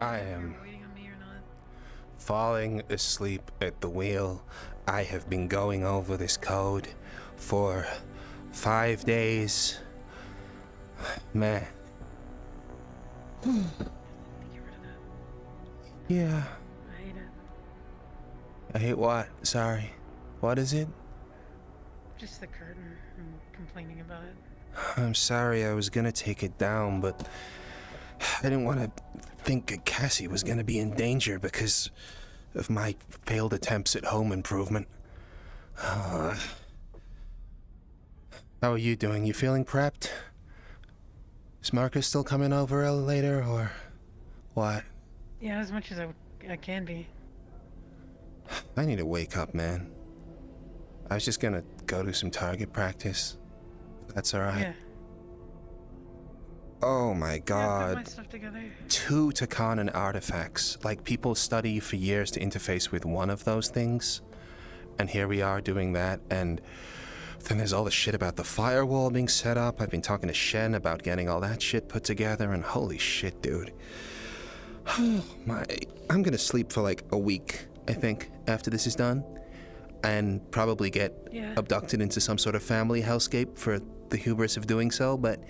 I am waiting on me or not. falling asleep at the wheel. I have been going over this code for 5 days. Man. Get rid of that. Yeah. I hate it. I hate what? Sorry. What is it? Just the curtain. I'm complaining about it. I'm sorry, I was gonna take it down, but I didn't want to think Cassy was gonna be in danger because of my failed attempts at home improvement. How are you doing? You feeling prepped? Is Marcus still coming over later, or what? Yeah, as much as I can be. I need to wake up, man. I was just gonna go do some target practice. That's alright. Yeah. Oh my Yeah, god. put my stuff together. 2 Takanan artifacts. Like, people study for years to interface with one of those things. And here we are doing that, and then there's all the shit about the firewall being set up. I've been talking to Shen about getting all that shit put together, and holy shit, dude. I'm gonna sleep for like a week, I think, after this is done. And probably get abducted into some sort of family hellscape for the hubris of doing so, but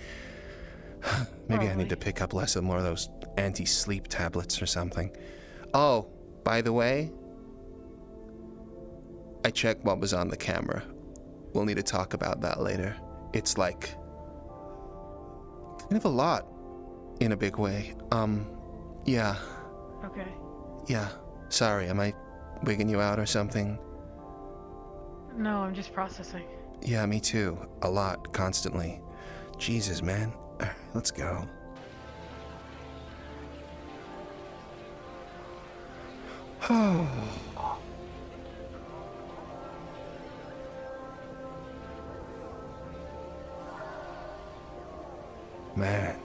maybe I need to pick up less and more of those anti-sleep tablets or something. Oh, by the way, I checked what was on the camera. We'll need to talk about that later. It's like kind of a lot in a big way. Yeah. Okay. Yeah. Sorry, am I wigging you out or something? No, I'm just processing. Yeah, me too. A lot, constantly. Jesus, man. Let's go. Oh. Man.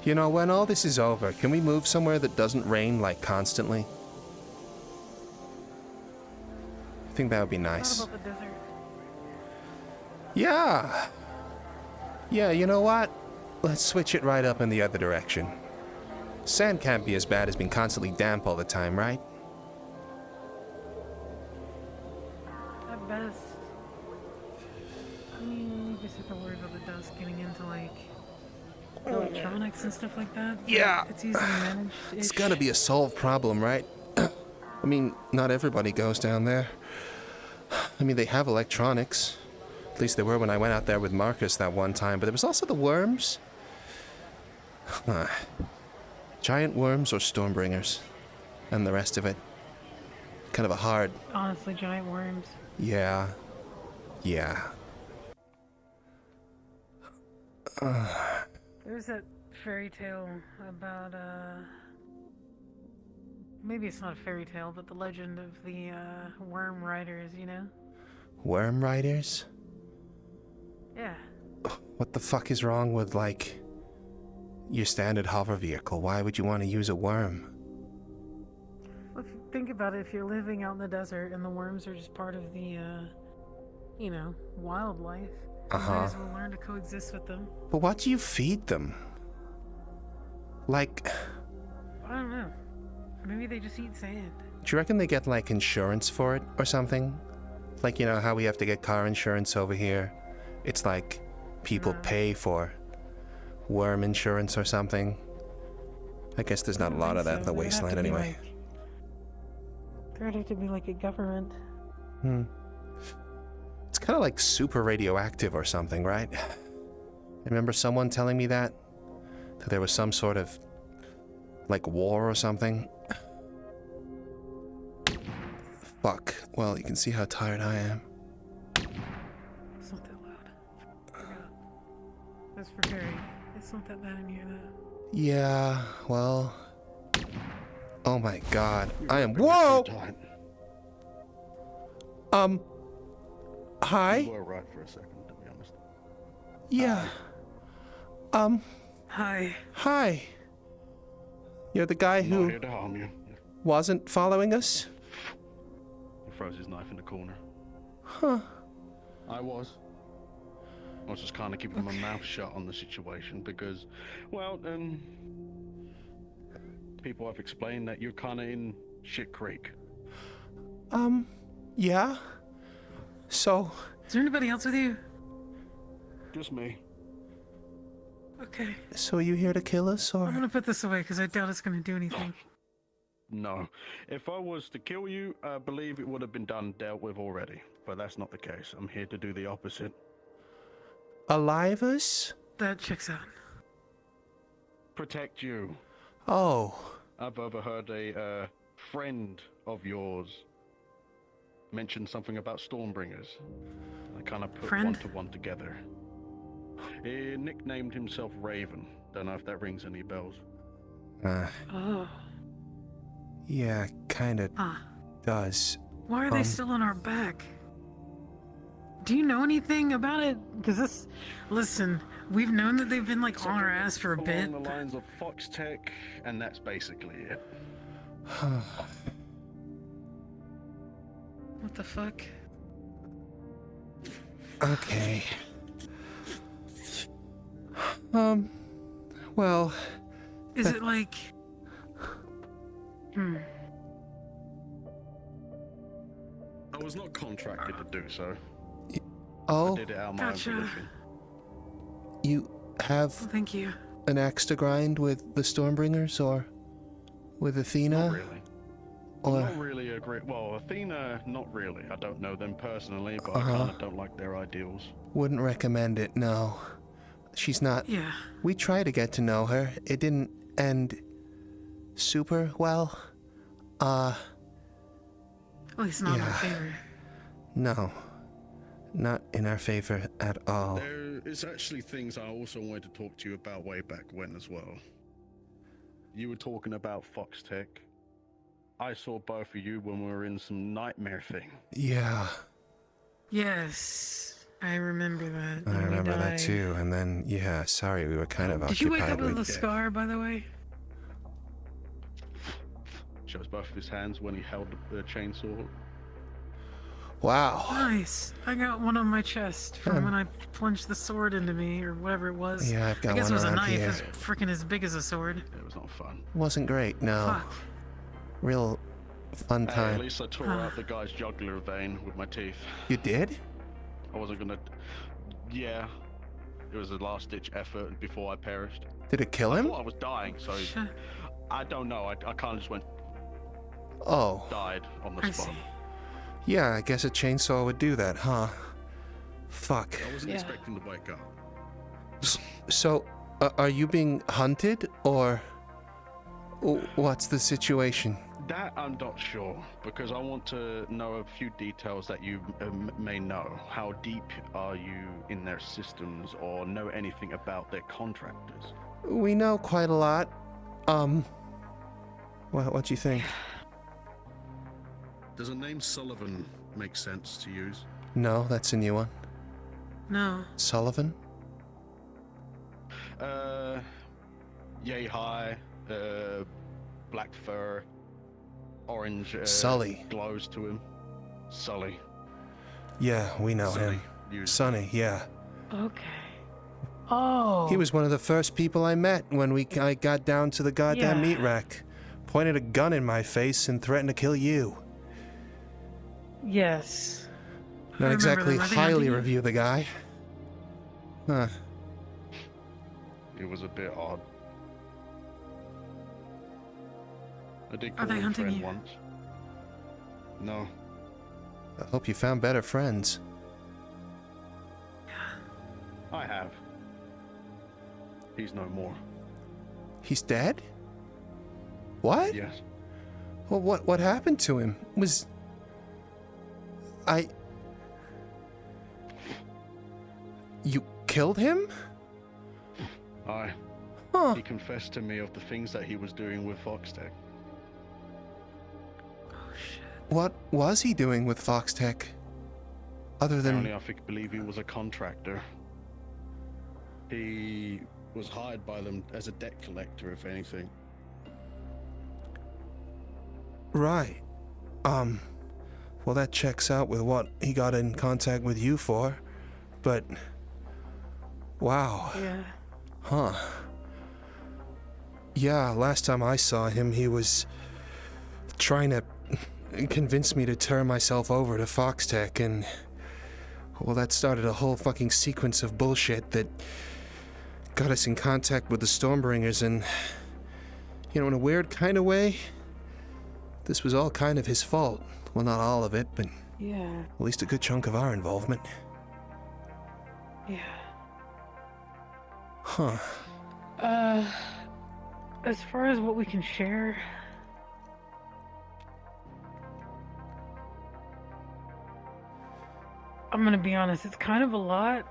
You know, when all this is over, can we move somewhere that doesn't rain, like, constantly? I think that would be nice. What about the desert? Yeah. Yeah, you know what? Let's switch it right up in the other direction. Sand can't be as bad as being constantly damp all the time, right? At best. I mean, you just have to worry about the dust getting into, like, electronics and stuff like that. Yeah. It's easily managed. It's gotta be a solved problem, right? I mean, not everybody goes down there. I mean, they have electronics. At least they were when I went out there with Marcus that one time, but there was also the worms. Giant worms or Stormbringers. And the rest of it. Kind of a hard... Honestly, giant worms. Yeah. Yeah. There's that fairy tale about, maybe it's not a fairy tale, but the legend of the, worm riders, you know? Worm riders? Yeah. What the fuck is wrong with, like, your standard hover vehicle? Why would you want to use a worm? Well, if you think about it, if you're living out in the desert and the worms are just part of the, you know, wildlife, you might as well learn to coexist with them. But what do you feed them? Like... I don't know. Maybe they just eat sand. Do you reckon they get, like, insurance for it or something? Like, you know, how we have to get car insurance over here? It's like people pay for worm insurance or something. I guess there's not a lot of that in the wasteland anyway. There'd have to be like a government. It's kind of like super radioactive or something, right? I remember someone telling me that there was some sort of, like, war or something. Fuck. Well, you can see how tired I am. It's not that loud. I forgot. That's for Harry. It's not that bad in here, though. Yeah, well... Oh my god. I am... Whoa! Hi? You were right for a second, to be honest. Yeah. Hi. Hi. You're the guy I'm not who here to harm you. wasn't following us? He froze his knife in the corner. Huh. I was. I was just kind of keeping my mouth shut on the situation because, well, people have explained that you're kind of in shit creek. Yeah. So... Is there anybody else with you? Just me. Okay. So are you here to kill us, or...? I'm gonna put this away because I doubt it's gonna do anything. No. If I was to kill you, I believe it would have been dealt with already. But that's not the case. I'm here to do the opposite. Alive us? That checks out. Protect you. Oh. I've overheard a friend of yours mention something about Stormbringers. I kind of put one to one together. He nicknamed himself Raven. Don't know if that rings any bells. Oh. Yeah, kinda does. Why are they still on our back? Do you know anything about it? Because this... Listen, we've known that they've been, like, on our ass for a bit. Along the lines of Fox Tech, and that's basically it. What the fuck? Okay. Well... Is it like... I was not contracted to do so. Oh? I did it out of my own volition. You have thank you. an axe to grind with the Stormbringers, or with Athena? Not really. I'm not really a great... Well, Athena, not really. I don't know them personally, but I kind of don't like their ideals. Wouldn't recommend it, no. She's not... Yeah. We tried to get to know her. It didn't end super well. At least not in our favor. No. Not in our favor at all. There is actually things I also wanted to talk to you about way back when as well. You were talking about Fox Tech. I saw both of you when we were in some nightmare thing. Yeah. Yes. I remember that. I remember that too. And then, yeah, sorry, we were kind of occupied. Did you wake up with a scar, by the way? Shows both of his hands when he held the chainsaw. Wow. Nice. I got one on my chest from when I plunged the sword into me, or whatever it was. Yeah, I've got I guess one it was a around knife. here. It was freaking as big as a sword. It was not fun. Wasn't great, no. Fuck. Real fun time. At least I tore out the guy's jugular vein with my teeth. You did? I wasn't gonna... Yeah. It was a last-ditch effort before I perished. Did it kill him? I thought I was dying, so... I don't know. I kind of just went... Oh. Died on the I spot. see. Yeah, I guess a chainsaw would do that, huh? Fuck. I wasn't expecting to wake up. So, are you being hunted, or what's the situation? That I'm not sure, because I want to know a few details that you may know. How deep are you in their systems, or know anything about their contractors? We know quite a lot. What do you think? Does the name Sullivan make sense to use? No, that's a new one. No. Sullivan? Yay high, black fur, orange Sully. glows to him. Sully. Yeah, we know Sully. him. Sonny, yeah. Okay. Oh. He was one of the first people I met when I got down to the goddamn meat rack. Pointed a gun in my face and threatened to kill you. Yes. Not exactly highly review the guy. Huh. It was a bit odd. I did Are call they him hunting friend you? once. No. I hope you found better friends. I have. He's no more. He's dead? What? Yes. Well, what happened to him? You killed him? Huh. He confessed to me of the things that he was doing with Foxtech. Oh shit. What was he doing with Foxtech? Other than... Apparently, believe he was a contractor. He was hired by them as a debt collector, if anything. Right. Well, that checks out with what he got in contact with you for. But Wow. Yeah. Huh. Yeah, last time I saw him, he was trying to convince me to turn myself over to Foxtech, and well, that started a whole fucking sequence of bullshit that got us in contact with the Stormbringers, and in a weird kind of way, this was all kind of his fault. Well, not all of it, but at least a good chunk of our involvement. Yeah. Huh. As far as what we can share, I'm gonna be honest, it's kind of a lot.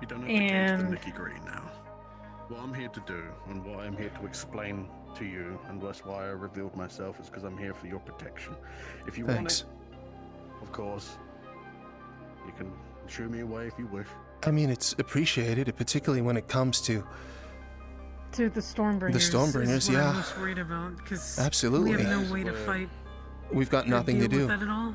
You don't have to get into the nitty-gritty now. What I'm here to do, and what I'm here to explain to you, and that's why I revealed myself, is because I'm here for your protection. If you want it, of course, you can shoo me away if you wish. I mean, it's appreciated, particularly when it comes to the Stormbringers. The Stormbringers, is what I'm most worried about, because absolutely, we have no way to fight. We've got nothing to do with that at all.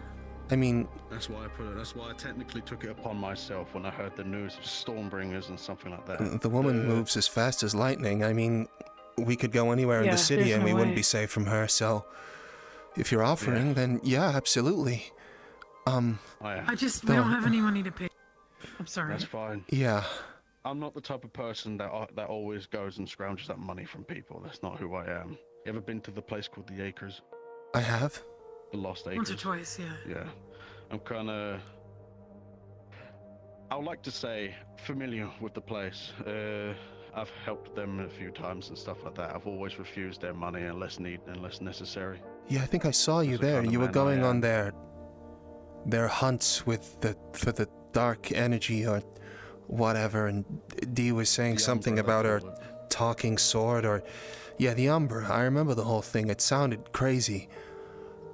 I mean, that's why I put it. That's why I technically took it upon myself when I heard the news of Stormbringers and something like that. The woman moves as fast as lightning. I mean, we could go anywhere in the city and we wouldn't be safe from her. So, if you're offering, then yeah, absolutely. We don't have any money to pay. I'm sorry. That's fine. Yeah. I'm not the type of person that always goes and scrounges up money from people. That's not who I am. You ever been to the place called the Acres? I have. The Lost Acres? Once or twice, yeah. Yeah. I'm kind of, I would like to say, familiar with the place. I've helped them a few times and stuff like that. I've always refused their money unless necessary. Yeah, I think I saw you there. You were going on their hunts for the dark energy or whatever, and Dee was saying something about her talking sword, or the Umbra. I remember the whole thing. It sounded crazy.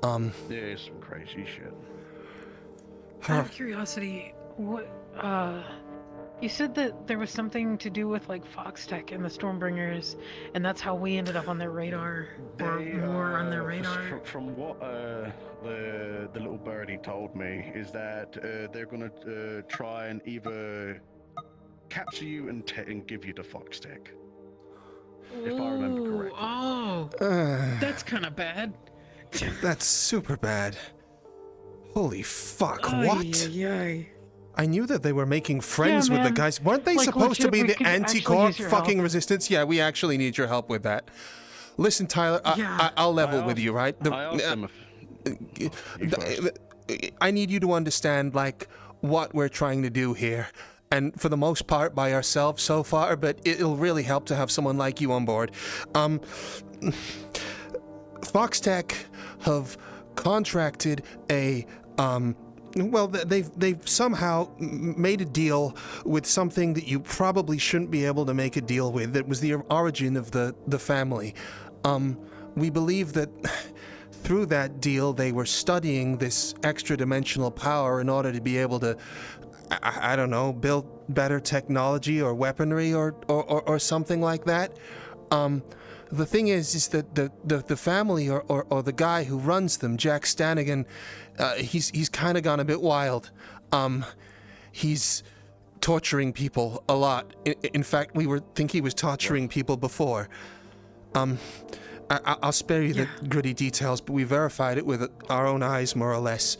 Yeah, some crazy shit. Out of curiosity, what you said that there was something to do with like Foxtech and the Stormbringers, and that's how we ended up on their radar, or more on their radar. From what the little birdie told me, is that they're gonna try and either capture you and give you to Foxtech, if I remember correctly. Oh, that's kind of bad. That's super bad. Holy fuck, what? I knew that they were making friends with the guys. Weren't they supposed to be the anti-corp fucking resistance? Yeah, we actually need your help with that. Listen, Tyler, I'll level with you, right? I need you to understand, like, what we're trying to do here. And for the most part, by ourselves so far, but it'll really help to have someone like you on board. Foxtech have contracted a, they've somehow made a deal with something that you probably shouldn't be able to make a deal with. That was the origin of the family. We believe that through that deal, they were studying this extra-dimensional power in order to be able to, I don't know, build better technology or weaponry or something like that. The thing is that the family or the guy who runs them, Jack Stannagain, he's kind of gone a bit wild. He's torturing people a lot. In fact, we think he was torturing people before. I'll spare you the gritty details, but we verified it with our own eyes, more or less.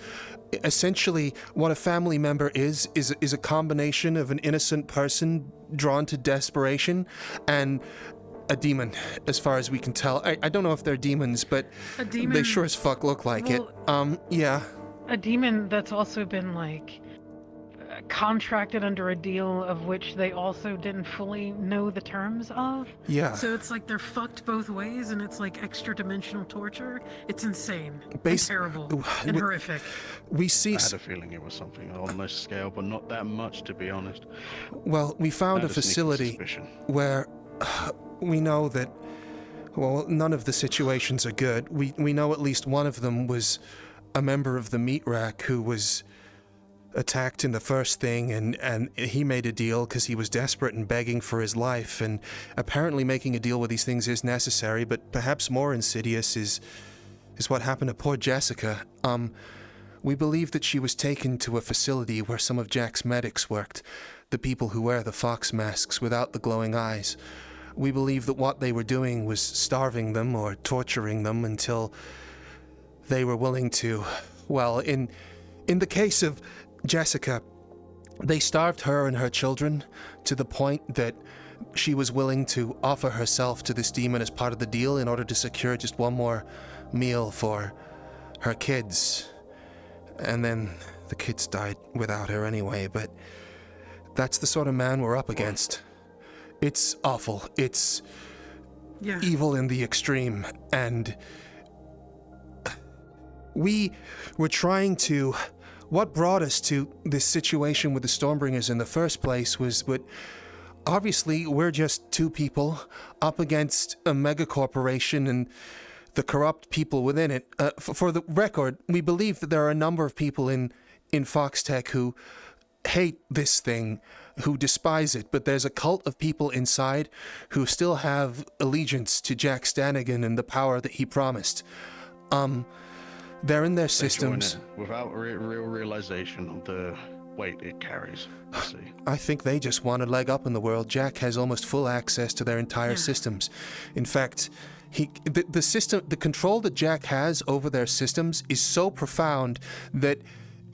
Essentially, what a family member is a combination of an innocent person drawn to desperation and a demon, as far as we can tell. I don't know if they're demons, but they sure as fuck look like it. Yeah. A demon that's also been, like, contracted under a deal of which they also didn't fully know the terms of. Yeah. So it's like they're fucked both ways, and it's like extra-dimensional torture. It's insane. And terrible. And horrific. We see... I had a feeling it was something on this scale, but not that much, to be honest. Well, we found a facility where... we know that, well, none of the situations are good. We know at least one of them was a member of the meat rack who was attacked in the first thing, and he made a deal because he was desperate and begging for his life, and apparently making a deal with these things is necessary, but perhaps more insidious is what happened to poor Jessica. We believe that she was taken to a facility where some of Jack's medics worked. the people who wear the fox masks without the glowing eyes. We believe that what they were doing was starving them or torturing them until they were willing to. Well, in the case of Jessica, they starved her and her children to the point that she was willing to offer herself to this demon as part of the deal in order to secure just one more meal for her kids. And then the kids died without her anyway, but that's the sort of man we're up against. It's awful. It's evil in the extreme, and we were trying to... What brought us to this situation with the Stormbringers in the first place was what... Obviously, we're just two people up against a megacorporation and the corrupt people within it. For the record, we believe that there are a number of people in Foxtech who hate this thing, who despise it, but there's a cult of people inside who still have allegiance to Jack Stannagain and the power that he promised. They're in their systems. Without real realization of the weight it carries. I think they just want a leg up in the world. Jack has almost full access to their entire systems. In fact, the control that Jack has over their systems is so profound that,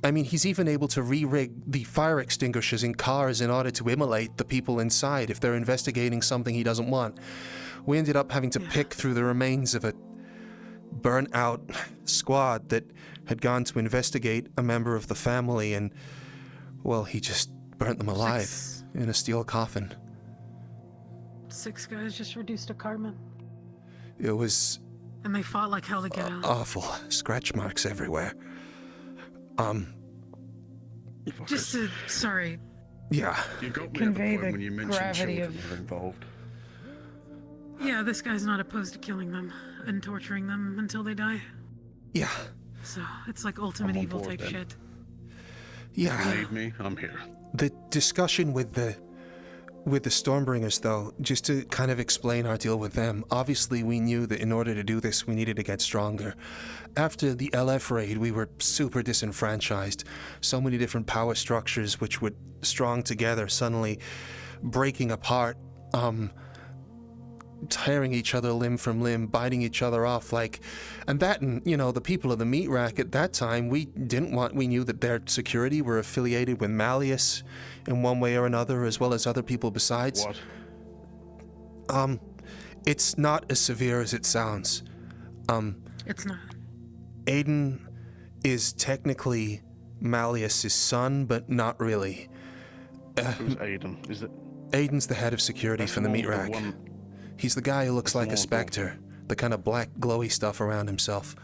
I mean, he's even able to re-rig the fire extinguishers in cars in order to immolate the people inside if they're investigating something he doesn't want. We ended up having to pick through the remains of a burnt-out squad that had gone to investigate a member of the family, and, well, he just burnt them alive in a steel coffin. 6 guys just reduced to carbon. It was... And they fought like hell to get out. Awful. Scratch marks everywhere. Just to, sorry. Yeah. You got me Convey at the point the when you mentioned gravity children of... were involved. Yeah, this guy's not opposed to killing them and torturing them until they die. Yeah. So, it's like ultimate evil type shit. Yeah. You need me, I'm here. The discussion with the Stormbringers, though, just to kind of explain our deal with them, obviously we knew that in order to do this, we needed to get stronger. After the LF raid, we were super disenfranchised. So many different power structures which would strong together suddenly breaking apart, tearing each other limb from limb, biting each other off, and the people of the meat rack at that time, we knew that their security were affiliated with Malleus in one way or another, as well as other people besides. What? It's not as severe as it sounds. It's not. Aiden is technically Malleus's son, but not really. Who's Aiden? Is it? Aiden's the head of security for the meat rack. He's the guy who looks like a specter, the kind of black glowy stuff around himself.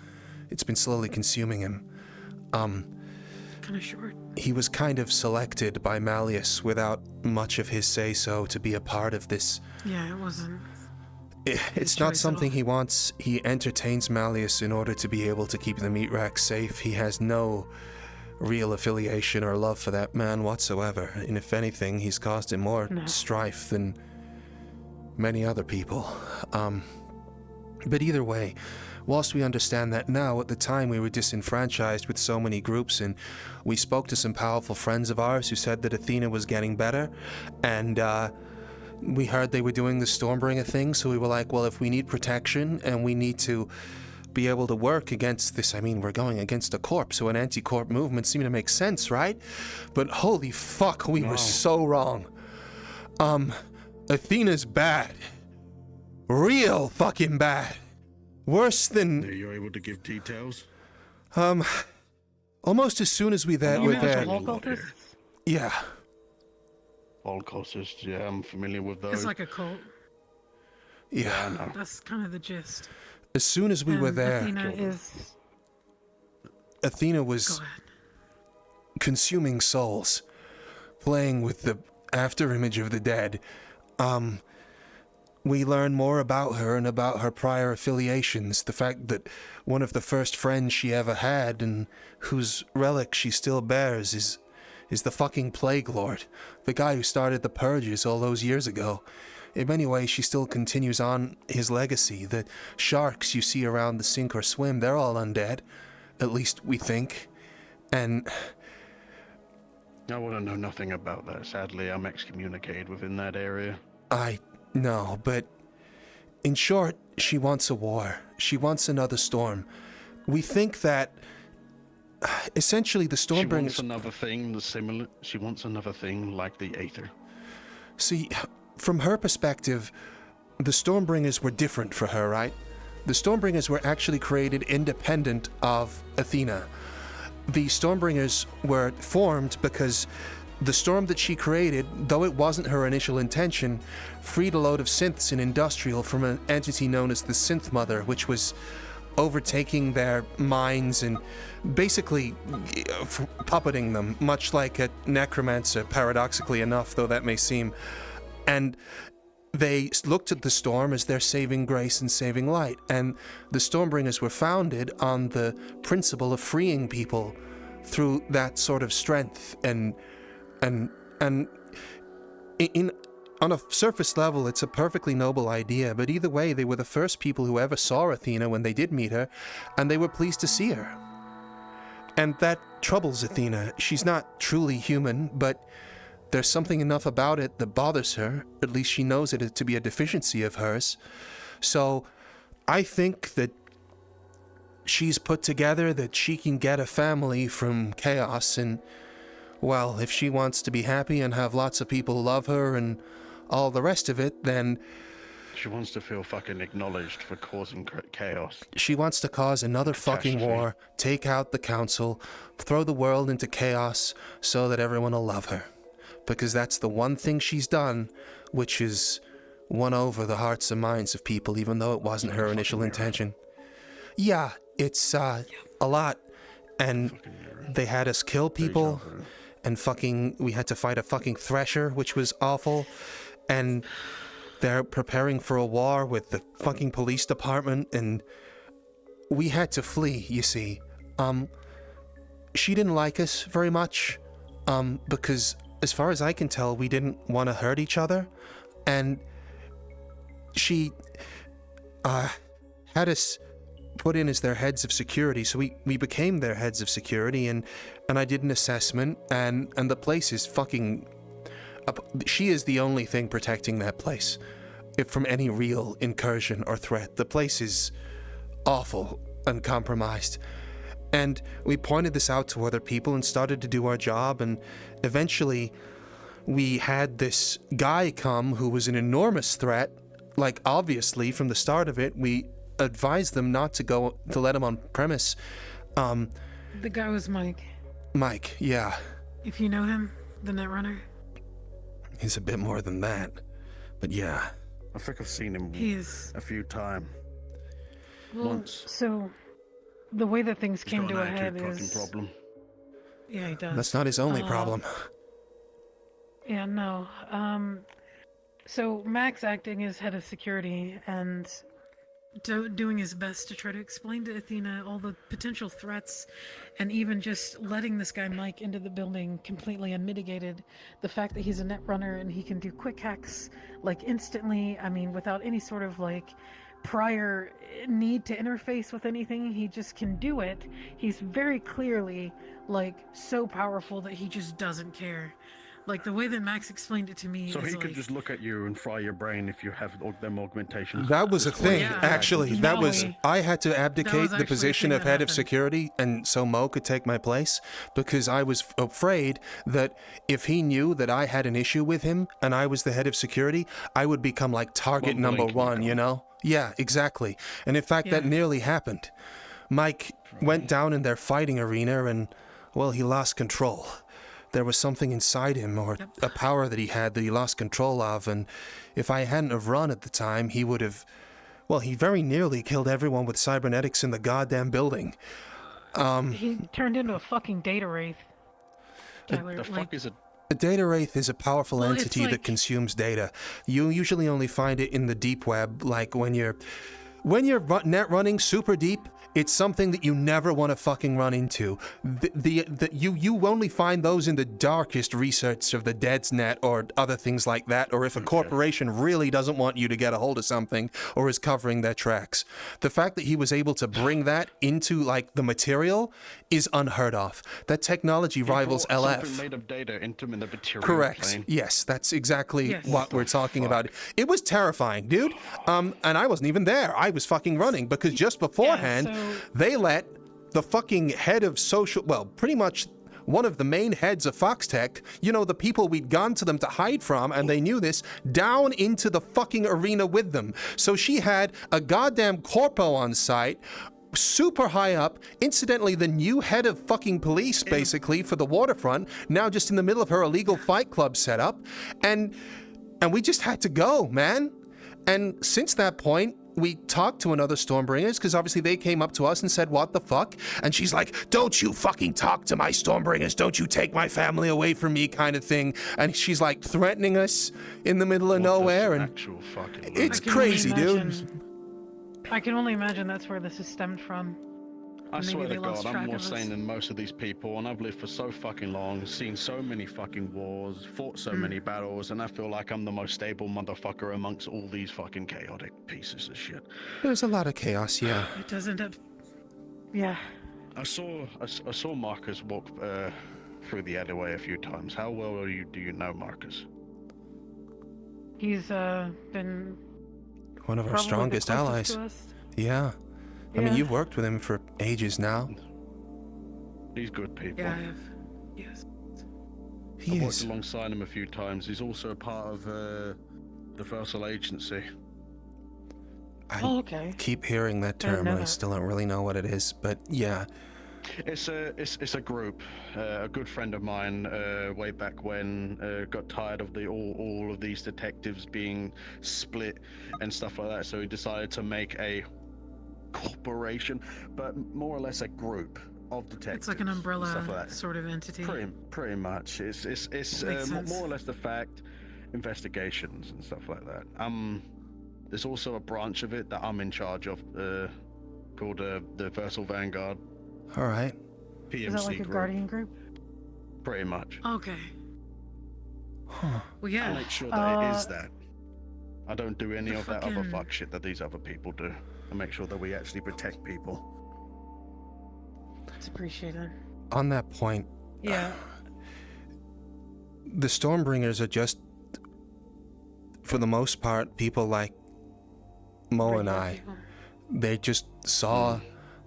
It's been slowly consuming him. Kind of short. He was kind of selected by Malleus without much of his say-so to be a part of this. Yeah, it wasn't. It's not something he wants. He entertains Malleus in order to be able to keep the meat rack safe. He has no real affiliation or love for that man whatsoever. And if anything, he's caused him more strife than many other people. But either way, whilst we understand that now, at the time we were disenfranchised with so many groups, and we spoke to some powerful friends of ours who said that Athena was getting better, and we heard they were doing the Stormbringer thing, so we were like, well, if we need protection and we need to be able to work against this, I mean, we're going against a corp, so an anti-corp movement seemed to make sense, right? But holy fuck, we were so wrong. Athena's bad. Real fucking bad. Worse than... Are you able to give details? Almost as soon as we were there... Yeah. All cultists, yeah, I'm familiar with those. It's like a cult. Yeah. I know. That's kind of the gist. As soon as we were there... Athena was consuming souls, playing with the afterimage of the dead. We learn more about her and about her prior affiliations. The fact that one of the first friends she ever had and whose relic she still bears is the fucking Plague Lord, the guy who started the Purges all those years ago. In many ways, she still continues on his legacy. The sharks you see around the sink or swim, they're all undead. At least we think. And I want to know nothing about that. Sadly, I'm excommunicated within that area. I know, but in short, she wants a war. She wants another storm. We think that essentially the Stormbringers... She wants another thing similar. She wants another thing like the Aether. See, from her perspective, the Stormbringers were different for her, right? The Stormbringers were actually created independent of Athena. The Stormbringers were formed because the storm that she created, though it wasn't her initial intention, freed a load of synths and industrial from an entity known as the Synth Mother, which was overtaking their minds and basically puppeting them, much like a necromancer, paradoxically enough, though that may seem. And they looked at the storm as their saving grace and saving light, and the Stormbringers were founded on the principle of freeing people through that sort of strength. And on a surface level, it's a perfectly noble idea, but either way, they were the first people who ever saw Athena when they did meet her, and they were pleased to see her. And that troubles Athena. She's not truly human, but there's something enough about it that bothers her. At least she knows it to be a deficiency of hers. So I think that she's put together that she can get a family from chaos, and, well, if she wants to be happy and have lots of people love her and all the rest of it, then... She wants to feel fucking acknowledged for causing chaos. She wants to cause another fucking war, take out the council, throw the world into chaos so that everyone will love her. Because that's the one thing she's done, which is won over the hearts and minds of people, even though it wasn't her initial intention. Yeah, it's a lot. And they had us kill people, and we had to fight a fucking thresher, which was awful. And they're preparing for a war with the fucking police department, and we had to flee, you see. She didn't like us very much, because as far as I can tell, we didn't want to hurt each other, and she had us put in as their heads of security, so we became their heads of security, and I did an assessment, and the place is fucking... She is the only thing protecting that place from any real incursion or threat. The place is awful and compromised. And we pointed this out to other people and started to do our job, and eventually we had this guy come who was an enormous threat. Like, obviously, from the start of it, we advised them not to let him on premise. The guy was Mike. Mike, yeah. If you know him, the Netrunner. He's a bit more than that, but yeah. I think I've seen him a few times. Well, once. So, the way that things came to a head is... problem. Yeah, he does. That's not his only problem. Yeah, no. So, Max acting as head of security and doing his best to try to explain to Athena all the potential threats, and even just letting this guy Mike into the building completely unmitigated. The fact that he's a Netrunner and he can do quick hacks, like, instantly, I mean, without any sort of, like, prior need to interface with anything, he just can do it. He's very clearly, like, so powerful that he just doesn't care. Like, the way that Max explained it to me so is he could just look at you and fry your brain if you have them augmentations. That was a thing, actually. I had to abdicate the position of head of security, and so Mo could take my place, because I was afraid that if he knew that I had an issue with him, and I was the head of security, I would become, like, target number one, you know? Yeah, exactly. And in fact, that nearly happened. Mike went down in their fighting arena, and, well, he lost control. There was something inside him, or a power that he had that he lost control of, and if I hadn't have run at the time, he would have... Well, he very nearly killed everyone with cybernetics in the goddamn building. He turned into a fucking data wraith. Tyler, the fuck is it? A data wraith is a powerful entity that consumes data. You usually only find it in the deep web, like when you're net running super deep It's something that you never want to fucking run into. You only find those in the darkest research of the Dead's Net or other things like that, or if a corporation really doesn't want you to get a hold of something or is covering their tracks. The fact that he was able to bring that into, like, the material is unheard of. That technology rivals LF. Something made of data into the material Correct. plane. Yes, that's exactly what we're talking about. It was terrifying, dude. And I wasn't even there. I was fucking running because just beforehand, they let the fucking head of pretty much one of the main heads of Foxtech, the people we'd gone to them to hide from, and they knew this, down into the fucking arena with them. So she had a goddamn corpo on site, super high up, incidentally the new head of fucking police basically for the waterfront, now just in the middle of her illegal fight club setup, and we just had to go, man. And since that point, we talked to another Stormbringers, because obviously they came up to us and said, what the fuck? And she's like, don't you fucking talk to my Stormbringers, don't you take my family away from me, kind of thing. And she's like threatening us in the middle of nowhere, and it's crazy, dude. I can only imagine that's where this is stemmed from. I swear to God, I'm more sane than most of these people, and I've lived for so fucking long, seen so many fucking wars, fought so many battles, and I feel like I'm the most stable motherfucker amongst all these fucking chaotic pieces of shit. There's a lot of chaos, yeah. It does end up... Yeah. I saw Marcus walk through the alleyway a few times. How well do you know Marcus? He's been... one of our strongest allies. Yeah. I mean, you've worked with him for ages now. He's good people. Yeah, I have. Yes. I've worked alongside him a few times. He's also a part of the Versal Agency. I keep hearing that term, and I still don't really know what it is, but yeah. It's a group. A good friend of mine, way back when, got tired of all of these detectives being split and stuff like that, so he decided to make a corporation, but more or less a group of detectives. It's like an umbrella sort of entity. Pretty much. It's more or less the fact, investigations and stuff like that. There's also a branch of it that I'm in charge of, called the Versal Vanguard. All right. PMC Is that like a guardian group? Pretty much. Okay. Huh. Well, yeah. I make sure that it is that. I don't do any of that other fuck shit that these other people do. I make sure that we actually protect people. It's appreciated. On that point, yeah. The Stormbringers are just, for the most part, people like Mo and I. They just saw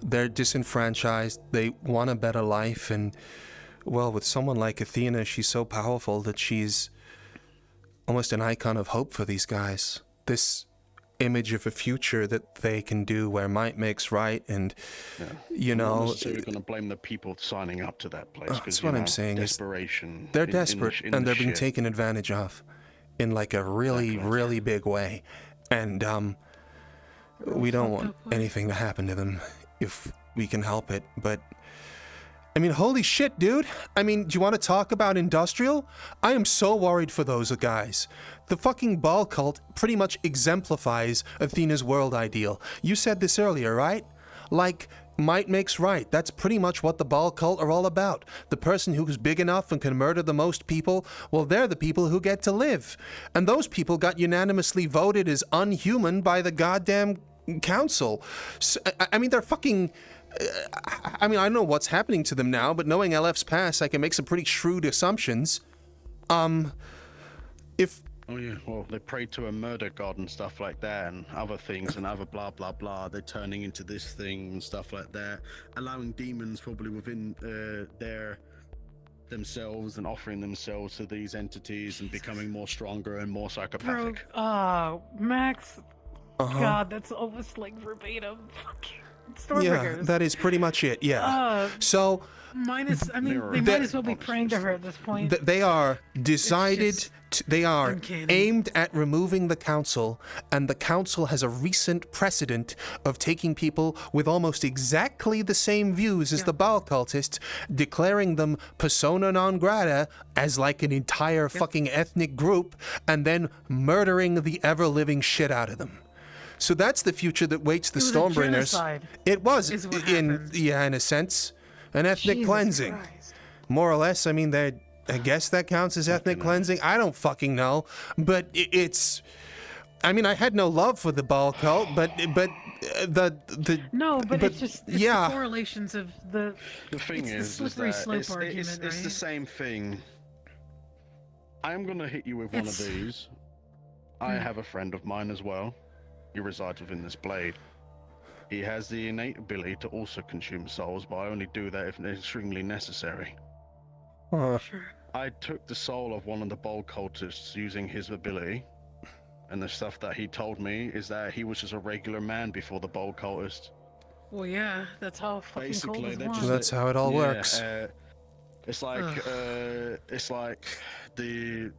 they're disenfranchised, they want a better life, and, well, with someone like Athena, she's so powerful that she's almost an icon of hope for these guys. This image of a future that they can do where might makes right, and I'm not necessarily going to blame the people signing up to that place. That's what I'm saying. Desperation. They're desperate, and they're being taken advantage of in like a really, really big way. And we don't want anything to happen to them if we can help it. But I mean, holy shit, dude. I mean, do you want to talk about industrial? I am so worried for those guys. The fucking ball cult pretty much exemplifies Athena's world ideal. You said this earlier, right? Like, might makes right. That's pretty much what the ball cult are all about. The person who's big enough and can murder the most people, well, they're the people who get to live. And those people got unanimously voted as unhuman by the goddamn council. So, I mean, they're fucking... I mean, I don't know what's happening to them now, but knowing LF's past, I can make some pretty shrewd assumptions. If... Oh yeah, well, they prayed to a murder god and stuff like that, and other things and other blah blah blah. They're turning into this thing and stuff like that, allowing demons probably within themselves and offering themselves to these entities and becoming more stronger and more psychopathic. Max, God, that's almost like verbatim. Fucking Stormbringers. Yeah, that is pretty much it. Yeah. So. Minus, I mean, they might as well be praying to her at this point. They are decided, they are uncanny. Aimed at removing the council, and the council has a recent precedent of taking people with almost exactly the same views as the Baal cultists, declaring them persona non grata as like an entire fucking ethnic group, and then murdering the ever-living shit out of them. So that's the future that waits the It was a Stormbringers. genocide, It was, is what in happened. in a sense, an ethnic Jesus cleansing, Christ. more or less. I mean, I guess that counts as ethnic cleansing. I don't fucking know, but it's. I mean, I had no love for the ball cult, but the No, but it's just the yeah. correlations of the. The thing it's is, the slippery that slope it's, argument, it's, right? it's the same thing. I'm gonna hit you with one of these. I have a friend of mine as well. He resides within this blade. He has the innate ability to also consume souls, but I only do that if extremely necessary. Sure. I took the soul of one of the bold cultists using his ability, and the stuff that he told me is that he was just a regular man before the bold cultist. Well, yeah, that's how fucking cold Basically, is they're one. just That's how it all works. It's like the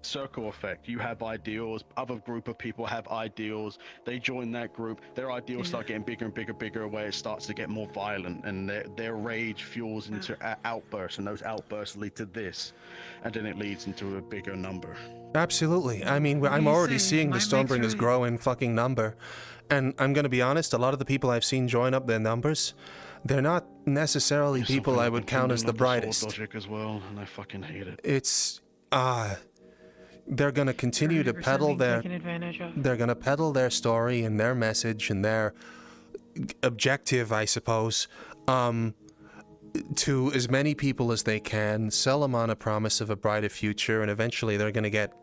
circle effect. You have ideals, other group of people have ideals, they join that group, their ideals start getting bigger and bigger where it starts to get more violent, and their rage fuels into outbursts, and those outbursts lead to this, and then it leads into a bigger number. Absolutely. I mean, I'm already seeing the Stormbringers grow in fucking number, and I'm gonna be honest, a lot of the people I've seen join up their numbers, they're not necessarily people I would count as the brightest. Logic as well, and I fucking hate it. It's they're going to continue to peddle their story and their message and their objective, I suppose, to as many people as they can, sell them on a promise of a brighter future, and eventually they're going to get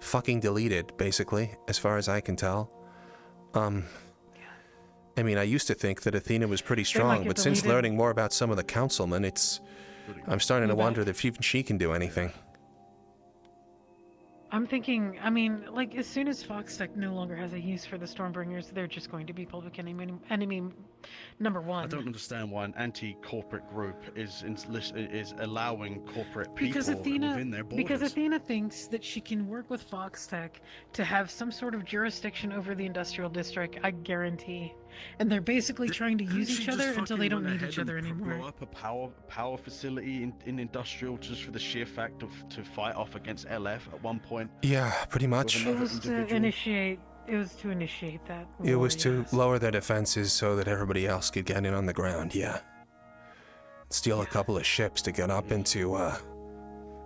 fucking deleted, basically, as far as I can tell. I mean, I used to think that Athena was pretty strong, but since learning more about some of the councilmen, I'm starting to wonder if even she can do anything. I'm thinking, I mean, like, as soon as Foxtech no longer has a use for the Stormbringers, they're just going to be public enemy number one. I don't understand why an anti-corporate group is allowing corporate people within their borders. Because Athena thinks that she can work with Foxtech to have some sort of jurisdiction over the industrial district, I guarantee. And they're basically trying to use each other until they don't need each other anymore. Blow up a power facility in industrial just for the sheer fact of to fight off against LF at one point. Yeah, pretty much. It was to initiate that. It was to lower their defenses so that everybody else could get in on the ground, yeah. Steal a couple of ships to get up into,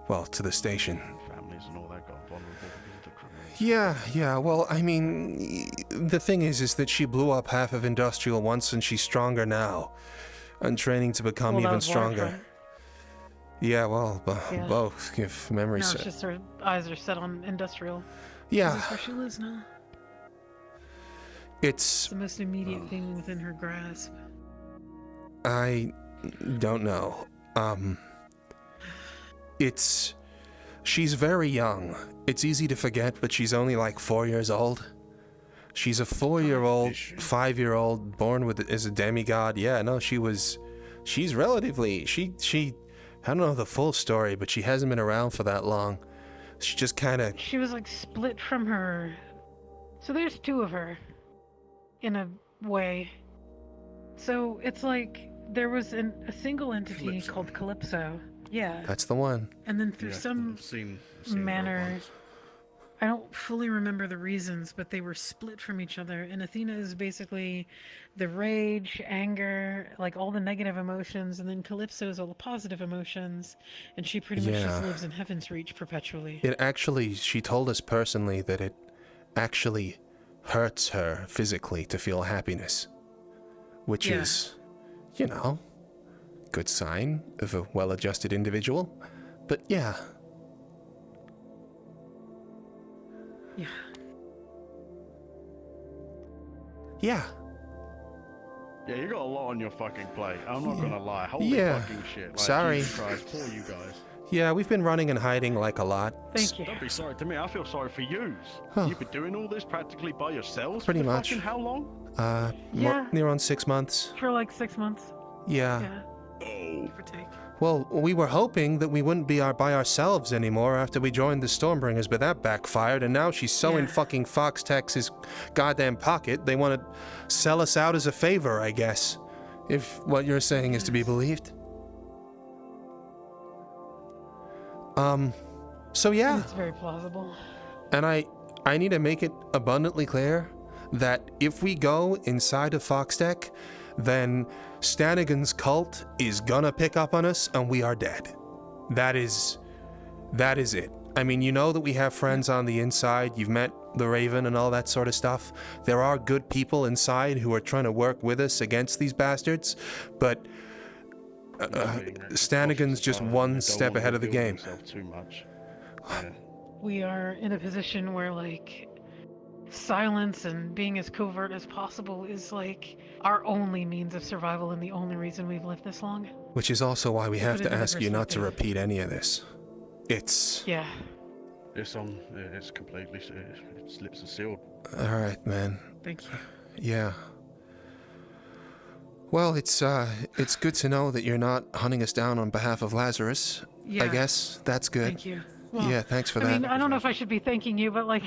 to the station. Families and all that got vulnerable because of the criminals. Yeah, well, I mean, the thing is that she blew up half of industrial once and she's stronger now. And training to become even stronger. Yeah, well, both, if memory serves. Now it's just her eyes are set on industrial. Yeah. That's where she lives now. It's the most immediate thing within her grasp. I don't know. She's very young. It's easy to forget, but she's only like 4 years old. She's a 4-year-old, 5-year-old, born as a demigod. Yeah, no, she's relatively, she, I don't know the full story, but she hasn't been around for that long. She just kind of... She was like split from her. So there's two of her, in a way. So it's like there was a single entity called Calypso. Yeah. That's the one. And then through some manner, I don't fully remember the reasons, but they were split from each other. And Athena is basically the rage, anger, like all the negative emotions, and then Calypso is all the positive emotions, and she pretty much just lives in Heaven's Reach perpetually. She told us personally that it actually hurts her physically to feel happiness, which is, good sign of a well-adjusted individual. But yeah. Yeah. Yeah, you got a lot on your fucking plate. I'm not gonna lie. Holy fucking shit. Like, sorry. Jesus Christ, poor you guys. Yeah, we've been running and hiding like a lot. Thank you. Don't be sorry to me. I feel sorry for yous. You've been doing all this practically by yourselves. Pretty for much. Fucking how long? Near on 6 months. For like 6 months. Yeah. Give or take. Well, we were hoping that we wouldn't be by ourselves anymore after we joined the Stormbringers, but that backfired, and now she's so in fucking Foxtech's goddamn pocket, they want to sell us out as a favor, I guess. If what you're saying is to be believed. So yeah. It's very plausible. And I I need to make it abundantly clear that if we go inside of Foxtech, then Stannagain's cult is gonna pick up on us and we are dead. That is it. I mean, you know that we have friends on the inside. You've met the Raven and all that sort of stuff. There are good people inside who are trying to work with us against these bastards, but Stannagain's just one step ahead of the game. Too much. Yeah. We are in a position where, like, silence and being as covert as possible is, like, our only means of survival and the only reason we've lived this long. Which is also why we have to ask you not to repeat any of this. It's... Yeah. It's completely... Its lips are sealed. Alright, man. Thank you. Yeah. Well, it's good to know that you're not hunting us down on behalf of Lazarus. Yeah. I guess that's good. Thank you. Well, yeah, thanks for that. I mean, I don't know if I should be thanking you, but, like,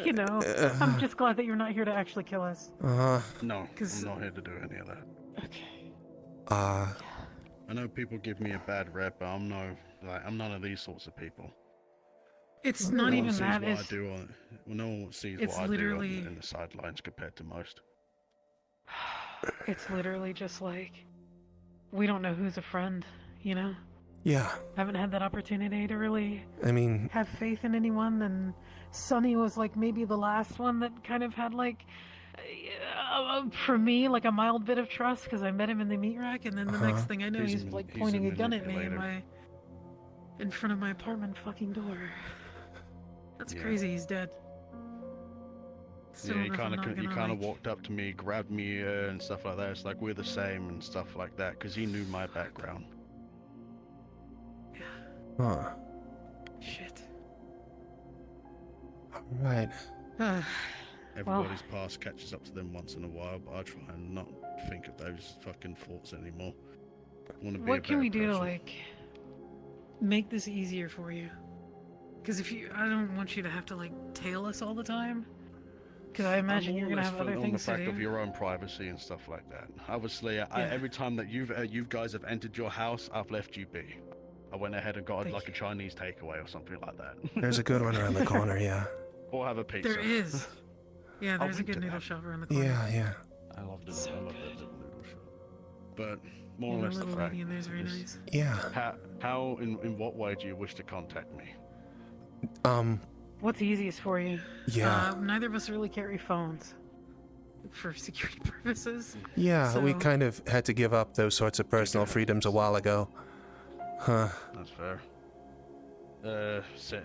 you know, I'm just glad that you're not here to actually kill us. No, I'm not here to do any of that. Okay. I know people give me a bad rep, but I'm none of these sorts of people. It's not even that. No one sees what I do in the sidelines compared to most. It's literally just like, we don't know who's a friend, you know? Yeah. Haven't had that opportunity to really have faith in anyone, and Sonny was like maybe the last one that kind of had like, for me, like a mild bit of trust, because I met him in the meat rack, and then the next thing I know, he's like pointing a gun at me in front of my apartment fucking door. That's crazy, he's dead. Still, he kind of walked up to me, grabbed me and stuff like that. It's like we're the same and stuff like that, because he knew my background. Huh. Shit. Right. Everybody's past catches up to them once in a while, but I try and not think of those fucking thoughts anymore. What can we do to, like, make this easier for you? Because I don't want you to have to, like, tail us all the time. Because I imagine you're gonna have other things to do. On the fact of your own privacy and stuff like that. Obviously, every time that you guys have entered your house, I've left you be. I went ahead and got a Chinese takeaway or something like that. There's a good one around the corner, yeah. Or have a pizza. There is. Yeah, there's a good noodle shop around the corner. Yeah. I love the noodle shop. But more or less the fact. There's very nice. Yeah. How in what way do you wish to contact me? What's easiest for you? Yeah. Neither of us really carry phones for security purposes. Yeah, so we kind of had to give up those sorts of personal freedoms a while ago. Huh. That's fair.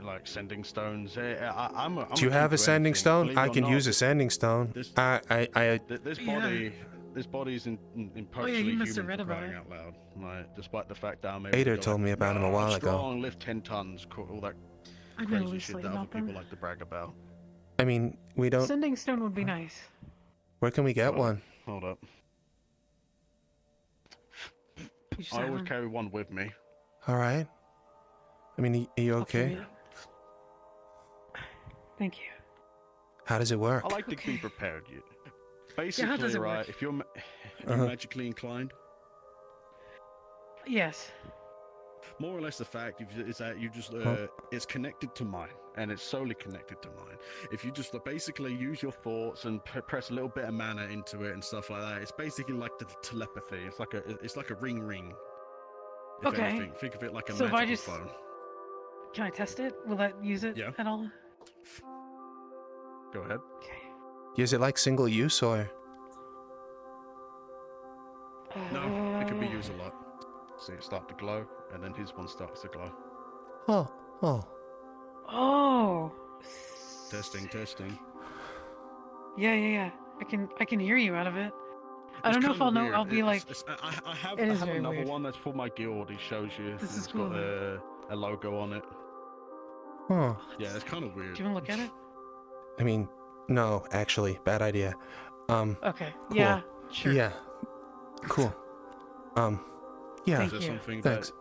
Like sending stones. Do you have a sending stone? I can use a sending stone. This body's in partially you must have human, read about it. out loud. Like, despite the fact that I'm Ada told me about him a while ago. Strong, lift 10 tons, all that crazy shit that other people like to brag about. I mean, we don't... Sending stone would be nice. Where can we get one? Hold up. I always carry one with me. Alright. I mean, are you okay? Thank you. How does it work? I like to be prepared. Basically, right, if you're magically inclined. Yes. More or less the fact is that you just, it's connected to mine, and it's solely connected to mine. If you just basically use your thoughts and press a little bit of mana into it and stuff like that, it's basically like the telepathy. It's like a ring. If anything. Think of it like a magical phone. Can I test it? Will that use it at all? Go ahead. Okay. Is it like single use or? No, it can be used a lot. See it start to glow, and then his one starts to glow. Oh. Testing. Yeah. I can hear you out of it. I don't know if I'll know. I'll be like. I have another one that's for my guild. It shows you. This is cool. Got a logo on it. Huh. Yeah, it's kind of weird. Do you want to look at it? I mean, no, actually, bad idea. Okay. Cool. Yeah. Sure. Yeah. Cool. Yeah. Is there something that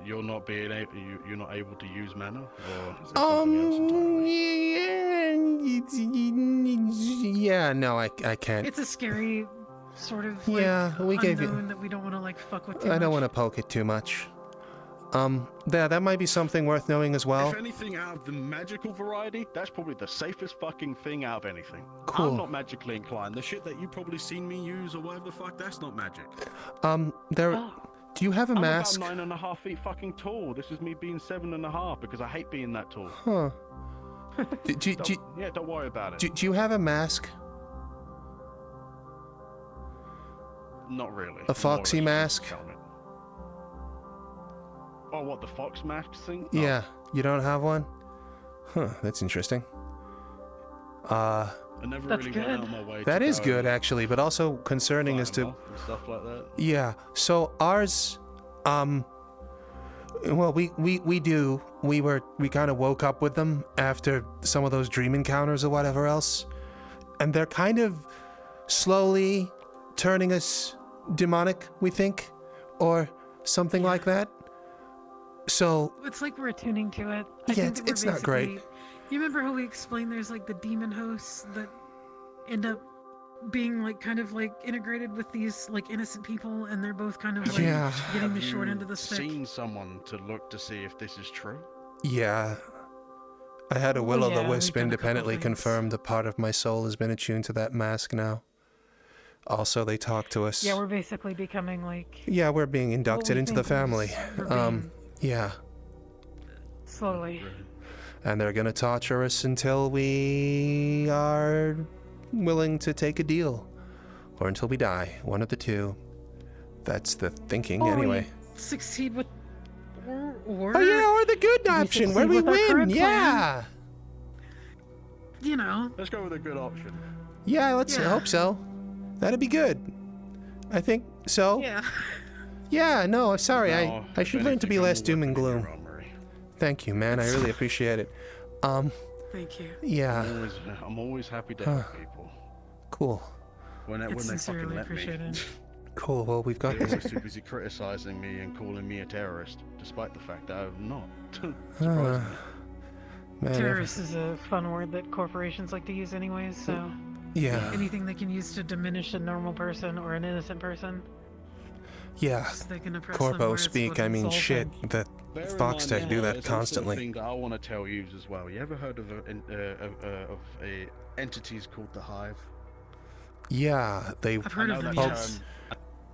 you're not able to use mana, or is there something else entirely? Yeah. No, I can't. It's a scary sort of we gave you that we don't want to like fuck with too much. I don't want to poke it too much. That might be something worth knowing as well. If anything out of the magical variety, that's probably the safest fucking thing out of anything. Cool. I'm not magically inclined. The shit that you probably seen me use or whatever the fuck, that's not magic. Do you have a mask? I'm about 9.5 feet fucking tall. This is me being 7.5 because I hate being that tall. Huh. Don't worry about it. Do you have a mask? Not really. A foxy mask? Oh, what, the fox mask thing? Yeah, you don't have one? Huh, that's interesting. I never That's really good. went out of my way That to is go good, actually, but also concerning as fly to... them off and stuff like that. Yeah, so ours, well, we kind of woke up with them after some of those dream encounters or whatever else, and they're kind of slowly turning us demonic, we think, or something like that. So it's like we're attuning to it. I yeah, think that we're it's not great. basically- You remember how we explained there's like the demon hosts that end up being like kind of like integrated with these like innocent people, and they're both kind of like Yeah. getting the Have short you end of the stick. Seen someone to look to see if this is true? Yeah. I had a will-o'-the-wisp we've done a couple independently things. confirm that part of my soul has been attuned to that mask now. Also, they talk to us. Yeah, we're basically becoming like Yeah, we're being inducted we into the think family. we're being- Yeah. slowly. And they're gonna torture us until we are willing to take a deal. Or until we die. One of the two. That's the thinking, Or anyway. we succeed with or Oh yeah, or the good we option, where succeed we with our win, current yeah! you know. Let's go with a good option. Yeah, let's Yeah. hope so. That'd be good. I think so. Yeah. Yeah, no, sorry, Now, I if should learn to anything, be I'm less doom and working in gloom. your armory. Thank you, man, I really appreciate it. Thank you. Yeah, I'm always happy to help people. cool. When It's they fucking sincerely let me. appreciated. Cool, well, we've got They're this. always too busy criticizing me and calling me a terrorist, despite the fact that I'm not. Uh, Surprisingly. Man, Terrorist is a fun word that corporations like to use anyways, so yeah, anything they can use to diminish a normal person or an innocent person, yeah. so they can oppress them where Corpo it's speak, what I mean, insulting. shit, that Bear in Foxtech mind do now, that there's also constantly. a thing that I want to tell you as well. You ever heard of a entities called the Hive? Yeah, they... I've heard of them, that yes.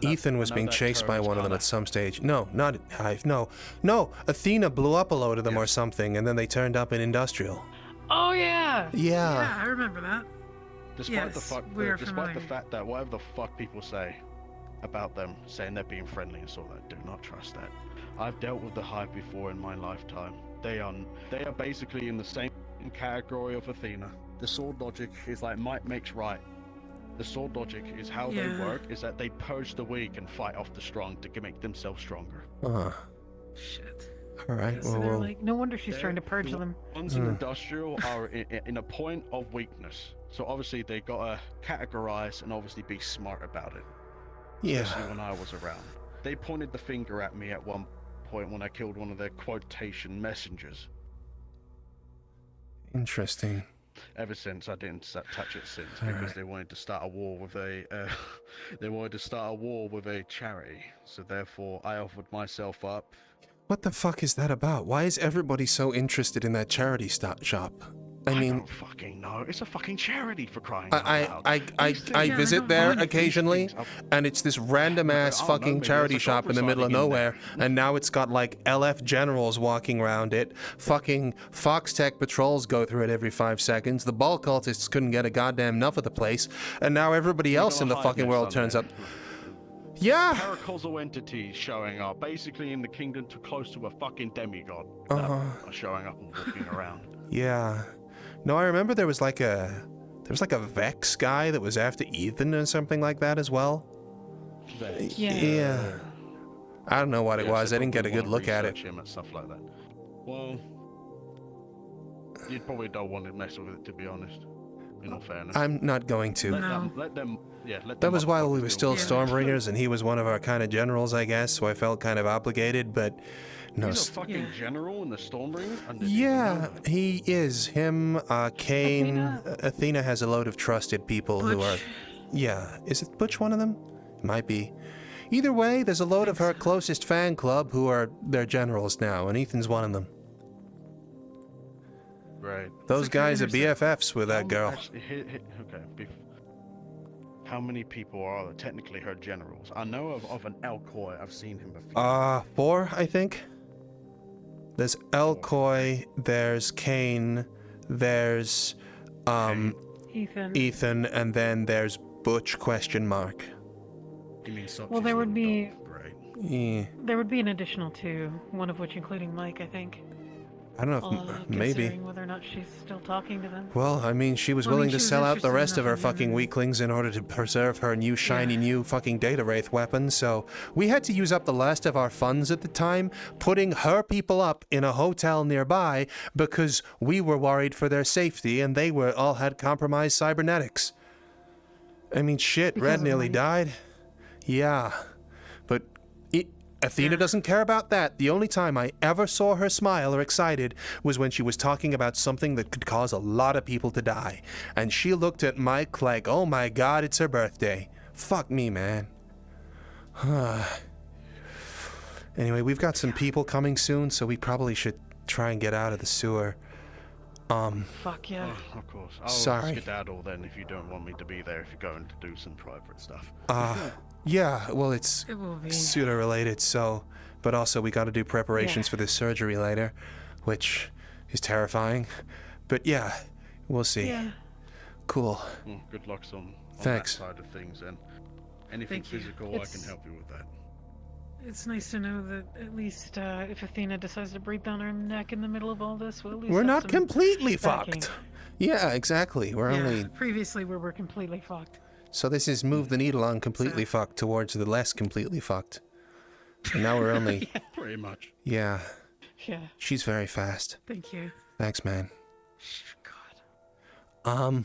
Ethan was being chased by one of them at some stage. No, not Hive, no. Athena blew up a load of them or something, and then they turned up in Industrial. Oh yeah. Yeah. Yeah, I remember that. Despite Yes, the we are despite the familiar. fact that whatever the fuck people say about them, saying they're being friendly and so that, do not trust that. I've dealt with the Hive before in my lifetime. They are basically in the same category of Athena. The sword logic is like might makes right. The sword logic is how they Yeah. work is that they purge the weak and fight off the strong to make themselves stronger. Shit. Alright, So well, they're we'll... like, no wonder she's trying to purge The them. ones in industrial are in a point of weakness. So obviously they gotta categorize and obviously be smart about it. Yeah. Especially when I was around. They pointed the finger at me at one point when I killed one of their quotation messengers. Interesting. Ever since I didn't touch it since because they wanted to start a war with a charity. So therefore I offered myself up. What the fuck is that about? Why is everybody so interested in that charity shop? I mean, don't fucking know. It's a fucking charity for crying out loud. I Yeah, visit I there don't mind occasionally, things. and it's this random ass I don't know, fucking maybe charity there's a shop in the dog middle of residing in nowhere, and now it's got like LF generals walking around it. Fucking Foxtech patrols go through it every 5 seconds. The ball cultists couldn't get a goddamn enough of the place, and now everybody else in the fucking world turns up. Yeah. Paracausal entities showing up, basically in the kingdom too close to a fucking demigod. That are showing up and walking around. Yeah. No, I remember there was like a Vex guy that was after Ethan or something like that as well. Vex. Yeah. I don't know what it Yeah, was. so I didn't get a probably good wanna look at it. research him and stuff like that. Well, you probably don't want to mess with it, to be honest. In all fairness. I'm not going to. Let them. That was while we were motherfuckers still deal with it. Stormbringers, and he was one of our kind of generals, I guess, so I felt kind of obligated, but no. He's a fucking general in the Stormbringers? I didn't even know Yeah, that. he is. Him, Kane, Athena? Athena has a load of trusted people who are... Butch. Yeah, is it Butch one of them? Might be. Either way, there's a load of her closest fan club who are their generals now, and Ethan's one of them. Right. Those guys are BFFs with that girl. Actually, okay. How many people are technically her generals? I know of an Elcoy. I've seen him before. 4, I think. There's Elcoy, there's Kane, there's Ethan, and then there's Butch ? You mean well, there would be right? Yeah. There would be an additional 2, one of which including Mike, I think. I don't know if maybe. Considering whether or not she's still talking to them. Well, I mean, she was willing to sell out the rest of her fucking weaklings in order to preserve her new shiny new fucking data wraith weapon, so we had to use up the last of our funds at the time, putting her people up in a hotel nearby because we were worried for their safety and they all had compromised cybernetics. I mean, shit, Red nearly died. Yeah. But Athena doesn't care about that. The only time I ever saw her smile or excited was when she was talking about something that could cause a lot of people to die. And she looked at Mike like, oh my god, it's her birthday. Fuck me, man. Anyway, we've got some people coming soon, so we probably should try and get out of the sewer. Fuck yeah. Oh, of course. I'll skedaddle then if you don't want me to be there if you're going to do some private stuff. Yeah, well, it's pseudo related, so, but also we got to do preparations for this surgery later, which is terrifying. But yeah, we'll see. Yeah. Cool. Well, good luck on Thanks. that side of things, and anything physical, I can help you with that. It's nice to know that at least if Athena decides to breathe down her neck in the middle of all this, we'll at least we're have not some completely backing. fucked. Yeah, exactly. We're only. Previously, we were completely fucked. So this is move the needle on completely fucked towards the less completely fucked. And now we're only. Pretty much. Yeah. Yeah. She's very fast. Thank you. Thanks, man. God.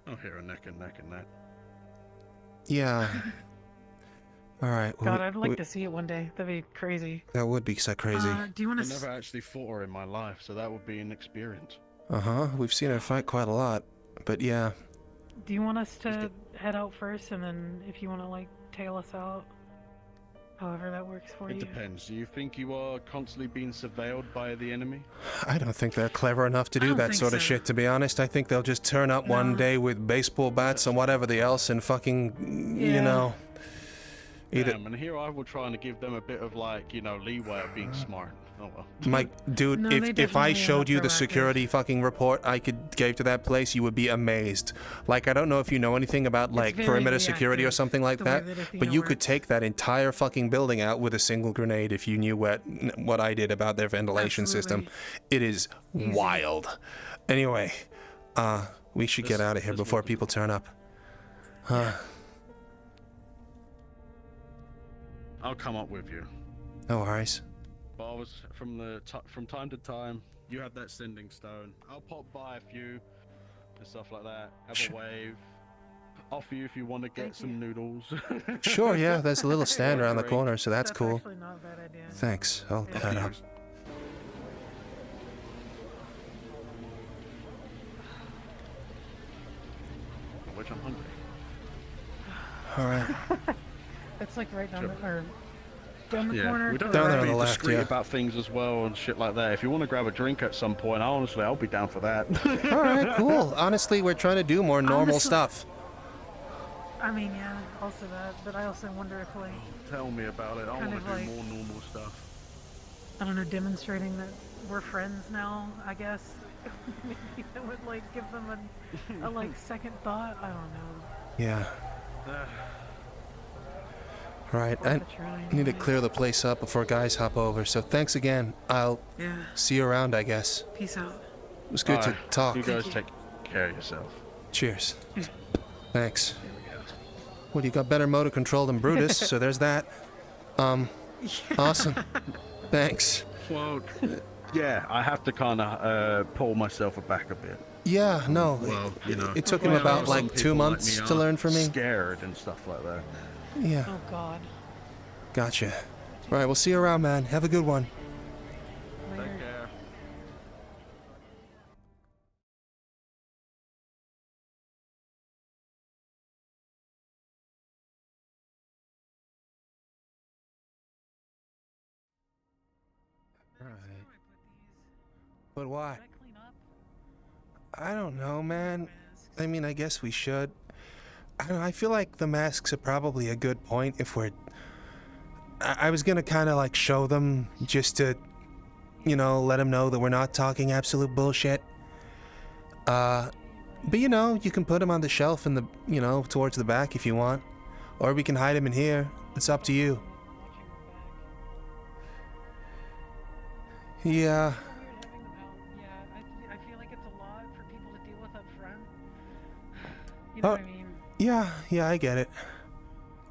I'll hear a neck and that. Yeah. All right. God, I'd like to see it one day. That'd be crazy. That would be so crazy. Do you want I never actually fought her in my life, so that would be an experience. We've seen her fight quite a lot, but yeah. Do you want us to head out first, and then if you want to like tail us out, however that works for you? It depends. Do you think you are constantly being surveilled by the enemy? I don't think they're clever enough to do that sort of shit, to be honest. I think they'll just turn up one day with baseball bats and whatever the else and fucking, you know. Damn, and here I will trying to give them a bit of like, leeway of being smart. Oh well. Mike, dude, No, if I showed you the security fucking report I gave to that place, you would be amazed. Like, I don't know if you know anything about like perimeter security or something like that, but you could take that entire fucking building out with a single grenade if you knew what I did about their ventilation system. It is wild. Anyway, we should get out of here before people turn up. I'll come up with you. No worries. But I was from time to time. You had that sending stone. I'll pop by a few and stuff like that. Have a wave. Offer you if you want to get some noodles. Sure, yeah. There's a little stand around the corner, so that's cool. Actually not a bad idea. Thanks. I'll head up. Which I'm hungry. All right. It's like right down down the corner. We don't Down have there to on be the left, discreet yeah. about things as well and shit like that. If you want to grab a drink at some point, I'll be down for that. All right, cool. Honestly, we're trying to do more normal stuff. I mean, yeah, also that, but I also wonder if like Tell me about it. I kind want of to do like- more normal stuff. I don't know, demonstrating that we're friends now, I guess. Maybe that would like give them a like second thought. I don't know. Yeah. All right, I need to clear the place up before guys hop over, so thanks again. I'll see you around, I guess. Peace out. It was good to talk. You guys take care of yourself. Cheers. Thanks. Well, you got better motor control than Brutus, so there's that. Awesome. Thanks. Well, yeah, I have to kind of pull myself back a bit. Yeah, no. Well, it took him about like 2 months to learn from me. Scared and stuff like that. Yeah. Oh God. Gotcha. All right, we'll see you around, man. Have a good one. But why? Should I clean up? I don't know, man. I mean, I guess we should. I don't know, I feel like the masks are probably a good point if we're... I was gonna kind of like show them just to, you know, let them know that we're not talking absolute bullshit. But you know, you can put them on the shelf in the, you know, towards the back if you want. Or we can hide them in here. It's up to you. Yeah. Yeah, I feel like it's a lot for people to deal with up front. You know what I mean? Yeah, I get it.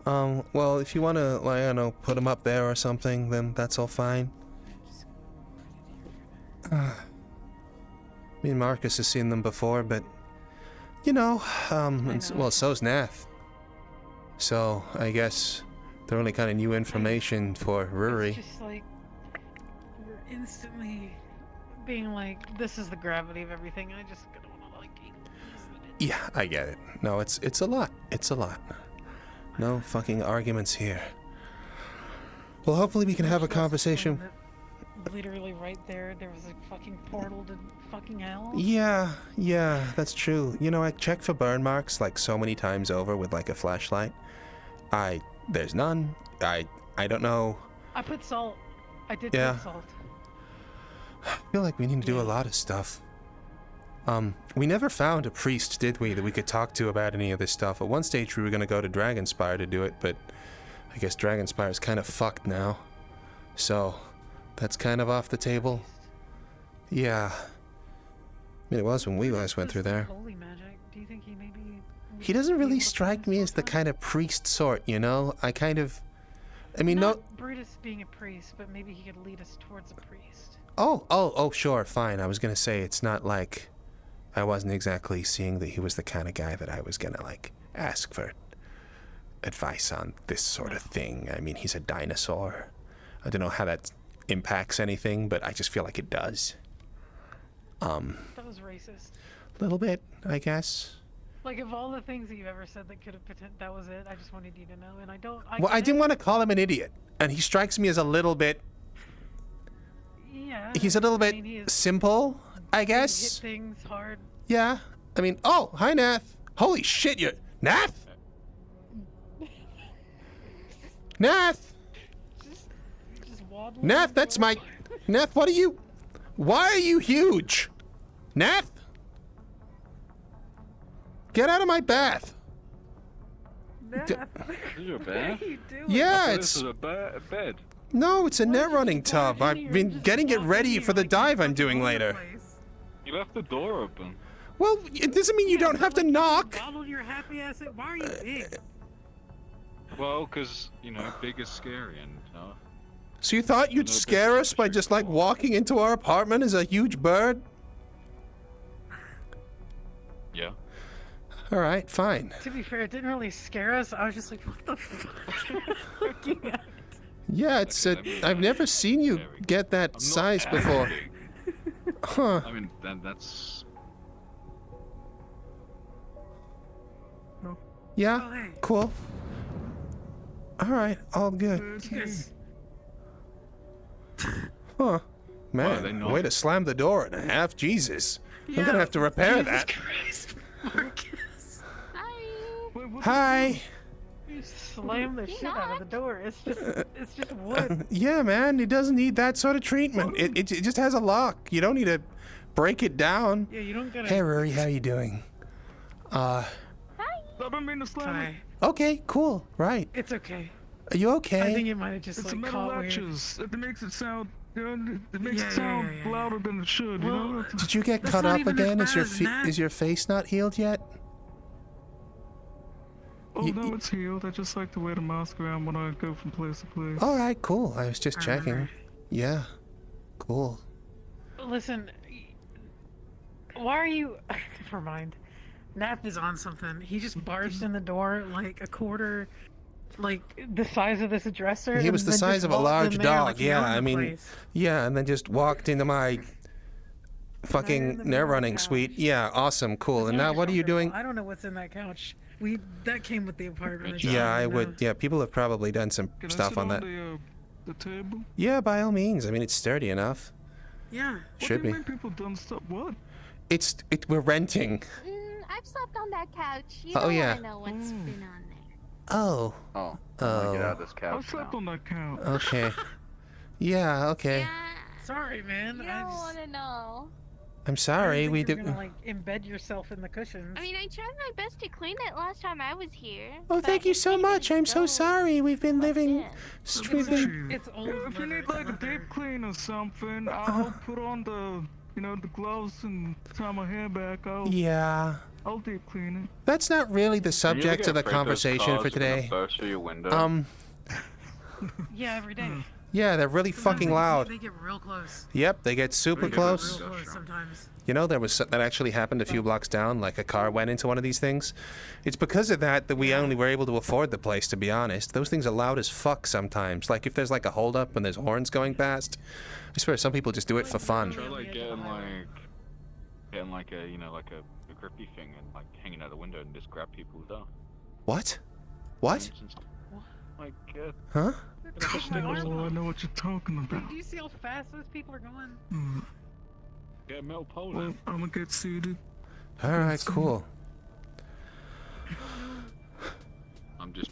Well, if you want to, like, I don't know, put them up there or something, then that's all fine. Me and Marcus has seen them before, but, you know, well, so's Nath. So, I guess they're only kind of new information for Ruri. It's just like, we're instantly being like, this is the gravity of everything, and I just don't want to, like, Yeah, I get it. No, it's a lot. It's a lot. No fucking arguments here. Well, hopefully we can have a conversation. Literally right there was a fucking portal to fucking hell. Yeah, that's true. You know, I checked for burn marks like so many times over with like a flashlight. There's none. I don't know. I put salt. I did put salt. I feel like we need to do a lot of stuff. We never found a priest, did we, that we could talk to about any of this stuff. At one stage we were gonna go to Dragonspire to do it, but I guess Dragonspire's kind of fucked now. So, that's kind of off the table. Yeah. I mean, it was when we last went through there. Holy magic. Do you think he maybe... He doesn't really strike me as the kind of priest sort, you know? I mean, Not Brutus being a priest, but maybe he could lead us towards a priest. Oh, sure, fine. I was gonna say, it's not like... I wasn't exactly seeing that he was the kind of guy that I was gonna, like, ask for advice on this sort of thing. I mean, he's a dinosaur. I don't know how that impacts anything, but I just feel like it does. That was racist. A little bit, I guess. Like, of all the things that you've ever said that could have that was it. I just wanted you to know, and I don't... Well, I didn't want to call him an idiot, and he strikes me as a little bit... Yeah. He's a little bit simple, I guess. Hit things hard. Yeah. I mean, oh, hi, Nath. Holy shit, you're... Nath? Nath! Just waddling. Nath, that's my... Nath, what are you... Why are you huge? Nath? Get out of my bath. Nath. Is your bath? What are you doing? Yeah, This is a bed. No, it's a net running tub. I've been getting it ready for the dive I'm doing later. You left the door open. Well, it doesn't mean you don't have to knock. Waddle your happy ass. Why are you big? Well, because, you know, big is scary and, So you thought you'd scare us by just, like, walking into our apartment as a huge bird? Yeah. Alright, fine. To be fair, it didn't really scare us. I was just like, what the fuck? Looking at it. Yeah, it's I've never seen you get that size before. Huh. I mean, that's... Yeah, Oh, hey. cool. Alright, all good. Yes. Huh. Why, are they Man, not? way to slam the door in half, Jesus. I'm gonna have to repair that. Christ, Marcus. Hi. You slam the shit out of the door. It's just wood. Yeah, man, it doesn't need that sort of treatment. It just has a lock. You don't need to break it down. Yeah, you don't gotta... Hey, Rory, how you doing? I don't mean to slam Hi. Okay, cool, right. It's okay. Are you okay? I think it might have just It's like the metal caught weird. latches. It makes it sound, you know, it makes Yeah, it sound yeah. louder than it should, you Well, know? Did you get That's cut not up even as again? bad as that. Is your face not healed yet? Oh, no, it's healed. I just like to wear the mask around when I go from place to place. All right, cool. I was just I checking. remember. Yeah, cool. Listen, why are you... Never mind. Nath is on something. He just barged in the door like a quarter, like the size of this dresser. He was the and then size just of a walked large in there dog. like he Yeah, owned I the mean, place. yeah, and then just walked into my fucking the net running couch. suite. Yeah, awesome, cool. And now what are you doing? I don't know what's in that couch. That came with the apartment. Yeah, I don't know. would. Yeah, people have probably done some Can I stuff sit on that. the table? Yeah, by all means. I mean, it's sturdy enough. Yeah. Should be. What do you mean people done stuff? What? We're renting. I've slept on that couch. You Oh, don't yeah. want to know what's been on there. Oh. Oh. I want to get out of this I couch slept now. on that couch. Okay. Yeah. Okay. Yeah, Sorry, man. you I don't just want to know. I'm sorry. We you were didn't. gonna, like, embed yourself in the cushions. I mean, I tried my best to clean it last time I was here. Oh, but thank you it so didn't much. I'm so go sorry. We've been living. in. We've been. It's old. If you need like a deep clean or something, I'll put on the, the gloves and tie my hair back. Yeah. I'll deep clean it. That's not really the subject of the conversation for today. Burst through your window? Yeah, every day. Yeah, they're really Sometimes fucking they loud. They get real close. Yep, they get super close. Real close sometimes. You know, that actually happened a few blocks down, like a car went into one of these things. It's because of that we only were able to afford the place, to be honest. Those things are loud as fuck sometimes. Like, if there's like a holdup and there's horns going past, I swear some people just do it for fun. Try like getting like a, like a grippy thing and like hanging out the window and just grab people down. What? What? Like, Huh? Oh, I know what you're talking about. Do you see how fast those people are going? get a metal pole. Well, I'm gonna get suited. Alright, cool. I'm just.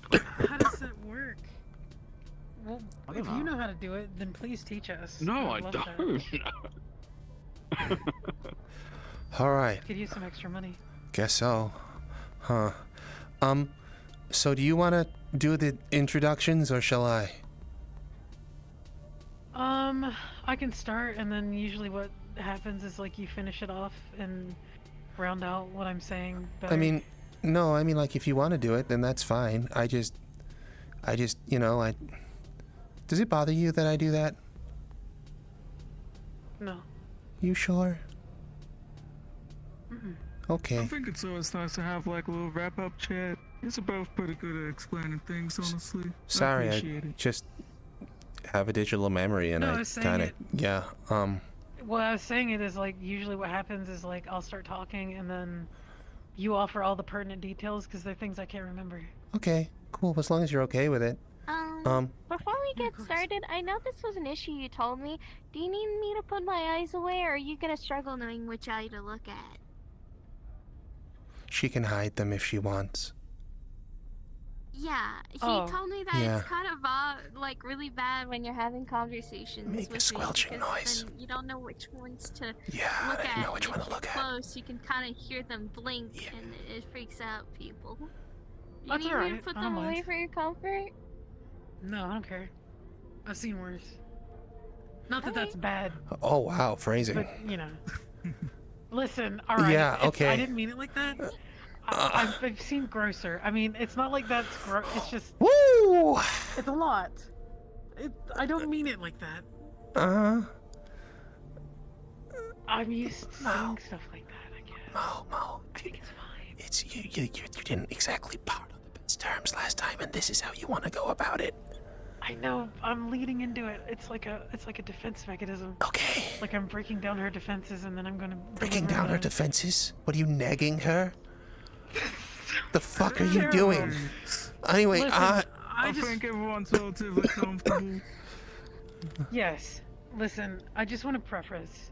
How does that work? Well, if you know how to do it, then please teach us. No, I I'd love don't. that. Alright, Could use some extra money. guess so. Huh. So do you want to do the introductions, or shall I? I can start, and then usually what happens is like you finish it off and round out what I'm saying. Better. I mean, no, like if you want to do it, then that's fine. I just, does it bother you that I do that? No. You sure? Mm-mm. Okay. I think it's always nice to have like a little wrap-up chat. It's both pretty good at explaining things, honestly. Sorry, I I appreciate it. just have a digital memory, and No, I I was saying kind of, it. yeah. What I was saying it is like usually what happens is like I'll start talking and then you offer all the pertinent details because they're things I can't remember. Okay, cool. As long as you're okay with it. Before we Yeah, get of course. started, I know this was an issue you told me. Do you need me to put my eyes away, or are you gonna struggle knowing which eye to look at? She can hide them if she wants. Yeah, he Oh. told me that Yeah. it's kind of like really bad when you're having conversations Make a with squelching me, because noise. then you don't know which ones to Yeah, look I at. didn't know which and one if to look you're at. close, you can kind of hear them blink, Yeah. and it freaks out people. You That's need me to alright, put I them don't away mind. for your comfort? No, I don't care. I've seen worse. Not that that's Alright. bad, Oh wow, phrasing. but you know. Listen, alright. Yeah, okay. I didn't mean it like that. I've seen grosser. I mean, it's not like that's gross. It's just, Woo! it's a lot. I don't mean it like that. I'm used to seeing stuff like that, I guess. Mo, I think it's fine. it's you didn't exactly part on the best terms last time, and this is how you want to go about it. I know. I'm leading into it. It's like a defense mechanism. Okay. Like I'm breaking down her defenses, and then I'm gonna Breaking deliver down her them. defenses? What are you negging her? The fuck are you Terrible. doing? Anyway, Listen, I think everyone's relatively comfortable. Yes. Listen, I just want to preface.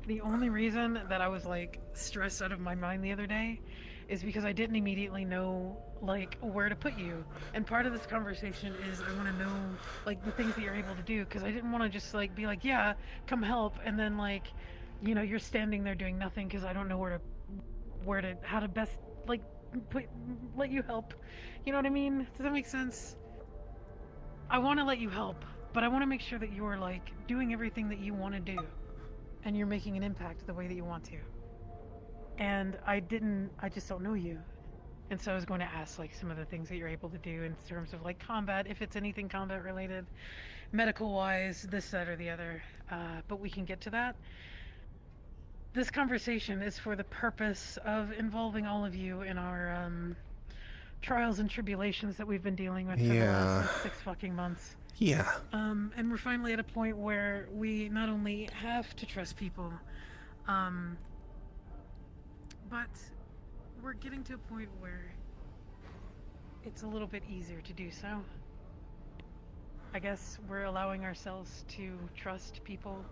The only reason that I was like stressed out of my mind the other day is because I didn't immediately know like where to put you. And part of this conversation is I want to know like the things that you're able to do, because I didn't want to just like be like, yeah, come help, and then like, you know, you're standing there doing nothing because I don't know how to best like let you help. You know what I mean? Does that make sense? I want to let you help, but I want to make sure that you're like doing everything that you want to do and you're making an impact the way that you want to. And I just don't know you. And so I was going to ask like some of the things that you're able to do in terms of like combat, if it's anything combat related, medical wise, this, that, or the other. But we can get to that. This conversation is for the purpose of involving all of you in our trials and tribulations that we've been dealing with for the last like, 6 fucking months. yeah. And we're finally at a point where we not only have to trust people, but we're getting to a point where it's a little bit easier to do so. I guess we're allowing ourselves to trust people.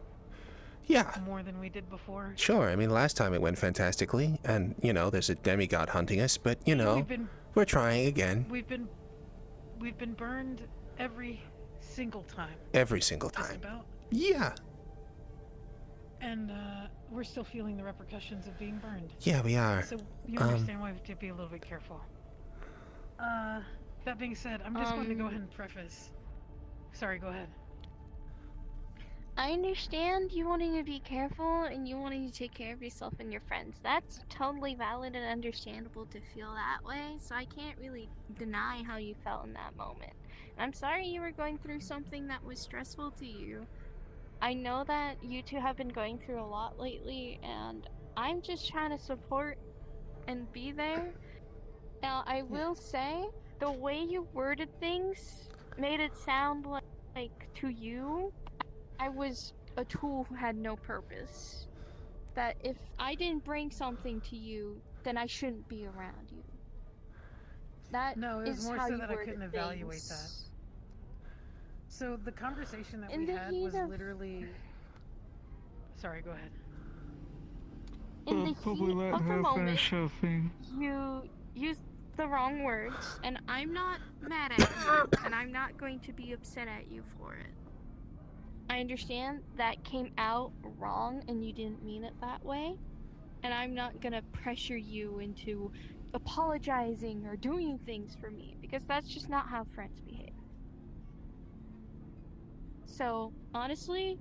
Yeah. more than we did before. Sure, I mean, last time it went fantastically, and, you know, there's a demigod hunting us, but, you know, we're trying again. We've been burned every single time. Every single Just time. about. Yeah. And, we're still feeling the repercussions of being burned. Yeah, we are. So, you understand why we have to be a little bit careful. That being said, I'm just going to go ahead and preface. Sorry, go ahead. I understand you wanting to be careful and you wanting to take care of yourself and your friends. That's totally valid and understandable to feel that way, so I can't really deny how you felt in that moment. And I'm sorry you were going through something that was stressful to you. I know that you two have been going through a lot lately, and I'm just trying to support and be there. Now, I will say, the way you worded things made it sound like to you, I was a tool who had no purpose. That if I didn't bring something to you, then I shouldn't be around you. That No, it was is more how so you that I worded couldn't evaluate that. things. So the conversation that In we the had heat was of- literally... Sorry, go ahead. In the Probably heat let of the her moment, finish her thing. you used the wrong words, and I'm not mad at you, and I'm not going to be upset at you for it. I understand that came out wrong and you didn't mean it that way, and I'm not gonna pressure you into apologizing or doing things for me, because that's just not how friends behave. So, honestly,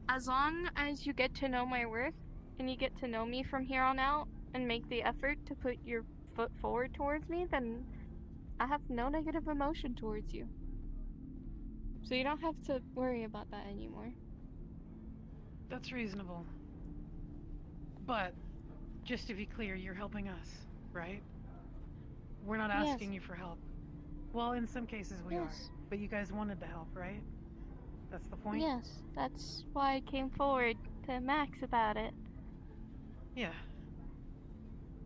as long as you get to know my worth, and you get to know me from here on out, and make the effort to put your foot forward towards me, then I have no negative emotion towards you. So you don't have to worry about that anymore. That's reasonable. But, just to be clear, you're helping us, right? We're not asking you for help. Well, in some cases we are. But you guys wanted to help, right? That's the point? Yes, that's why I came forward to Max about it. Yeah.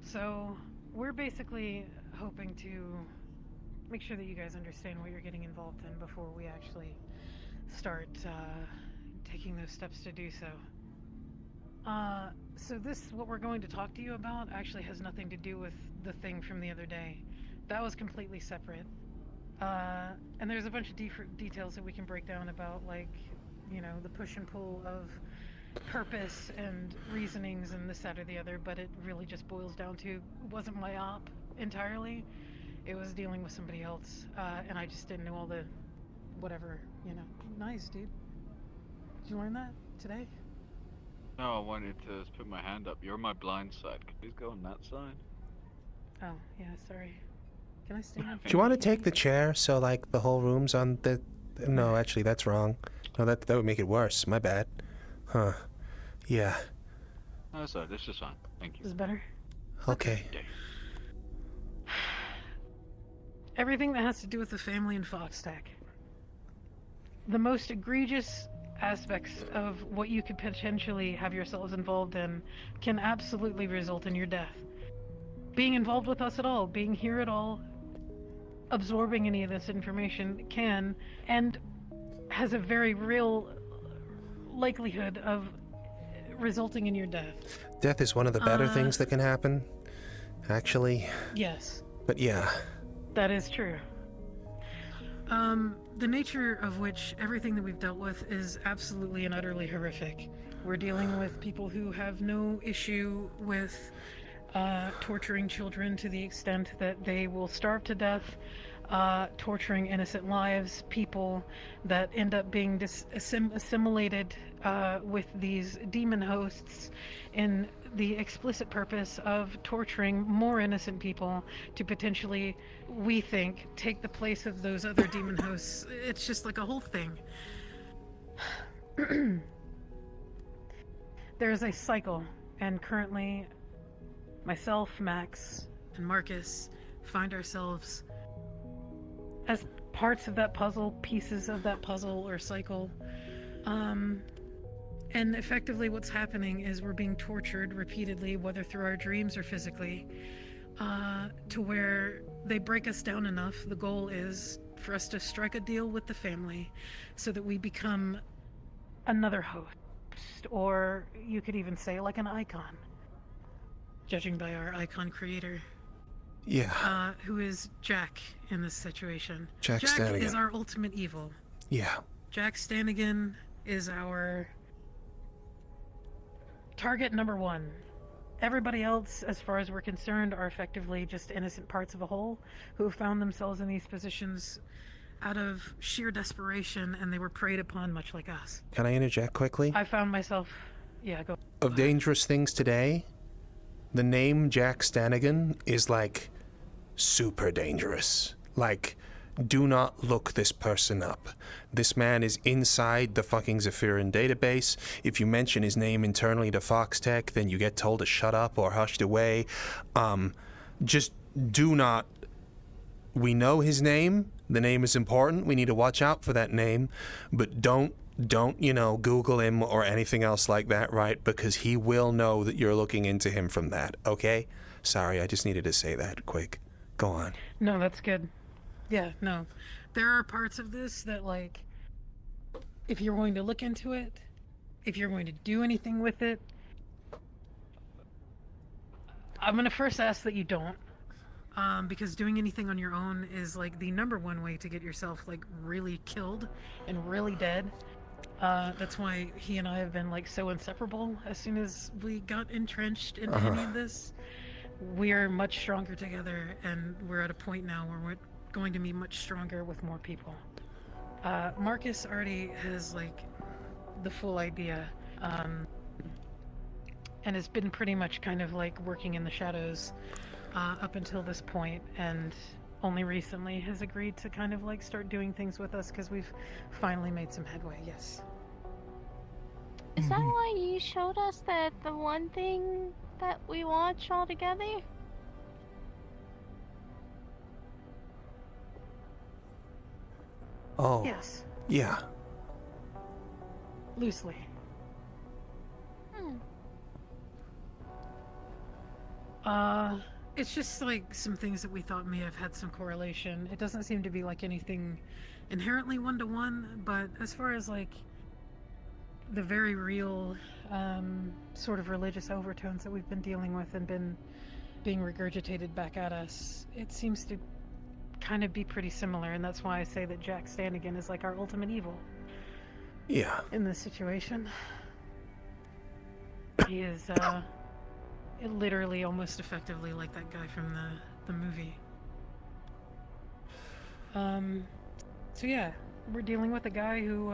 So, we're basically hoping to make sure that you guys understand what you're getting involved in before we actually start taking those steps to do so. So what we're going to talk to you about actually has nothing to do with the thing from the other day. That was completely separate. And there's a bunch of details that we can break down about, like, you know, the push and pull of purpose and reasonings and this, that, or the other, but it really just boils down to, it wasn't my op entirely. It was dealing with somebody else, and I just didn't know all the whatever, you know. Nice, dude. Did you learn that today? No, I wanted to put my hand up. You're on my blind side. Could you please go on that side? Oh, yeah, sorry. Can I stand up? Do you want to take the chair so, like, the whole room's on the... No, actually, that's wrong. No, that would make it worse. My bad. Huh. Yeah. No, sorry, this is fine. Thank you. Is this better? Okay. Yeah. Everything that has to do with the family and Foxtech. The most egregious aspects of what you could potentially have yourselves involved in can absolutely result in your death. Being involved with us at all, being here at all, absorbing any of this information can, and has a very real likelihood of resulting in your death. Death is one of the better things that can happen, actually. Yes. But yeah. That is true. The nature of which everything that we've dealt with is absolutely and utterly horrific. We're dealing with people who have no issue with torturing children to the extent that they will starve to death, torturing innocent lives, people that end up being assimilated with these demon hosts in the explicit purpose of torturing more innocent people to potentially, we think, take the place of those other demon hosts. It's just like a whole thing. There is a cycle, and currently myself, Max, and Marcus find ourselves as parts of that puzzle, pieces of that puzzle or cycle. And effectively what's happening is we're being tortured repeatedly, whether through our dreams or physically, to where they break us down enough. The goal is for us to strike a deal with the family so that we become another host. or you could even say like an icon, judging by our icon creator. Yeah. Who is Jack in this situation. Jack Jack Stannagain. is our ultimate evil. Yeah. Jack Stannagain is our target number one. Everybody else, as far as we're concerned, are effectively just innocent parts of a whole who have found themselves in these positions out of sheer desperation, and they were preyed upon much like us. Can I interject quickly? I found myself... Yeah, go. Of dangerous things today, the name Jack Stannagain is like super dangerous. Like, do not look this person up. This man is inside the fucking Zephyrin database. If you mention his name internally to Foxtech, then you get told to shut up or hushed away. Just do not... We know his name. The name is important. We need to watch out for that name. But don't, Google him or anything else like that, right? Because he will know that you're looking into him from that, okay? Sorry, I just needed to say that quick. Go on. No, that's good. Yeah, no. There are parts of this that, like, if you're going to look into it, if you're going to do anything with it, I'm going to first ask that you don't. Because doing anything on your own is, like, the number one way to get yourself, like, really killed and really dead. That's why he and I have been, like, so inseparable. As soon as we got entrenched in any of this, we are much stronger together, and we're at a point now where we're going to be much stronger with more people. Marcus already has, like, the full idea, and has been pretty much kind of, like, working in the shadows up until this point, and only recently has agreed to kind of, like, start doing things with us because we've finally made some headway, yes. Is that why you showed us the one thing that we watch all together? Oh. Yes. Yeah. Loosely. It's just like some things that we thought may have had some correlation. It doesn't seem to be like anything inherently one-to-one, but as far as like the very real sort of religious overtones that we've been dealing with and been being regurgitated back at us, it seems to kind of be pretty similar, and that's why I say that Jack Stannagain is like our ultimate evil. Yeah. In this situation. He is literally almost effectively like that guy from the movie. So yeah, we're dealing with a guy who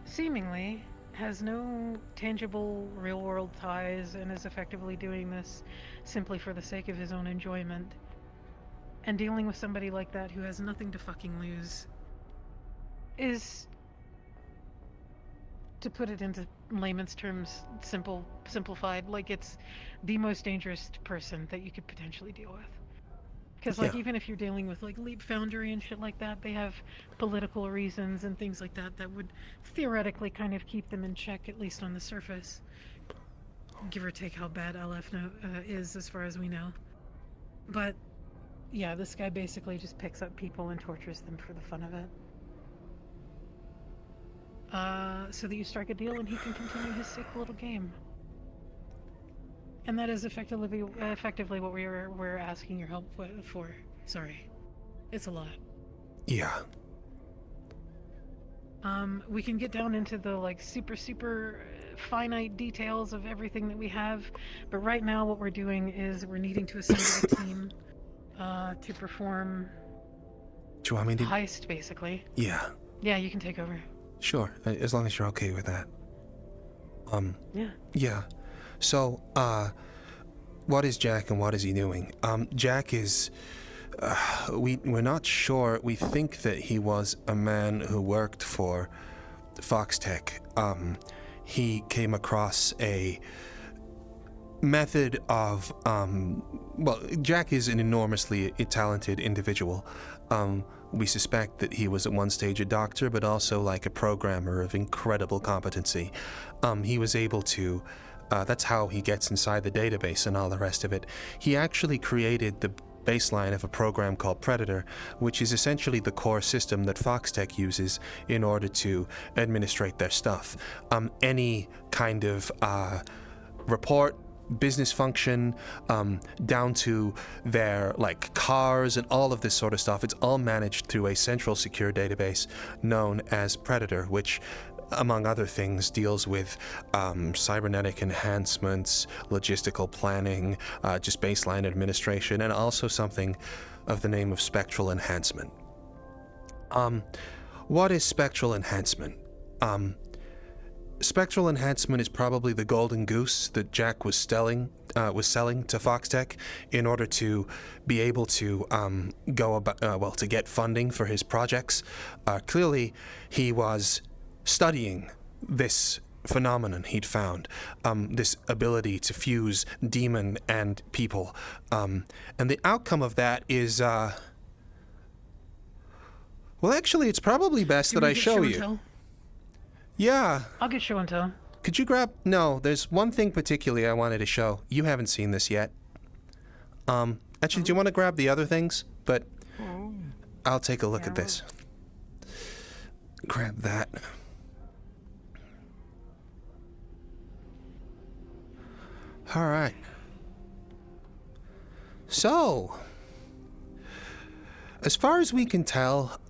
seemingly has no tangible real-world ties and is effectively doing this simply for the sake of his own enjoyment. And dealing with somebody like that who has nothing to fucking lose is, to put it into layman's terms, simplified, like it's the most dangerous person that you could potentially deal with. Because, like, even if you're dealing with, like, Leap Foundry and shit like that, they have political reasons and things like that that would theoretically kind of keep them in check, at least on the surface. Give or take how bad LF is, as far as we know. But, yeah, this guy basically just picks up people and tortures them for the fun of it. So that you strike a deal and he can continue his sick little game. And that is effectively what we're asking your help for. Sorry. It's a lot. Yeah. We can get down into the, like, super finite details of everything that we have, but right now what we're doing is we're needing to assemble a team to perform Do you want me to... heist, basically. Yeah. Yeah, you can take over. Sure, as long as you're okay with that. Yeah. Yeah. So, what is Jack and what is he doing? Jack is... we're not sure. We think that he was a man who worked for Foxtech. He came across a method of... well, Jack is an enormously talented individual. We suspect that he was at one stage a doctor, but also like a programmer of incredible competency. He was able to... that's how he gets inside the database and all the rest of it. He actually created baseline of a program called Predator, which is essentially the core system that Foxtech uses in order to administrate their stuff. Any kind of report, business function, down to their like cars and all of this sort of stuff, it's all managed through a central secure database known as Predator, which among other things deals with cybernetic enhancements, logistical planning, just baseline administration, and also something of the name of spectral enhancement. What is spectral enhancement? Spectral enhancement is probably the golden goose that Jack was selling to Foxtech in order to be able to to get funding for his projects. Clearly, he was studying this phenomenon he'd found, this ability to fuse demon and people. And the outcome of that is, well, actually, it's probably best that I show you. Yeah. I'll get show and tell. Could you grab... No, there's one thing particularly I wanted to show. You haven't seen this yet. Actually, do you want to grab the other things? But I'll take a look at this. Grab that. All right. So, as far as we can tell,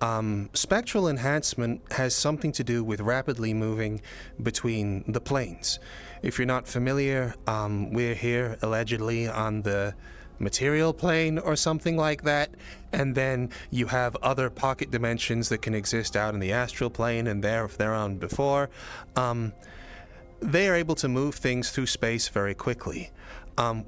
spectral enhancement has something to do with rapidly moving between the planes. If you're not familiar, we're here allegedly on the material plane or something like that, and then you have other pocket dimensions that can exist out in the astral plane, and if they're on before. They are able to move things through space very quickly.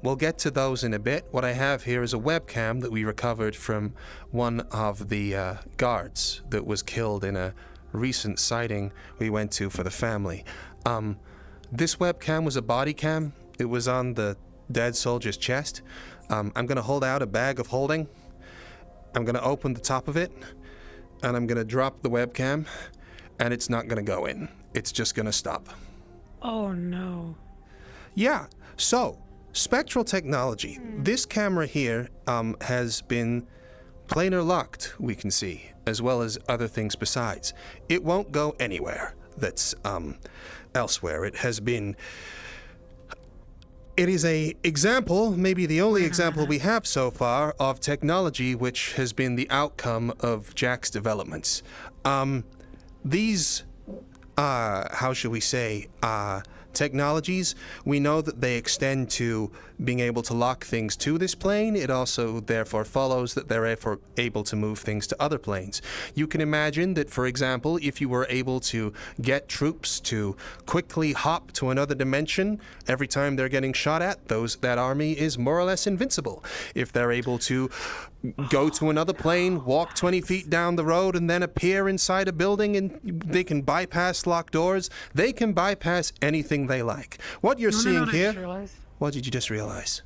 We'll get to those in a bit. What I have here is a webcam that we recovered from one of the guards that was killed in a recent sighting we went to for the family. This webcam was a body cam. It was on the dead soldier's chest. I'm going to hold out a bag of holding. I'm going to open the top of it, and I'm going to drop the webcam, and it's not going to go in. It's just going to stop. Oh, no. Yeah, so, spectral technology. This camera here has been planar locked, we can see, as well as other things besides. It won't go anywhere that's elsewhere. It is a example, maybe the only example we have so far, of technology which has been the outcome of Jack's developments. These how should we say, technologies, we know that they extend to being able to lock things to this plane. It also therefore follows that they're able to move things to other planes. You can imagine that, for example, if you were able to get troops to quickly hop to another dimension every time they're getting shot at, that army is more or less invincible. If they're able to go to another plane, walk 20 feet down the road, and then appear inside a building, and they can bypass locked doors. They can bypass anything they like. What you're seeing here... What did you just realize?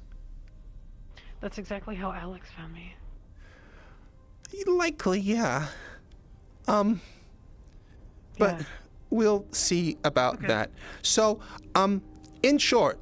That's exactly how Alex found me. Likely, yeah. But we'll see about that. So, in short,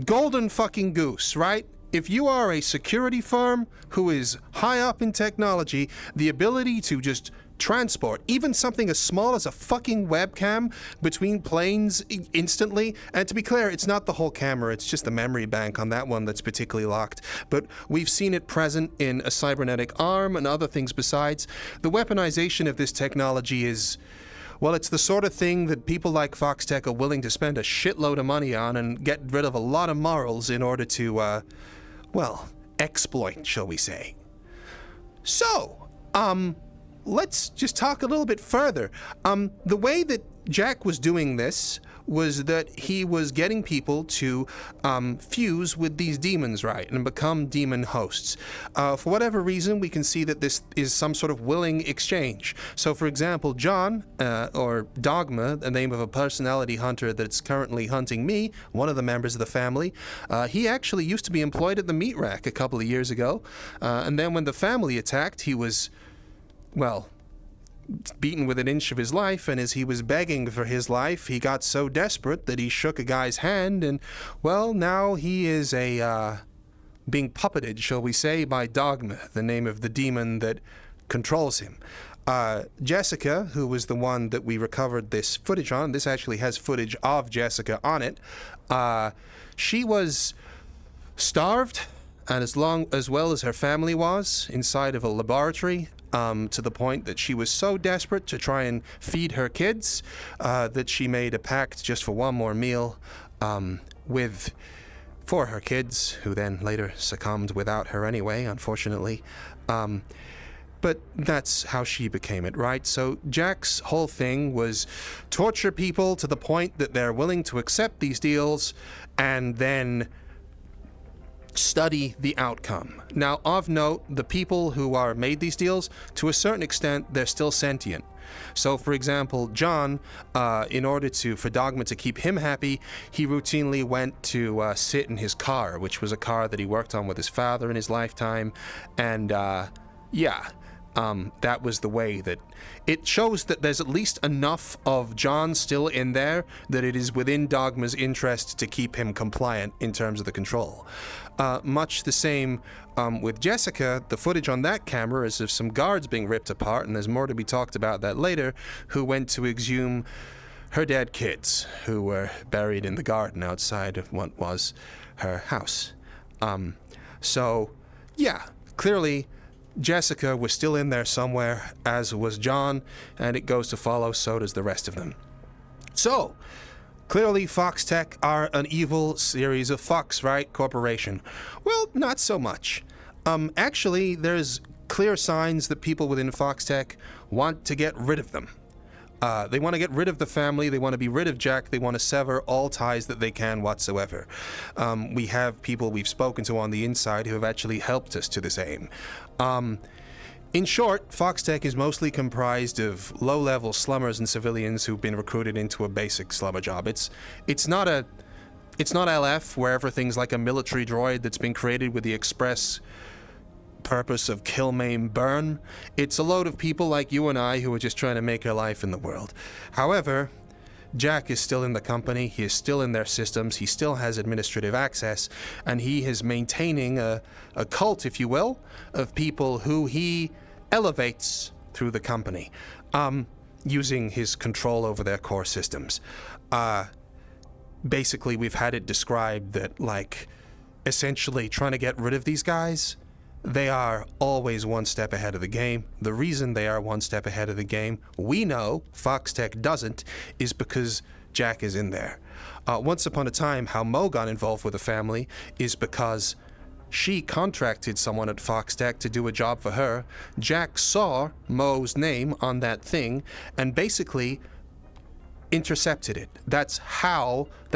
golden fucking goose, right? If you are a security firm who is high up in technology, the ability to just transport even something as small as a fucking webcam between planes instantly, and to be clear, it's not the whole camera, it's just the memory bank on that one that's particularly locked, but we've seen it present in a cybernetic arm and other things besides. The weaponization of this technology is... well, it's the sort of thing that people like Foxtech are willing to spend a shitload of money on and get rid of a lot of morals in order to, exploit, shall we say. So, let's just talk a little bit further. The way that Jack was doing this was that he was getting people to fuse with these demons, right, and become demon hosts. For whatever reason, we can see that this is some sort of willing exchange. So, for example, John, or Dogma, the name of a personality hunter that's currently hunting me, one of the members of the family, he actually used to be employed at the meat rack a couple of years ago, and then when the family attacked, he was, well, beaten with an inch of his life, and as he was begging for his life, he got so desperate that he shook a guy's hand, and, well, now he is a being puppeted, shall we say, by Dogma, the name of the demon that controls him. Jessica, who was the one that we recovered this footage on, this actually has footage of Jessica on it, she was starved, and as well as her family was, inside of a laboratory, to the point that she was so desperate to try and feed her kids that she made a pact just for one more meal for her kids, who then later succumbed without her anyway, unfortunately. But that's how she became it, right? So Jack's whole thing was torture people to the point that they're willing to accept these deals and then study the outcome. Now, of note, the people who are made these deals, to a certain extent, they're still sentient. So, for example, John, in order for Dogma to keep him happy, he routinely went to sit in his car, which was a car that he worked on with his father in his lifetime, and that was the way that it shows that there's at least enough of John still in there that it is within Dogma's interest to keep him compliant in terms of the control. Much the same with Jessica. The footage on that camera is of some guards being ripped apart, and there's more to be talked about that later, who went to exhume her dead kids, who were buried in the garden outside of what was her house. Clearly Jessica was still in there somewhere, as was John, and it goes to follow, so does the rest of them. So, clearly Foxtech are an evil series of Fox, right? Corporation. Well, not so much. Actually, there's clear signs that people within Foxtech want to get rid of them. They want to get rid of the family, they want to be rid of Jack, they want to sever all ties that they can whatsoever. We have people we've spoken to on the inside who have actually helped us to this aim. In short, Foxtech is mostly comprised of low-level slummers and civilians who've been recruited into a basic slummer job. It's not LF, where everything's like a military droid that's been created with the express purpose of kill, maim, burn. It's a load of people like you and I who are just trying to make a life in the world. However, Jack is still in the company, he is still in their systems, he still has administrative access, and he is maintaining a cult, if you will, of people who he elevates through the company, using his control over their core systems. Basically, we've had it described that, like, essentially trying to get rid of these guys, they are always one step ahead of the game. The reason they are one step ahead of the game, we know, Foxtech doesn't, is because Jack is in there. Once upon a time, how Mo got involved with the family is because she contracted someone at Foxtech to do a job for her. Jack saw Mo's name on that thing and basically intercepted it. That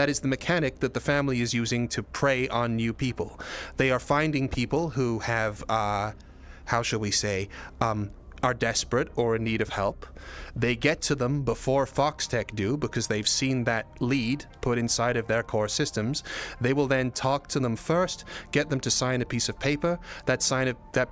is the mechanic that the family is using to prey on new people. They are finding people who have, are desperate or in need of help. They get to them before Foxtech do because they've seen that lead put inside of their core systems. They will then talk to them first, get them to sign a piece of paper. That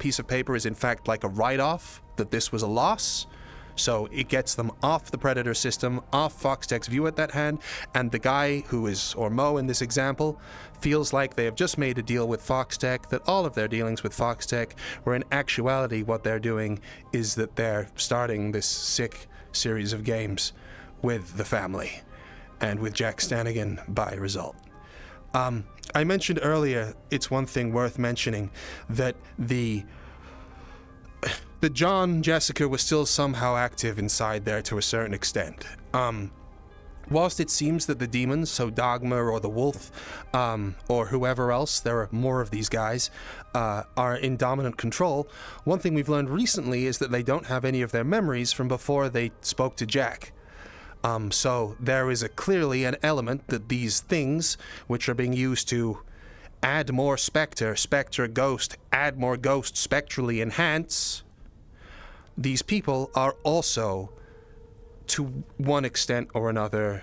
piece of paper is in fact like a write-off that this was a loss. So it gets them off the Predator system, off Foxtech's view at that hand, and the guy who is, or Mo in this example, feels like they have just made a deal with Foxtech, that all of their dealings with Foxtech, where in actuality what they're doing is that they're starting this sick series of games with the family, and with Jack Stannagain by result. I mentioned earlier, it's one thing worth mentioning, that the John Jessica was still somehow active inside there to a certain extent. Whilst it seems that the demons, so Dogma or the Wolf, or whoever else, there are more of these guys, are in dominant control, one thing we've learned recently is that they don't have any of their memories from before they spoke to Jack. So there is clearly an element that these things, which are being used to add more Spectre, Ghost, add more Ghost, spectrally enhance, these people are also, to one extent or another,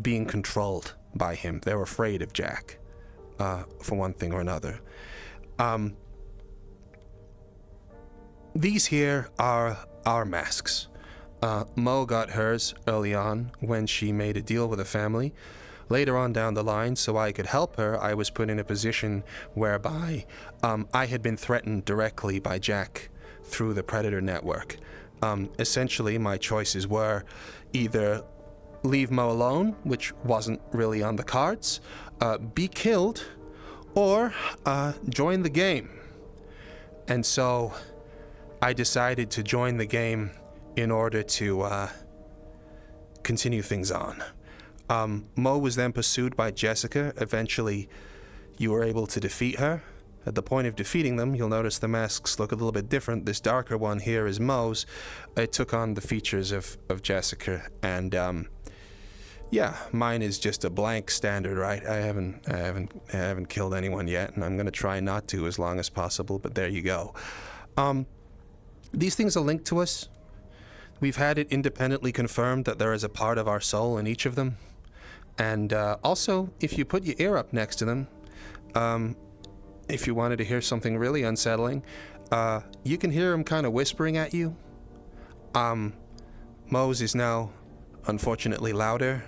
being controlled by him. They're afraid of Jack, for one thing or another. These here are our masks. Mo got hers early on when she made a deal with a family. later on down the line, so I could help her, I was put in a position whereby I had been threatened directly by Jack through the Predator network. Essentially, my choices were either leave Mo alone, which wasn't really on the cards, be killed, or join the game. And so I decided to join the game in order to continue things on. Mo was then pursued by Jessica. Eventually, you were able to defeat her. At the point of defeating them, you'll notice the masks look a little bit different. This darker one here is Mo's. It took on the features of Jessica, and yeah, mine is just a blank standard, right? I haven't killed anyone yet, and I'm gonna try not to as long as possible. But there you go. These things are linked to us. We've had it independently confirmed that there is a part of our soul in each of them, and also, if you put your ear up next to them, if you wanted to hear something really unsettling, you can hear him kind of whispering at you. Mo's is now, unfortunately, louder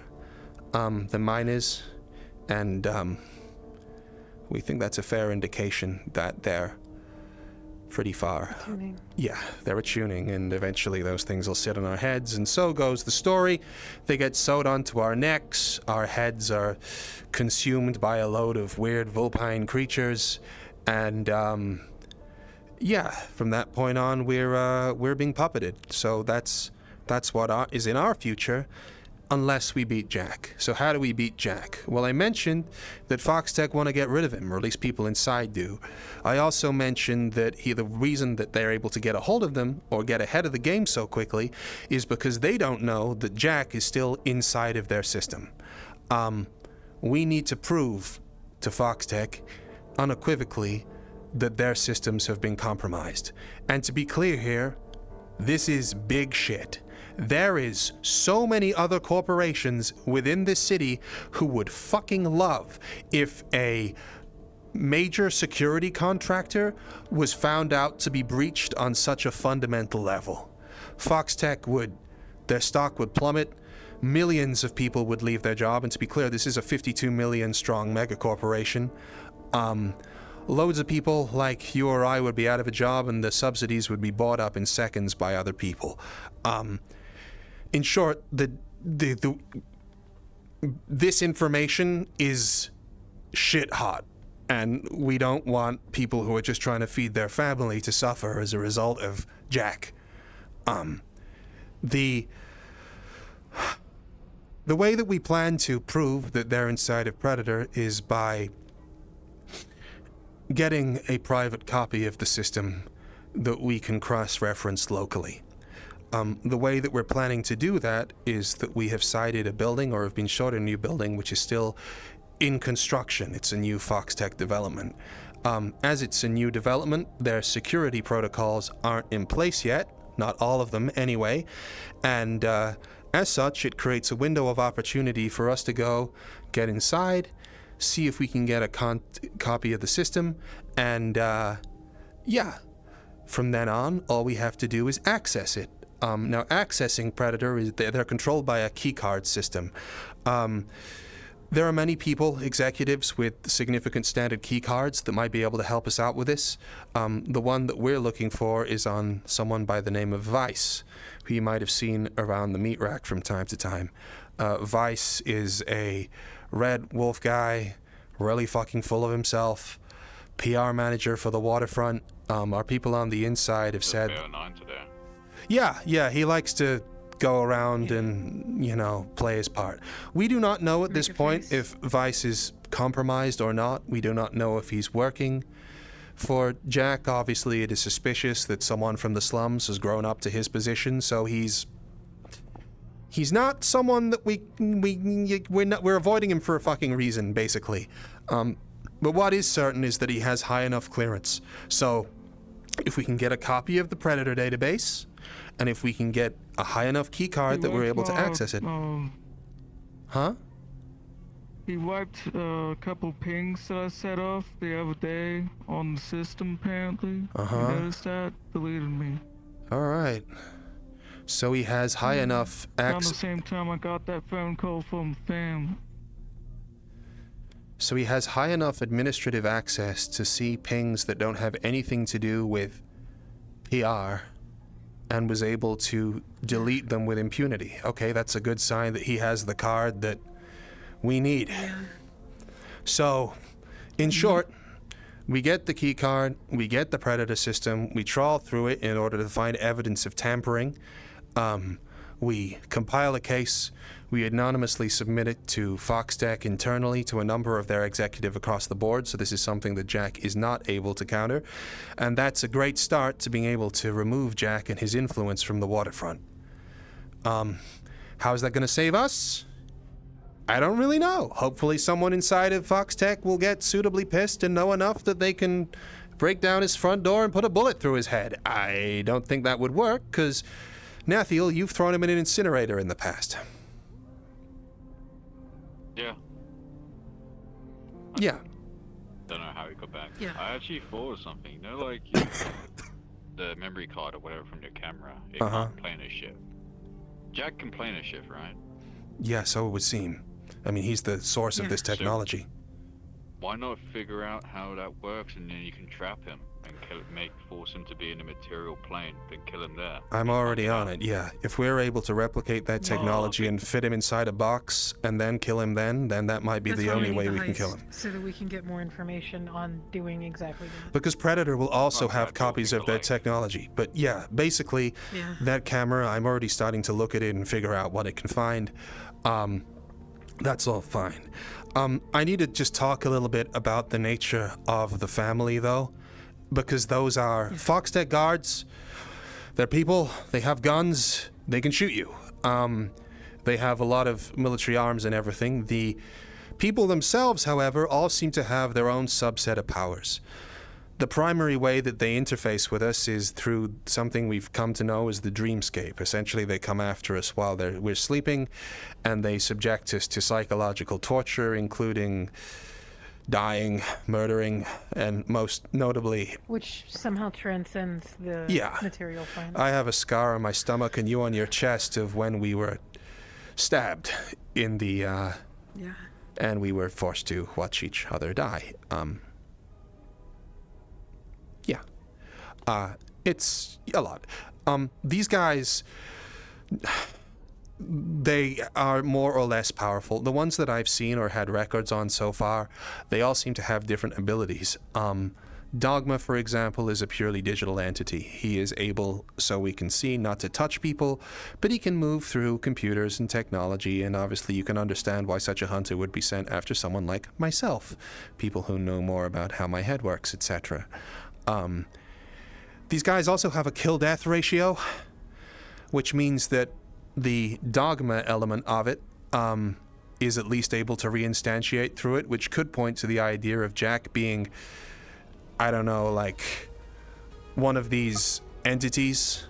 than mine is, and we think that's a fair indication that they're pretty far. Tuning. Yeah, they're attuning, and eventually those things will sit on our heads, and so goes the story. They get sewed onto our necks, our heads are consumed by a load of weird vulpine creatures, and yeah, from that point on, we're being puppeted. So that's what is in our future, unless we beat Jack. So how do we beat Jack? Well, I mentioned that Foxtech want to get rid of him, or at least people inside do. I also mentioned that the reason that they're able to get a hold of them, or get ahead of the game so quickly, is because they don't know that Jack is still inside of their system. We need to prove to Foxtech, unequivocally, that their systems have been compromised. And to be clear here, this is big shit. There is so many other corporations within this city who would fucking love if a major security contractor was found out to be breached on such a fundamental level. Foxtech their stock would plummet, millions of people would leave their job, and to be clear, this is a 52 million strong mega corporation. Loads of people like you or I would be out of a job, and the subsidies would be bought up in seconds by other people. In short, this information is shit hot, and we don't want people who are just trying to feed their family to suffer as a result of Jack. The way that we plan to prove that they're inside of Predator is by getting a private copy of the system that we can cross-reference locally. The way that we're planning to do that is that we have sited a building, or have been showed a new building, which is still in construction. It's a new Foxtech development. As it's a new development, their security protocols aren't in place yet, not all of them anyway, and as such, it creates a window of opportunity for us to go get inside, see if we can get a copy of the system, and yeah, from then on, all we have to do is access it. Now, accessing Predator, they're controlled by a keycard system. There are many people, executives with significant standard keycards that might be able to help us out with this. The one that we're looking for is on someone by the name of Vice, who you might have seen around the meat rack from time to time. Vice is a red wolf guy, really fucking full of himself, PR manager for the waterfront. Our people on the inside have said... Yeah, he likes to go around and, play his part. We do not know at this point if Vice is compromised or not. We do not know if he's working for Jack. Obviously, it is suspicious that someone from the slums has grown up to his position, so he's not someone that we're avoiding him for a fucking reason, basically. But what is certain is that he has high enough clearance. So, if we can get a copy of the Predator database, and if we can get a high enough keycard that we're able to access it. Huh? He wiped a couple pings that I set off the other day on the system, apparently. You noticed that? Deleted me. Alright. So he has high enough Around access. the same time I got that phone call from fam. So he has high enough administrative access to see pings that don't have anything to do with PR and was able to delete them with impunity. Okay, that's a good sign that he has the card that we need. Yeah. So, in short, we get the key card, we get the Predator system, we trawl through it in order to find evidence of tampering. We compile a case, we anonymously submit it to Foxtech internally to a number of their executive across the board, so this is something that Jack is not able to counter, and that's a great start to being able to remove Jack and his influence from the waterfront. How is that going to save us? I don't really know. Hopefully someone inside of Foxtech will get suitably pissed and know enough that they can break down his front door and put a bullet through his head. I don't think that would work, because Nathiel, you've thrown him in an incinerator in the past. Yeah. Yeah. Don't know how he got back. Yeah. I actually thought of something. You know, like the memory card or whatever from your camera. It can't planar shift. Jack can planar shift, right? Yeah, so it would seem. I mean, he's the source of this technology. So why not figure out how that works, and then you can trap him and force him to be in a material plane, then kill him there. I'm already on it, yeah. If we're able to replicate that technology and fit him inside a box and then kill him then that might be the only way we can kill him. So that we can get more information on doing exactly that. Because Predator will also have copies of their technology. But yeah, basically, that camera, I'm already starting to look at it and figure out what it can find. That's all fine. I need to just talk a little bit about the nature of the family, though, because those are Foxtech guards. They're people, they have guns, they can shoot you. They have a lot of military arms and everything. The people themselves, however, all seem to have their own subset of powers. The primary way that they interface with us is through something we've come to know as the dreamscape. Essentially, they come after us while we're sleeping, and they subject us to psychological torture, including dying, murdering, and most notably... Which somehow transcends the material plane. I have a scar on my stomach and you on your chest of when we were stabbed in the... And we were forced to watch each other die. It's a lot. These guys, they are more or less powerful. The ones that I've seen or had records on so far, they all seem to have different abilities. Dogma, for example, is a purely digital entity. He is able, so we can see, not to touch people, but he can move through computers and technology, and obviously you can understand why such a hunter would be sent after someone like myself, people who know more about how my head works, etc. These guys also have a kill-death ratio, which means that the dogma element of it is at least able to reinstantiate through it, which could point to the idea of Jack being, I don't know, like one of these entities.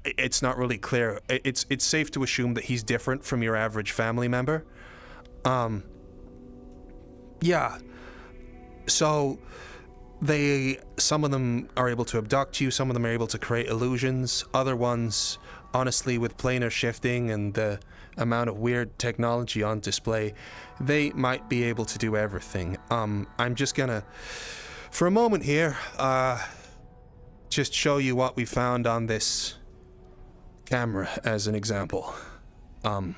It's not really clear. It's safe to assume that he's different from your average family member. So... some of them are able to abduct you, some of them are able to create illusions, other ones, honestly, with planar shifting and the amount of weird technology on display, they might be able to do everything. I'm just gonna, for a moment here, just show you what we found on this camera as an example. Well,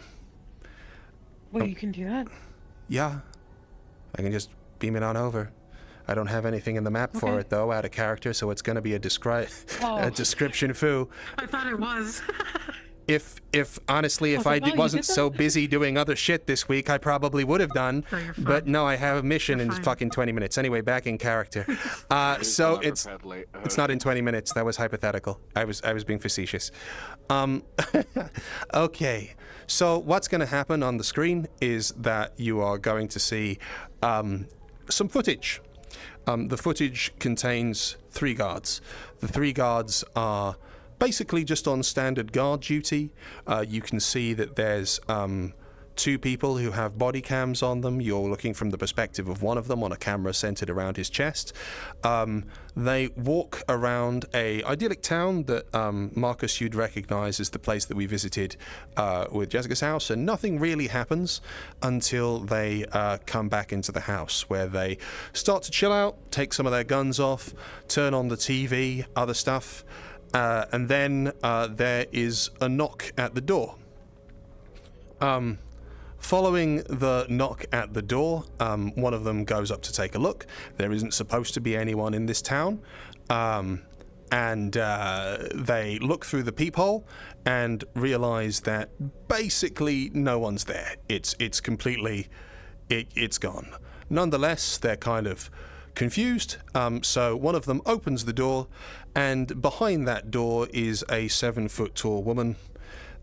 you can do that? Yeah. I can just beam it on over. I don't have anything in the map for it, though, out of character, so it's going to be a description foo. I thought it was. Honestly, if I wasn't so busy doing other shit this week, I probably would have done. But no, I have a mission in fucking 20 minutes. Anyway, back in character. So it's not in 20 minutes. That was hypothetical. I was being facetious. Okay. So what's going to happen on the screen is that you are going to see some footage. The footage contains 3 guards. The 3 guards are basically just on standard guard duty. You can see that there's two people who have body cams on them. You're looking from the perspective of one of them on a camera centered around his chest. They walk around a idyllic town that Marcus, you'd recognize as the place that we visited with Jessica's house, and nothing really happens until they come back into the house, where they start to chill out, take some of their guns off, turn on the TV, other stuff, and then there is a knock at the door. Following the knock at the door, one of them goes up to take a look. There isn't supposed to be anyone in this town. And they look through the peephole and realize that basically no one's there. It's completely, it's gone. Nonetheless, they're kind of confused. So one of them opens the door, and behind that door is a 7-foot-tall woman,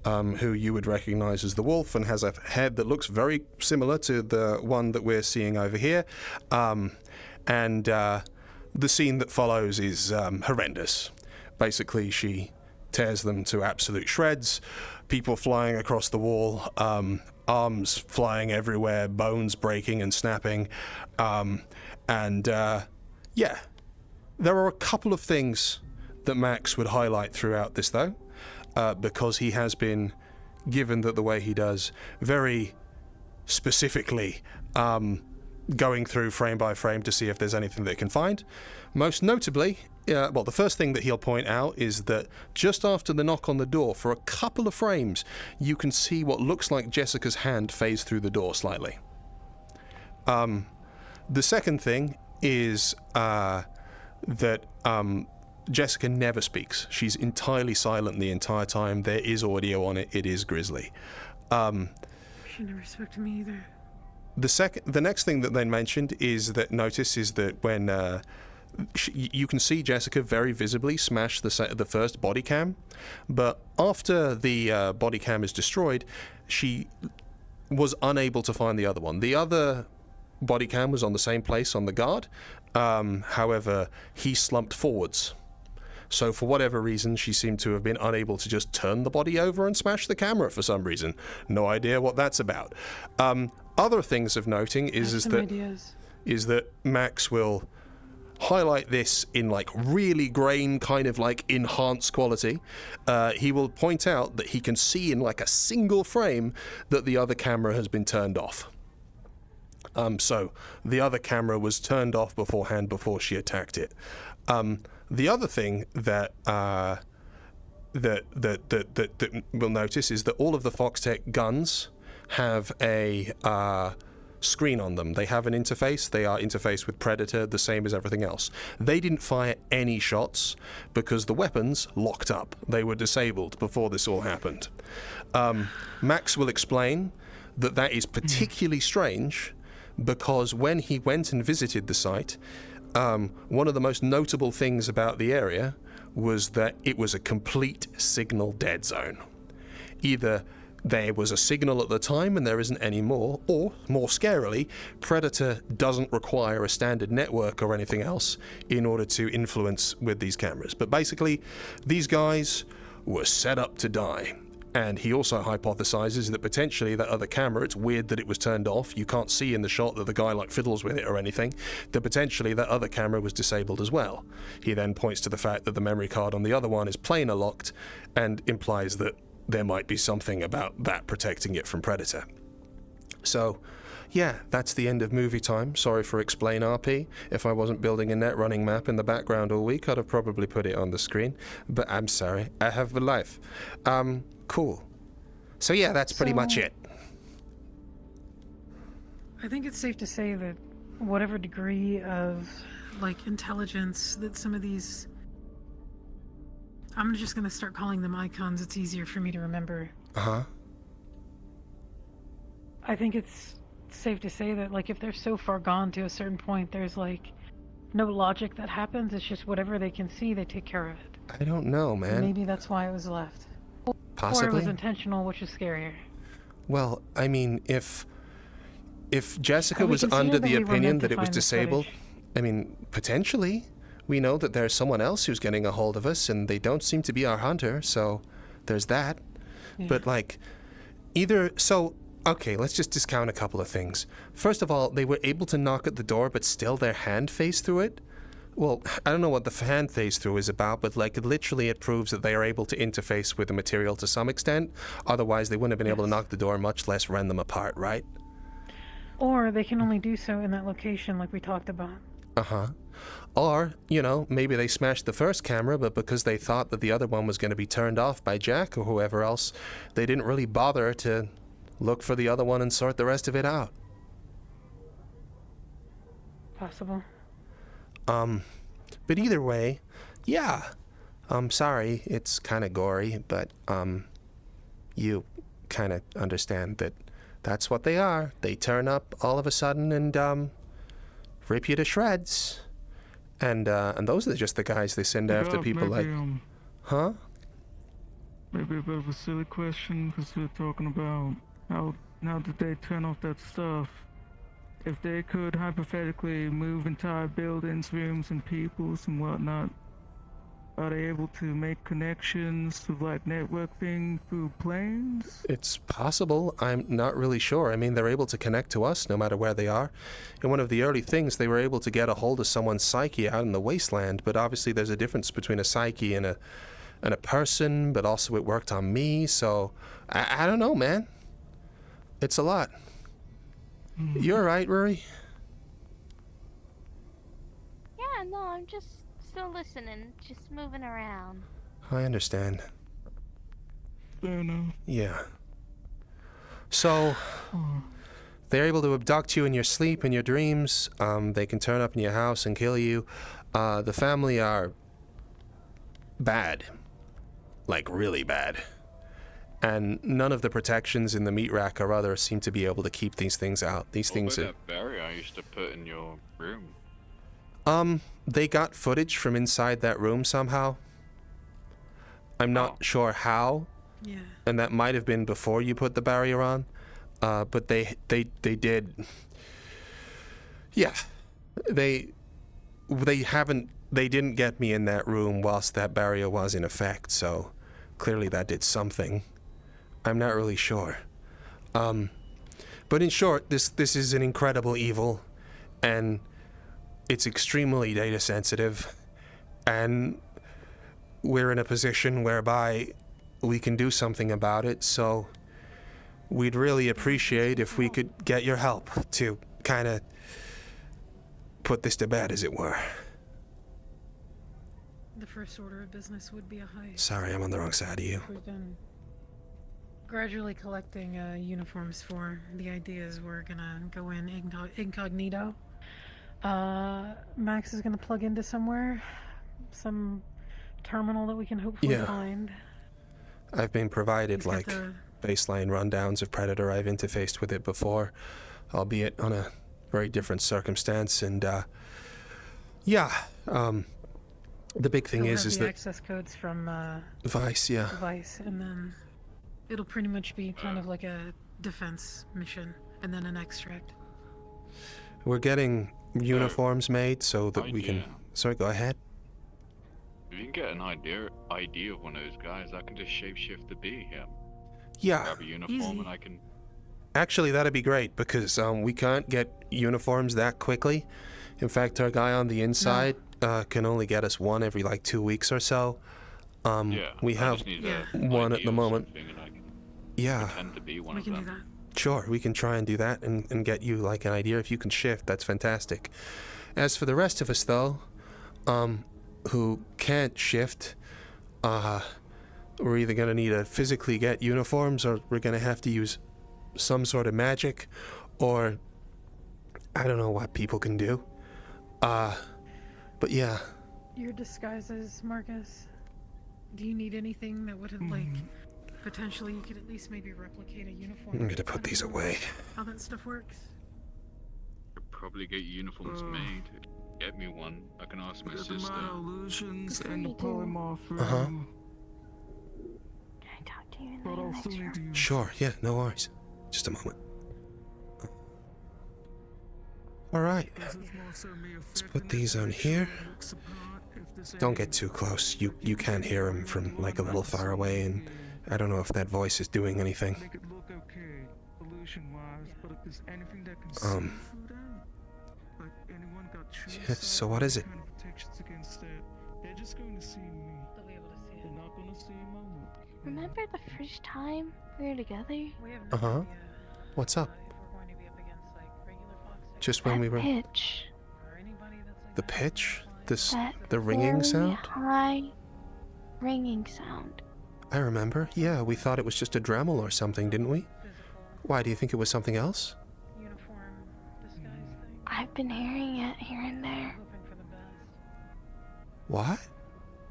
who you would recognize as the wolf, and has a head that looks very similar to the one that we're seeing over here. The scene that follows is horrendous. Basically, she tears them to absolute shreds, people flying across the wall, arms flying everywhere, bones breaking and snapping. There are a couple of things that Max would highlight throughout this, though. Because he has been given that the way he does, very specifically going through frame by frame to see if there's anything that he can find. Most notably, the first thing that he'll point out is that just after the knock on the door, for a couple of frames, you can see what looks like Jessica's hand phase through the door slightly. The second thing is that Jessica never speaks. She's entirely silent the entire time. There is audio on it. It is grisly. She never spoke to me either. The next thing that they mentioned is that when you can see Jessica very visibly smash the first body cam, but after the body cam is destroyed, she was unable to find the other one. The other body cam was on the same place on the guard. However, he slumped forwards. So for whatever reason, she seemed to have been unable to just turn the body over and smash the camera for some reason. No idea what that's about. Other things of noting is that Max will highlight this in like really grain, kind of like enhanced quality. He will point out that he can see in like a single frame that the other camera has been turned off. So the other camera was turned off beforehand before she attacked it. The other thing that we'll notice is that all of the Foxtech guns have a screen on them. They have an interface. They are interfaced with Predator, the same as everything else. They didn't fire any shots because the weapons locked up. They were disabled before this all happened. Max will explain that is particularly strange because when he went and visited the site, one of the most notable things about the area was that it was a complete signal dead zone. Either there was a signal at the time and there isn't any more, or, more scarily, Predator doesn't require a standard network or anything else in order to influence with these cameras. But basically, these guys were set up to die. And he also hypothesizes that potentially that other camera, it's weird that it was turned off, you can't see in the shot that the guy like fiddles with it or anything, that potentially that other camera was disabled as well. He then points to the fact that the memory card on the other one is planar locked and implies that there might be something about that protecting it from Predator. So, yeah, that's the end of movie time. Sorry for Explain RP. If I wasn't building a Netrunner Map in the background all week, I'd have probably put it on the screen. But I'm sorry, I have a life. Cool. So yeah, that's pretty much it. I think it's safe to say that whatever degree of, like, intelligence that some of these... I'm just gonna start calling them icons, it's easier for me to remember. Uh-huh. I think it's safe to say that, like, if they're so far gone to a certain point, there's, like, no logic that happens, it's just whatever they can see, they take care of it. I don't know, man. Maybe that's why it was left. Possibly. Or it was intentional, which is scarier. Well, I mean, if Jessica was under the opinion that it was disabled, I mean, potentially. We know that there's someone else who's getting a hold of us, and they don't seem to be our hunter, so there's that. Yeah. But, like, so Okay, let's just discount a couple of things. First of all, they were able to knock at the door, but still their hand phased through it. Well, I don't know what the hand phase through is about, but like literally it proves that they are able to interface with the material to some extent. Otherwise, they wouldn't have been able to knock the door, much less rend them apart, right? Or they can only do so in that location like we talked about. Uh-huh. Or, you know, maybe they smashed the first camera, but because they thought that the other one was going to be turned off by Jack or whoever else, they didn't really bother to look for the other one and sort the rest of it out. Possible. But either way, yeah. I'm sorry, it's kind of gory, but, you kind of understand that that's what they are. They turn up all of a sudden and, rip you to shreds. And those are just the guys they send after people maybe, like... Huh? Maybe a bit of a silly question, because we're talking about how, now that they turn off that stuff, if they could hypothetically move entire buildings, rooms, and peoples and whatnot, are they able to make connections to, like, networking through planes? It's possible. I'm not really sure. I mean, they're able to connect to us no matter where they are. In one of the early things, they were able to get a hold of someone's psyche out in the wasteland, but obviously there's a difference between a psyche and a person, but also it worked on me, so I don't know, man. It's a lot. You all right, Rory? Yeah, no, I'm just still listening, just moving around. I understand. Fair enough. Yeah. So, they're able to abduct you in your sleep, in your dreams. They can turn up in your house and kill you. The family are bad. Like, really bad. And none of the protections in the meat rack or other seem to be able to keep these things out. These things are... that barrier I used to put in your room? They got footage from inside that room somehow. I'm not sure how. Yeah. And that might have been before you put the barrier on. But they did... Yeah. They didn't get me in that room whilst that barrier was in effect, so clearly that did something. I'm not really sure. But in short, this is an incredible evil, and it's extremely data sensitive, and we're in a position whereby we can do something about it, so we'd really appreciate if we could get your help to kind of put this to bed, as it were. The first order of business would be a heist. Sorry, I'm on the wrong side of you. We've been gradually collecting uniforms for. The idea is we're gonna go in incognito. Max is gonna plug into somewhere, some terminal that we can hopefully find. I've been provided like baseline rundowns of Predator. I've interfaced with it before, albeit on a very different circumstance, and the big thing is the that access codes from Vice, Vice, and then it'll pretty much be kind of like a defense mission, and then an extract. We're getting uniforms made so that we can... Sorry, go ahead. If you can get an idea of one of those guys, I can just shapeshift to be him. Yeah. Grab a uniform Easy. and I can... Actually, that'd be great, because we can't get uniforms that quickly. In fact, our guy on the inside can only get us one every like 2 weeks or so. We have one at the moment. Pretend to be one We of can them. do that. Sure, we can try and do that and get you like an idea. If you can shift, that's fantastic. As for the rest of us, though, who can't shift, we're either going to need to physically get uniforms, or we're going to have to use some sort of magic, or I don't know what people can do. But yeah. Your disguises, Marcus. Do you need anything that would like potentially you could at least maybe replicate a uniform? I'm gonna put these away. How that stuff works? Could probably get uniforms made. Get me one. I can ask my sister. My illusions Before and the you do- polymorph room. Can I talk to you in But the I'll next still room? need to use... Sure, yeah, no worries. Just a moment. Alright, let's put these on here. Don't get too close. You can hear him from like a little far away, and I don't know if that voice is doing anything. Make it look okay. Is anything that can see through that? Like anyone got Yeah, so what is it? kind of protections against that? They're just going to see me. They'll be able to see it. They're not going to see Mama. Remember the first time we were together? We have no Uh-huh. idea, What's up? if we're going to be up against like regular fox Just when we That were... pitch. or anybody that's like The pitch? This... That the ringing very sound? high ringing sound. I remember. Yeah, we thought it was just a Dremel or something, didn't we? physical Why, do you think it was something else? uniform disguise thing. I've been hearing it here and there. Hoping for the best. What?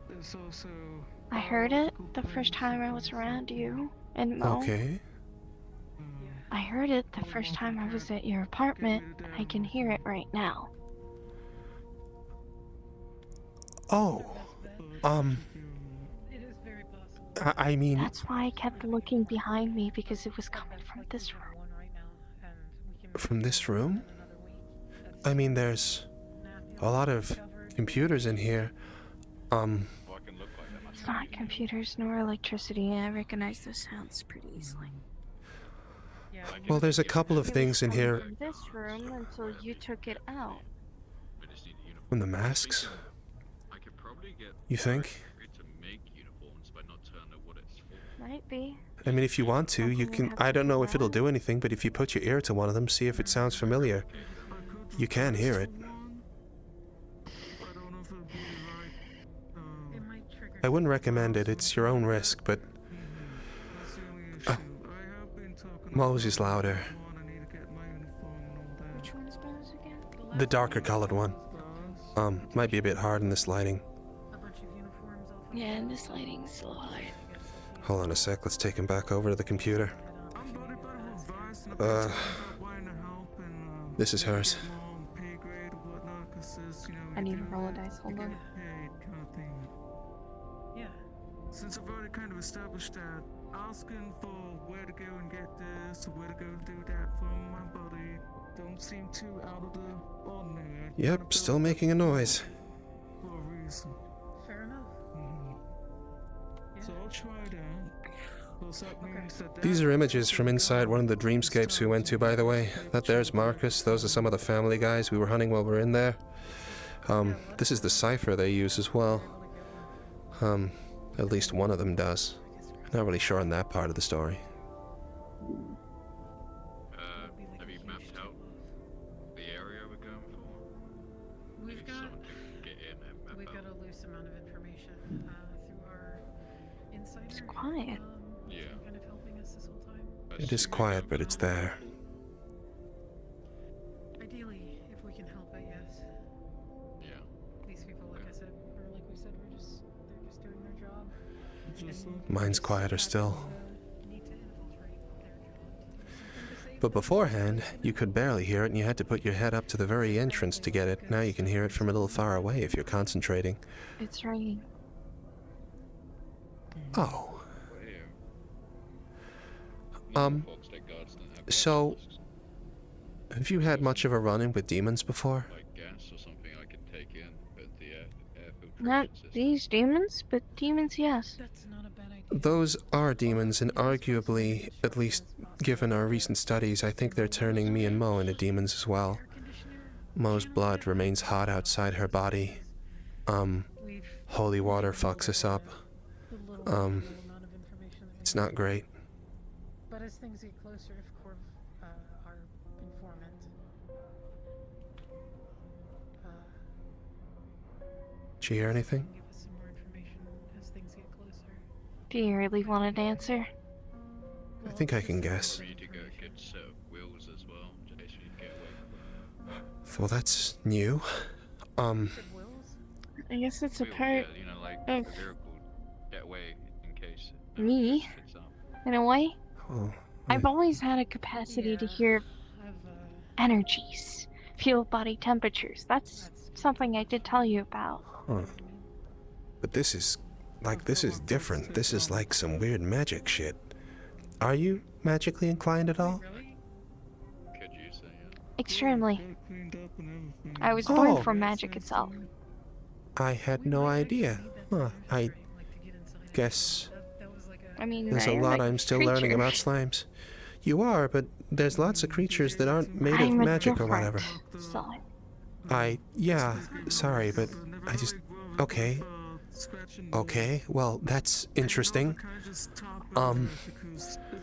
There's also... I heard it the first time I was around you and Mo. Okay. I heard it the first time I was at your apartment, and I can hear it right now. Oh. It is very possible. I mean... That's why I kept looking behind me, because it was coming from this room. One right now, and we can From this room? in another week. That's I mean, there's a lot of computers in here. Well, I can look like that. It's not computers nor electricity. I recognize those sounds pretty easily. yeah, Well, there's a couple of It was things in coming here. from this room until you took it out. We just need a uniform. From the masks, I could probably get you think? to make uniforms, but not tell them what it's for. Might be. I mean, if you want to, you can... I don't know if it'll do anything, but if you put your ear to one of them, see if it sounds familiar. You can hear it. I don't know if it'll be right. it might trigger. I wouldn't recommend it. It's your own risk, but That's the only issue. I have been talking Mo's is louder. I need to get my uniform and all that. Which one is Mo's again? The darker colored one. Might be a bit hard in this lighting. A bunch of uniforms all Yeah, and this lighting's a little hard. Hold on a sec, let's take him back over to the computer. I'm buddy with Vice and about wanting to help and This is hers. get more on pay grade or whatnot, 'cause there's, you know, I need to you roll a get- dice, hold you on. get paid kind of thing. Yeah. Since I've already kind of established that, asking for where to go and get this or where to go and do that from my buddy don't seem too out of the ordinary. I Yep, still making a noise. For a reason. Fair enough. So I'll try that. Plus that means that These are images from inside one of the dreamscapes we went to, by the way. That there's Marcus. Those are some of the family guys we were hunting while we were in there. This is the cipher they use as well. At least one of them does. Not really sure on that part of the story. Have you mapped out the area we're going for? We've Maybe got someone can get in and map we've got out. a loose amount of information through our insider. It's quiet. Yeah. who's been kind of helping us this whole time. It is quiet, but it's there. Ideally, if we can help it, yes. Yeah. These people, like I said, or like we said, they're just doing their job. Mine's quieter still. Need to infiltrate their job to do something to save But beforehand, you could barely hear it and you had to put your head up to the very entrance to get it. Now you can hear it from a little far away if you're concentrating. It's ringing. Oh. Folks that guards don't have So, masks, have you had much of a run-in with demons before? like gas or something I can take in, but the air filtration Not system. these demons, but demons, yes. That's not a bad idea. Those are demons, and arguably, at least given our recent studies, I think they're turning me and Mo into demons as well. Mo's blood remains hot outside her body. We've Holy water fucks us up. the little amount of information that It's not great. But as things get closer, if Corv, our informant, Did you hear anything? can give us some more information as things get closer. Do you really want an answer? I think I can guess. We need to go get set of wheels as well, in case we get away. Well, that's new. Wills? I guess it's a Wheels, part yeah, you know, like of the vehicle get away in case. me, Fits up. in a way. Well, I've always had a capacity to hear I've, energies, feel body temperatures. That's something I did tell you about. huh. But this is different. This is like some weird magic shit. Are you magically inclined at all? really? Could you say Extremely. cleaned up and everything. I was born Oh. from magic itself. I had no idea. Huh. I guess That was like a I mean, there's I a am lot I'm still learning creature. about slimes. You are, but there's lots of creatures that aren't made of magic or whatever. Son. Yeah, sorry, but I just... Okay. Okay, well, that's interesting. It's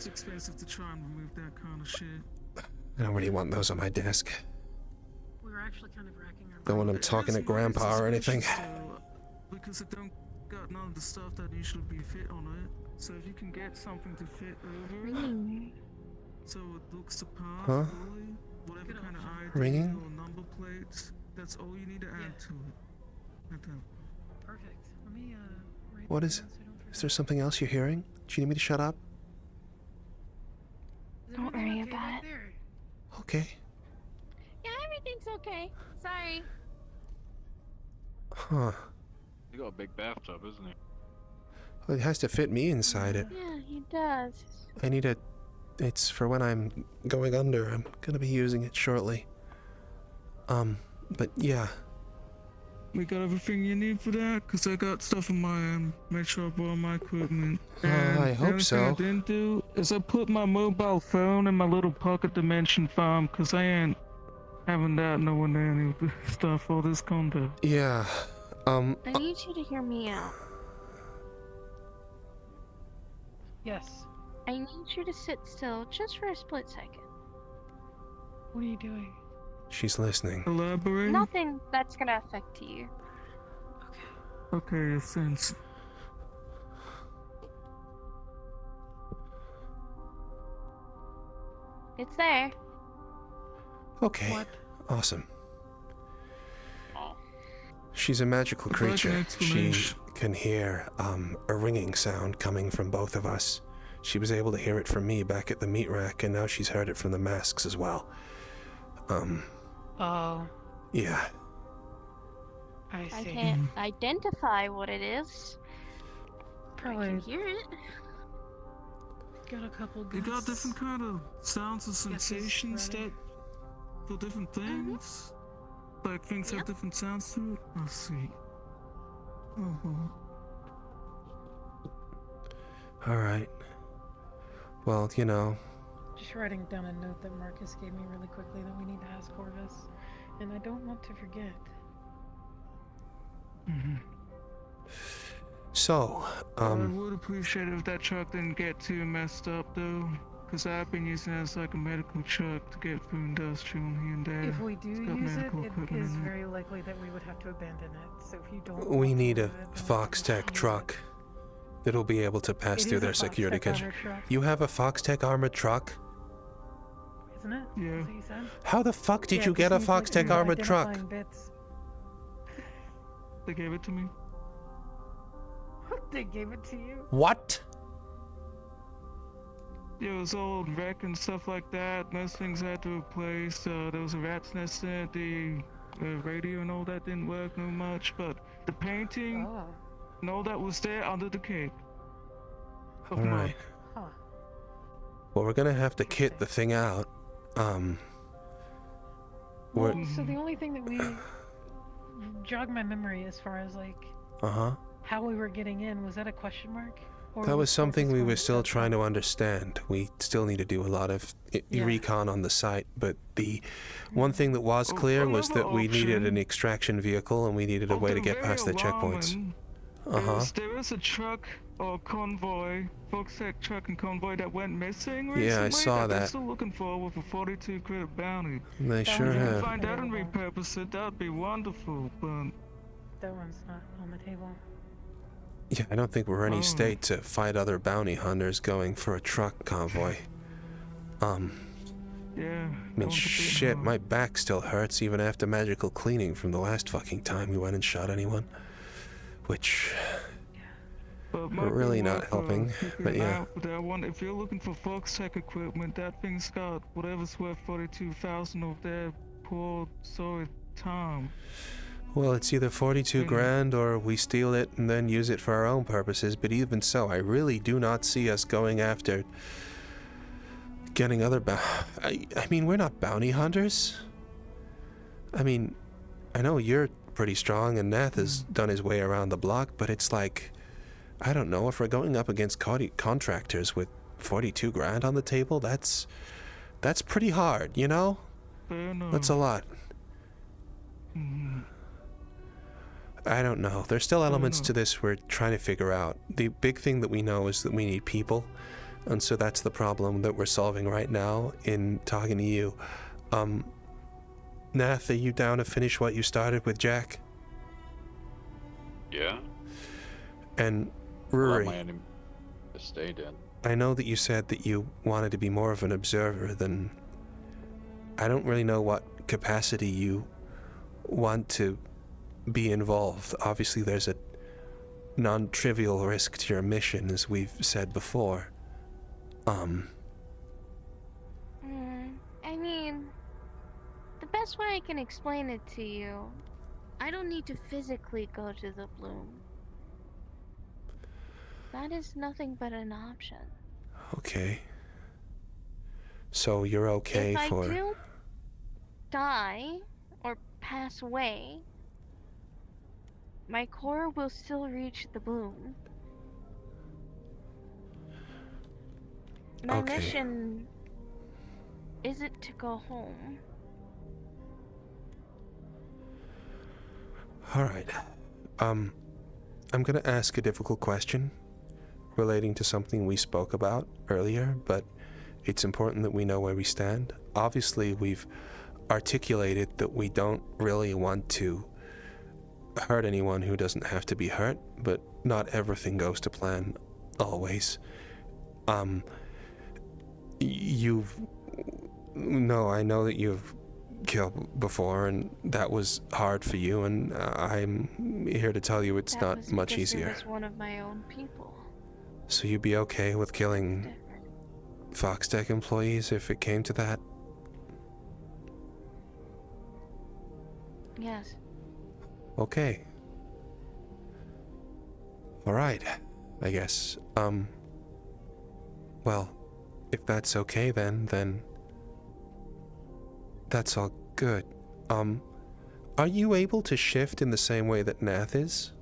expensive to try and remove that kind of shit. I don't really want those on my desk. We were actually kind of racking our Don't want them talking to Grandpa or anything. Because it don't got none of the stuff that usually be fit on it. So if you can get something to fit over it, so it looks the part, really, whatever kind of ID Ringing? or number plates, that's all you need to add to it. Like that. Perfect. Let me write What that is... down so I don't Is there something else you're hearing? Do you need me to shut up? forget. Don't worry Okay, about right it. there? Okay. Yeah, everything's okay. Sorry. Huh. You got a big bathtub, isn't it? Well, it has to fit me inside it. Yeah, he does. I need a... It's for when I'm going under. I'm gonna be using it shortly. But yeah. We got everything you need for that? Cause I got stuff on my end. Make sure I brought all my equipment. I hope the only so. thing I didn't do is I put my mobile phone in my little pocket dimension farm, cause I ain't having that nowhere near any of this stuff or this content. Yeah. I need you to hear me out. Yes. I need you to sit still just for a split second. What are you doing? She's listening. Elaborate? Nothing that's gonna affect you. Okay, sense. It's there. Okay. What? Awesome. Oh. She's a magical I'd like an creature. She explanation. can hear a ringing sound coming from both of us. She was able to hear it from me back at the meat rack, and now she's heard it from the masks as well. Oh, Yeah. I I see. can't identify what it is. I Probably can hear it. got a couple You good. got different kind of sounds and sensations ready. that for different things? Like things have Yep. different sounds to it? I see. Uh-huh. Alright. Well, you know, Just writing down a note that Marcus gave me really quickly that we need to ask Corvus, and I don't want to forget. so, I would appreciate it if that truck didn't get too messed up though, because I've been using it as like a medical truck to get through industrial here and there. If we do It's got use it, medical it equipment is in it. very likely that we would have to abandon it. So if you don't, we want to need a use it, then we Fox can Tech use truck it. that'll be able to pass It through is a their Fox security Tech catch. armored truck, You have a Fox Tech armored truck? isn't it? Yeah. That's what you said? How the fuck did Yeah, you it get a seems Fox like Tech you're armored truck? identifying bits. They gave it to me. They gave it to you? What? Yeah, it was old wreck and stuff like that. Most things I had to replace. There was a rat's nest in it. The radio and all that didn't work no much, but the painting Oh. and all that was there under the cape. Of Alright. mud. Huh. Well, we're gonna have to kit the thing out. Well, We're... so the only thing that we jog my memory as far as like Uh-huh. how we were getting in, was that a question mark? Or That was something we Corvus were going still to trying to understand. We still need to do a lot of Yeah. recon on the site, but the one thing that was clear was that we needed an extraction vehicle and we needed a way to get past the checkpoints. Uh-huh. There is a truck or convoy, Fox Tech truck and convoy that went missing recently. Yeah, I saw They're that. still looking for with a 42 credit bounty. They That sure was If you Yeah. can have. find that and repurpose it, that'd be wonderful, but... That one's not on the table. Yeah, I don't think we're in any Oh. state to fight other bounty hunters going for a truck convoy. Yeah. I mean, shit, my back still hurts even after magical cleaning from the last fucking time we went and shot anyone. Which, We're really not helping, but yeah. That one, if you're looking for Fox Tech equipment, that thing's got whatever's worth 42,000 of their poor sorry time. well, it's either 42 grand or we steal it and then use it for our own purposes, but even so, I really do not see us going after getting other I mean, we're not bounty hunters. I mean, I know you're pretty strong and Nath has done his way around the block, but it's like, I don't know, if we're going up against contractors with 42 grand on the table? That's pretty hard, you know? That's a lot. I don't know. There's still elements to this we're trying to figure out. The big thing that we know is that we need people, and so that's the problem that we're solving right now in talking to you. Nath, are you down to finish what you started with Jack? Yeah. And Rory, stayed in. I know that you said that you wanted to be more of an observer than... I don't really know what capacity you want to be involved. Obviously, there's a non-trivial risk to your mission, as we've said before. I mean, the best way I can explain it to you, I don't need to physically go to the Bloom. That is nothing but an option. Okay. So you're okay if for... If I do die or pass away, my core will still reach the Bloom. My mission isn't to go home. Alright. I'm gonna ask a difficult question relating to something we spoke about earlier, but it's important that we know where we stand. Obviously, we've articulated that we don't really want to hurt anyone who doesn't have to be hurt, but not everything goes to plan always. I know that you've killed before, and that was hard for you, and I'm here to tell you it's not much easier. That was one of my own people. So you'd be okay with killing FoxTech employees if it came to that? Yes. Okay. Alright, I guess. Well, if that's okay then that's all good. Are you able to shift in the same way that Nath is?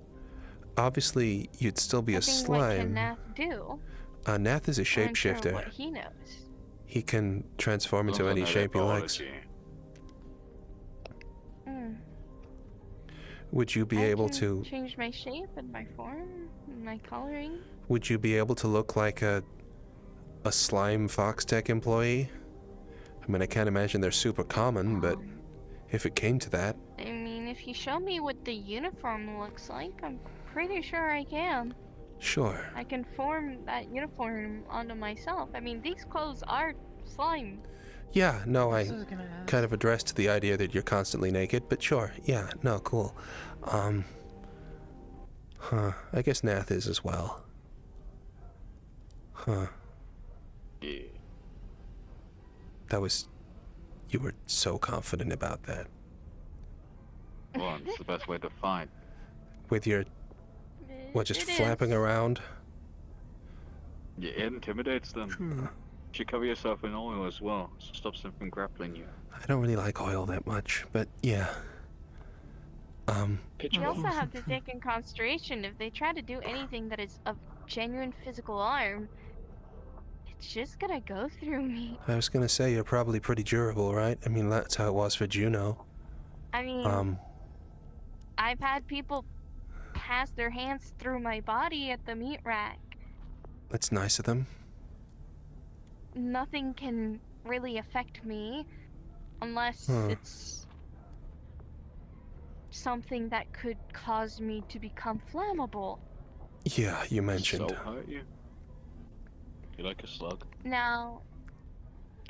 Obviously, you'd still be a slime. What can Nath do? Nath is a shapeshifter. I'm sure what he knows. He can transform into any shape he likes. Would you be able to change my shape and my form and my coloring? Would you be able to look like a slime FoxTech employee? I mean, I can't imagine they're super common, but if it came to that... I mean, if you show me what the uniform looks like, I'm pretty sure I can. Sure. I can form that uniform onto myself. I mean, these clothes are slime. Yeah, no, I kind of addressed the idea that you're constantly naked, but sure, yeah, no, cool. I guess Nath is as well. Yeah. You were so confident about that. Well, it's the best way to fight. With your, just flapping around? Yeah, it intimidates them. You should cover yourself in oil as well, so stops them from grappling you. I don't really like oil that much, but yeah. You also have to take in consideration if they try to do anything that is of genuine physical harm, it's just gonna go through me. I was gonna say, you're probably pretty durable, right? I mean, that's how it was for Juno. I mean, I've had people pass their hands through my body at the meat rack. That's nice of them. Nothing can really affect me unless it's something that could cause me to become flammable. Yeah, you mentioned. So hurt you? You like a slug? Now,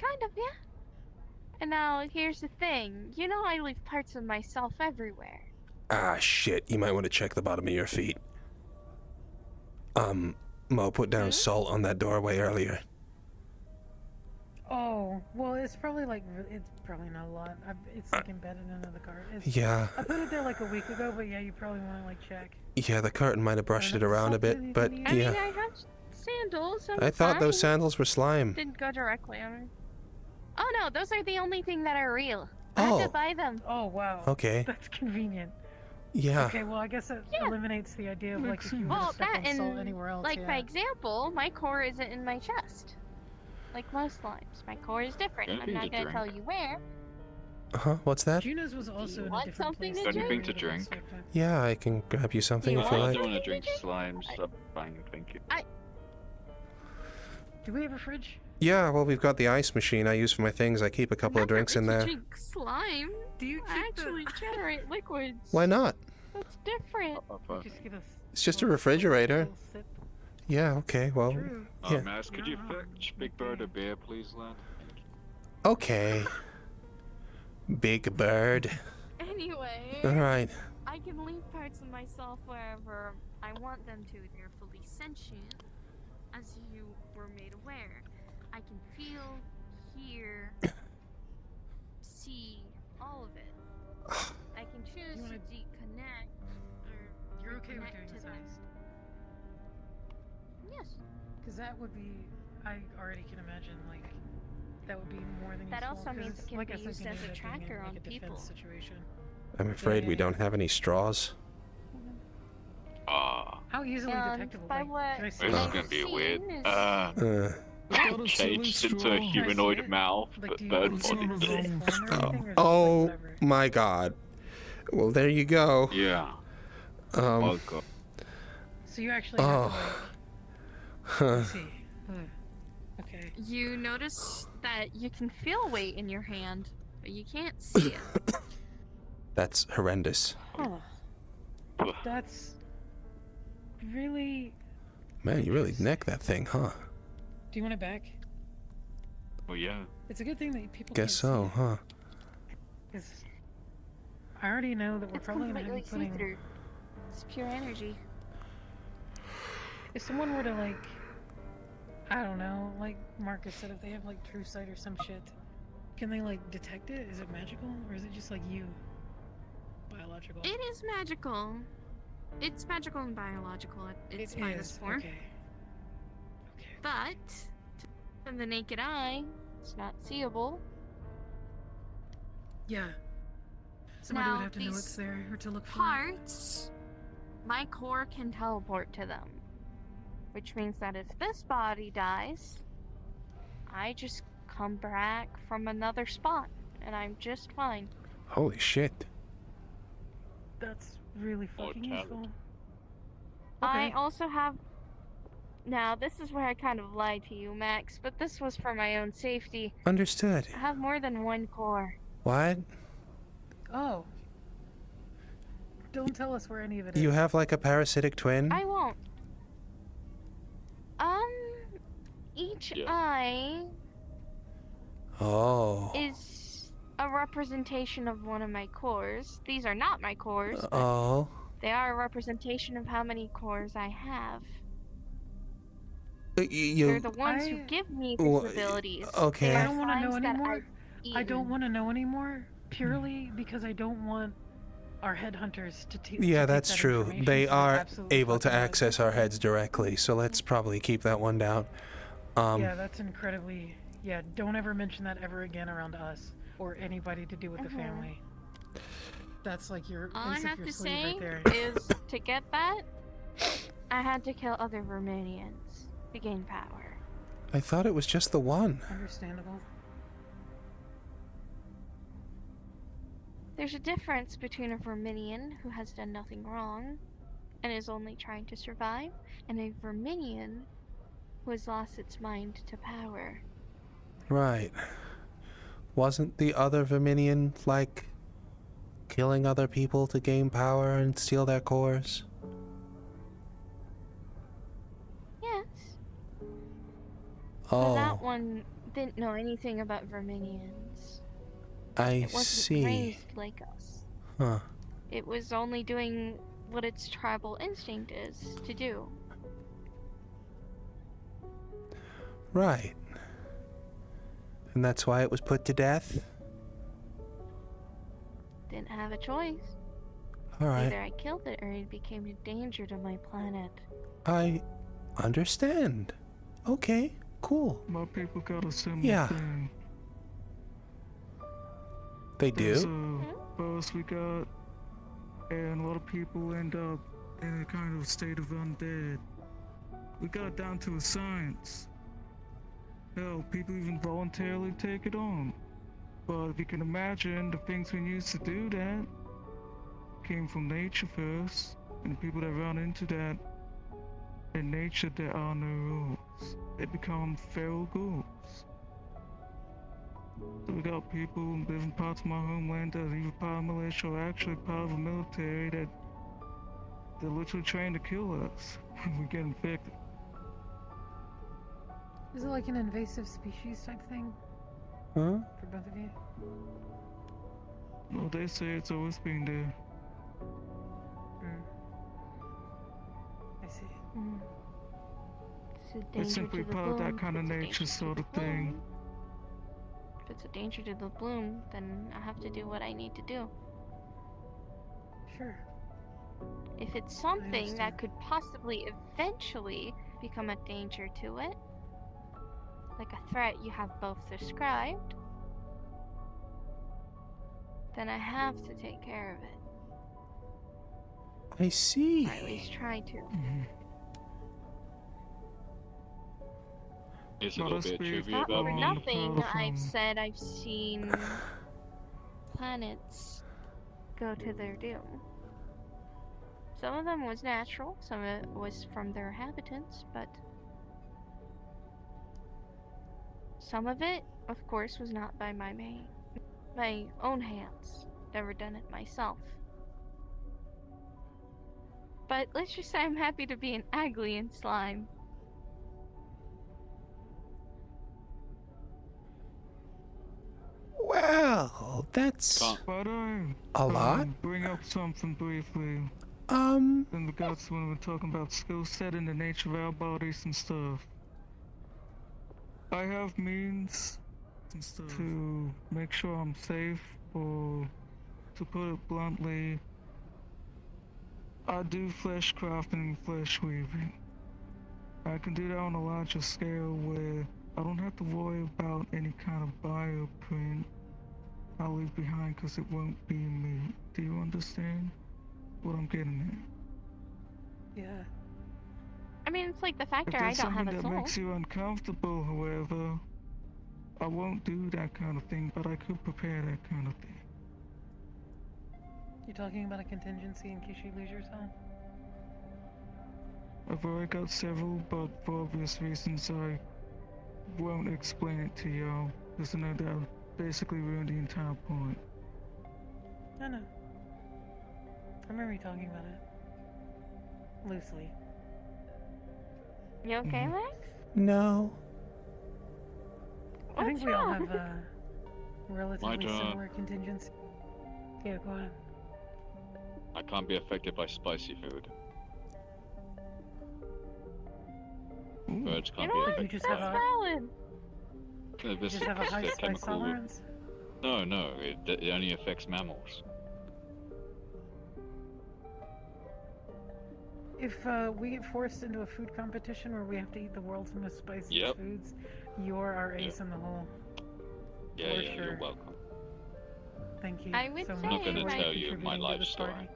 kind of, yeah. And now, here's the thing. You know I leave parts of myself everywhere. Ah, shit. You might want to check the bottom of your feet. Mo put down salt on that doorway earlier. Oh, well, it's probably not a lot. It's like embedded into the cart. Yeah. I put it there like a week ago, but yeah, you probably want to like check. Yeah, the curtain might have brushed it around a bit, but yeah. I mean, I have sandals. I thought those sandals were slime. Didn't go directly on me. Oh no, those are the only thing that are real. I had to buy them. Oh wow. Okay. That's convenient. Yeah. Okay, well, I guess it eliminates the idea of like if you were Well, to step that on salt and anywhere else. like yeah. by example, my core isn't in my chest. Like most slimes, my core is different. Don't I'm need not to gonna drink. tell you where. What's that? Juno's was also in a want different something place. to than drink? we Anything to would've drink? expected. Yeah, I can grab you something You if I you want like. don't want to something drink to drink? slimes. I'm fine, thank you. Do we have a fridge? Yeah, well, we've got the ice machine I use for my things. I keep a couple of drinks in there. Drink slime. Do you I keep actually generate liquids. Why not? That's different. Just get a It's just a little refrigerator. little sip? Yeah, okay, well, True. yeah. Mass, could you fetch Big Bird a beer, please, lad? Okay. Big Bird. Anyway, Alright. I can leave parts of myself wherever I want them to. They're fully sentient, as you were made aware. I can feel, hear, see, all of it. I can choose to deconnect or You're okay with reconnect doing to this them. heist? Yes. Because that would be, I already can imagine, like, that would be more than That useful. also 'cause means it's, it can like be I said, used can as end a up being in, tracker like, on a defense people. situation. I'm afraid we yeah. don't have any straws. How easily And detectable? by Like, what can I see This is that? gonna be seen weird. is- Got a silly Changed into straw. a Can I see humanoid it? mouth, Like, but do you bird use body. it body. as a form or anything, or is it just, like, Oh whatever? my god. Well, there you go. Yeah. Um, Oh god. So you actually have to, like, huh. let's see. Okay. You notice that you can feel weight in your hand, but you can't see it. That's horrendous. Huh. That's really. Man, you really necked that thing, huh? Do you want it back? Oh yeah. It's a good thing that people Guess so, huh? Because I already know that we're It's probably going to be completely putting. see-through. It's pure energy. If someone were to, like, I don't know, like Marcus said, if they have like true sight or some shit, can they like detect it? Is it magical or is it just like you? Biological. It is magical. It's magical and biological at its finest form. Okay. Okay. But from the naked eye, it's not seeable. Yeah. Somebody Now, would have to know these it's there or to look for it. Parts, my core can teleport to them. Which means that if this body dies, I just come back from another spot, and I'm just fine. Holy shit. That's really fucking Mortality. useful. I Okay. also have... Now, this is where I kind of lied to you, Max, but this was for my own safety. Understood. I have more than one core. What? Oh. Don't tell us where any of it is. You have like a parasitic twin? I won't. Each Yeah. eye Oh. is a representation of one of my cores. These are not my cores, but Oh. they are a representation of how many cores I have. They're You. the ones who I- give me Well, these abilities. okay. They I are don't wanna know slimes that anymore. I've I don't eaten. want to know anymore, purely because I don't want our headhunters to take. Yeah, to take that's that true. information, They so are absolutely able to fucking right. access our heads directly, so let's probably keep that one down. Yeah, that's incredibly. Yeah, don't ever mention that ever again around us or anybody to do with the family. That's like your All I ace up have your to sleeve say right there. is, to get that, I had to kill other Verminians to gain power. I thought it was just the one. Understandable. There's a difference between a Verminian who has done nothing wrong and is only trying to survive, and a Verminian who has lost its mind to power. Right. Wasn't the other Verminion, like, killing other people to gain power and steal their cores? Yes, Oh, but that one didn't know anything about Verminians. I It wasn't see. raised like us. Huh. It was only doing what its tribal instinct is to do. Right. And that's why it was put to death? Didn't have a choice. Alright. Either I killed it or it became a danger to my planet. I understand. Okay, cool. My people got a similar Yeah. thing. They There's do? a boss we got. and a lot of people end up in a kind of state of undead. We got it down to a science. Hell, people even voluntarily take it on. But if you can imagine, the things we used to do that came from nature first, and the people that run into that, in nature there are no rules. They become feral ghouls. So we got people in different parts of my homeland that are either part of militia or actually part of the military that they're literally trained to kill us when we get infected. Is it like an invasive species type thing? Huh? For both of you? Well, they say it's always been there. I see. It's a danger It's simply to the part of bloom. that kind of It's a nature danger to sort the of thing. bloom. If it's a danger to the bloom, then I have to do what I need to do. Sure. If it's something understand. that could possibly eventually become a danger to it, like a threat you have both described, then I have to take care of it. I see. Or at least try to. Here's a little bit of trivia Not about for me. nothing, I've said I've seen planets go to their doom. Some of them was natural, some of it was from their inhabitants, but some of it, of course, was not by my own hands. Never done it myself. But let's just say I'm happy to be an Aglian slime. Well, that's But a lot. Bring up something briefly. In regards to when we're talking about skill set and the nature of our bodies and stuff. I have means to make sure I'm safe, or to put it bluntly, I do flesh crafting and flesh weaving. I can do that on a larger scale where I don't have to worry about any kind of bioprint I'll leave behind because it won't be me. Do you understand what I'm getting at? Yeah. I mean, it's like the If factor I there's don't have something a that soul. makes you uncomfortable, however, I won't do that kind of thing, but I could prepare that kind of thing. You're talking about a contingency in case you lose your soul? I've already got several, but for obvious reasons I won't explain it to y'all, because I know that'll basically ruin the entire point. No. I remember you talking about it. Loosely. You okay, Max? No. I think What's we all wrong? have relatively turn. similar contingency. Yeah, go ahead. I can't be affected by spicy food. Birds You can't know be what? affected. just That's have a- valid. You This just have a is high the spice chemical. tolerance? No, it only affects mammals. If we get forced into a food competition where we have to eat the world's most spiciest Yep. foods, you're our ace in the hole. Yeah, For yeah, sure. you're welcome. Thank you I would so say much. I'm not gonna for tell you my contributing to life this story. party.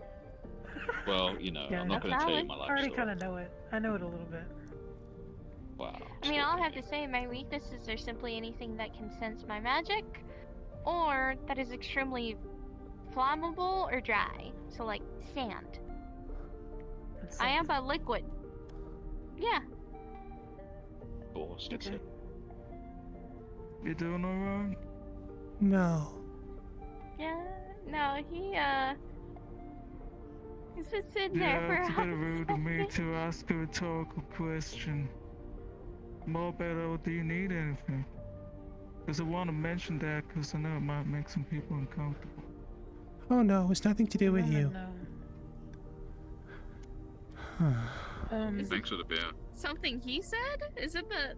Well, you know, Yeah, I'm not that's going to tell you valid. my I life already story. kind of know it. I know it a little bit. Wow. I mean, all I have to say, my weaknesses are simply anything that can sense my magic, or that is extremely flammable or dry. So, like, sand. It's I am something. a liquid. Yeah. Force, it's Okay. it. You doing alright? No. Yeah. No, he's been sitting Yeah, there it's a for bit rude of me second. to ask a rhetorical question. More better, do you need anything? Because I want to mention that because I know it might make some people uncomfortable. Oh no, it's nothing to do with you. No. Thanks for the beer. Something he said? Is it the?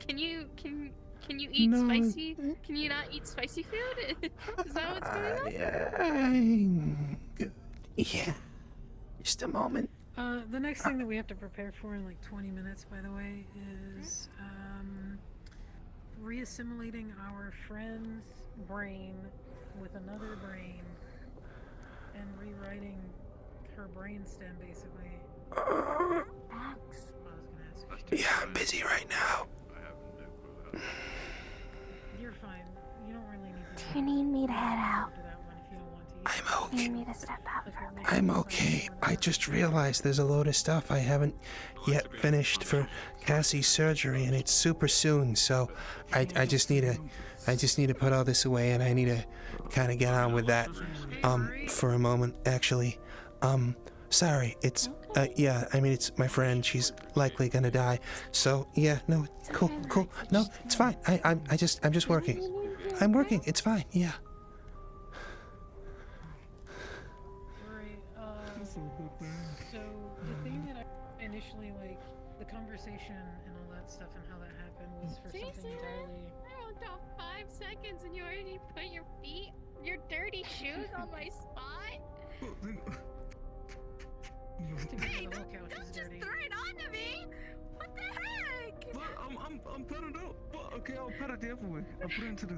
Can you eat No. spicy? Can you not eat spicy food? Is that what's going on? Yeah. Just a moment. The next thing that we have to prepare for in like 20 minutes, by the way, is reassimilating our friend's brain with another brain and rewriting her brainstem, basically. Max. I was gonna ask you. Yeah, I'm busy right now. I have no clue how. You're fine. You don't really need to. Do you need me to head out? To that one if you don't want to. I'm Do you okay. need me to step out for a minute? I'm okay. I just realized there's a load of stuff I haven't yet finished for Cassy's surgery, and it's super soon. So I just need to put all this away, and I need to kind of get on with that for a moment. Actually, sorry. It's yeah. I mean, it's my friend. She's likely gonna die. So yeah. No. Cool. No, it's fine. I'm just working. I'm working. It's fine. Yeah. So the thing that I initially the conversation and all that stuff and how that happened was for something entirely. I don't know, 5 seconds and you already put your dirty shoes on my spot? Hey, don't just throw it onto me! What the heck? But I'm petting it up. But okay, I'll pet it the other way. I'll put it into the.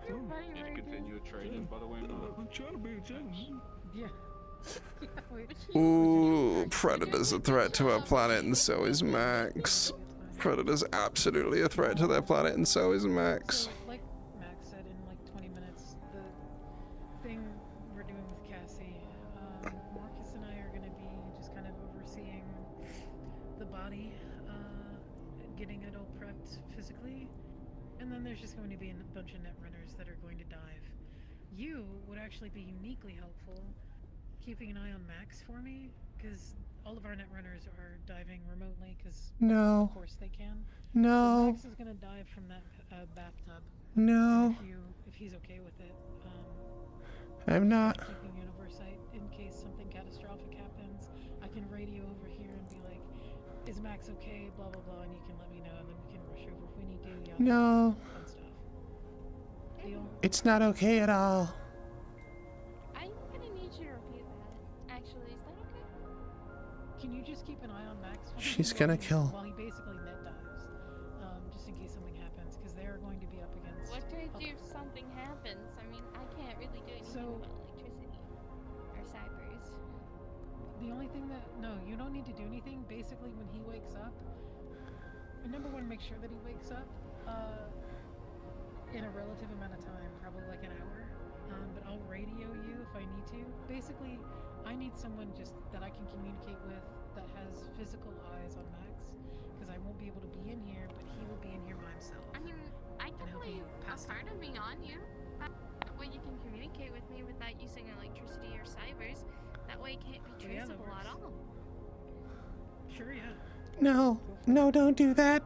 Did you continue training, by the way, Mark? I'm trying to be a gentleman. Yeah. Ooh, Predator's a threat to our planet, and so is Max. Predator's absolutely a threat to their planet, and so is Max. So, like Max said, in 20 minutes, the thing we're doing with Cassy, Marcus and I are going to be just kind of overseeing the body, getting it all prepped physically, and then there's just going to be a bunch of netrunners that are going to dive. You would actually be uniquely helpful keeping an eye on Max for me, because all of our netrunners are diving remotely, because No. of course they can. No. So Max is gonna dive from that bathtub. No. If he's okay with it. I'm not. Keeping an oversight in case something catastrophic happens. I can radio over here and be like, "Is Max okay?" Blah blah blah, and you can let me know, and then we can rush over if we need to. Yeah. No. Fun stuff. Deal? It's not okay at all. I'm gonna need you to repeat that. Actually, is that okay? Can you just keep an eye on Max? She's gonna kill. While he basically net dives, just in case something happens, because they are going to be up against. What do I do if something happens? I mean, I can't really do anything about electricity or cybers. The only thing that you don't need to do anything. Basically, when he wakes up, number one, make sure that he wakes up in a relative amount of time, probably like an hour. But I'll radio you if I need to. Basically, I need someone just that I can communicate with that has physical eyes on Max, because I won't be able to be in here, but he will be in here by himself. I mean, I can leave a part of me on you. That way you can communicate with me without using electricity or cybers. That way it can't be traceable at all. Sure, yeah. No, don't do that.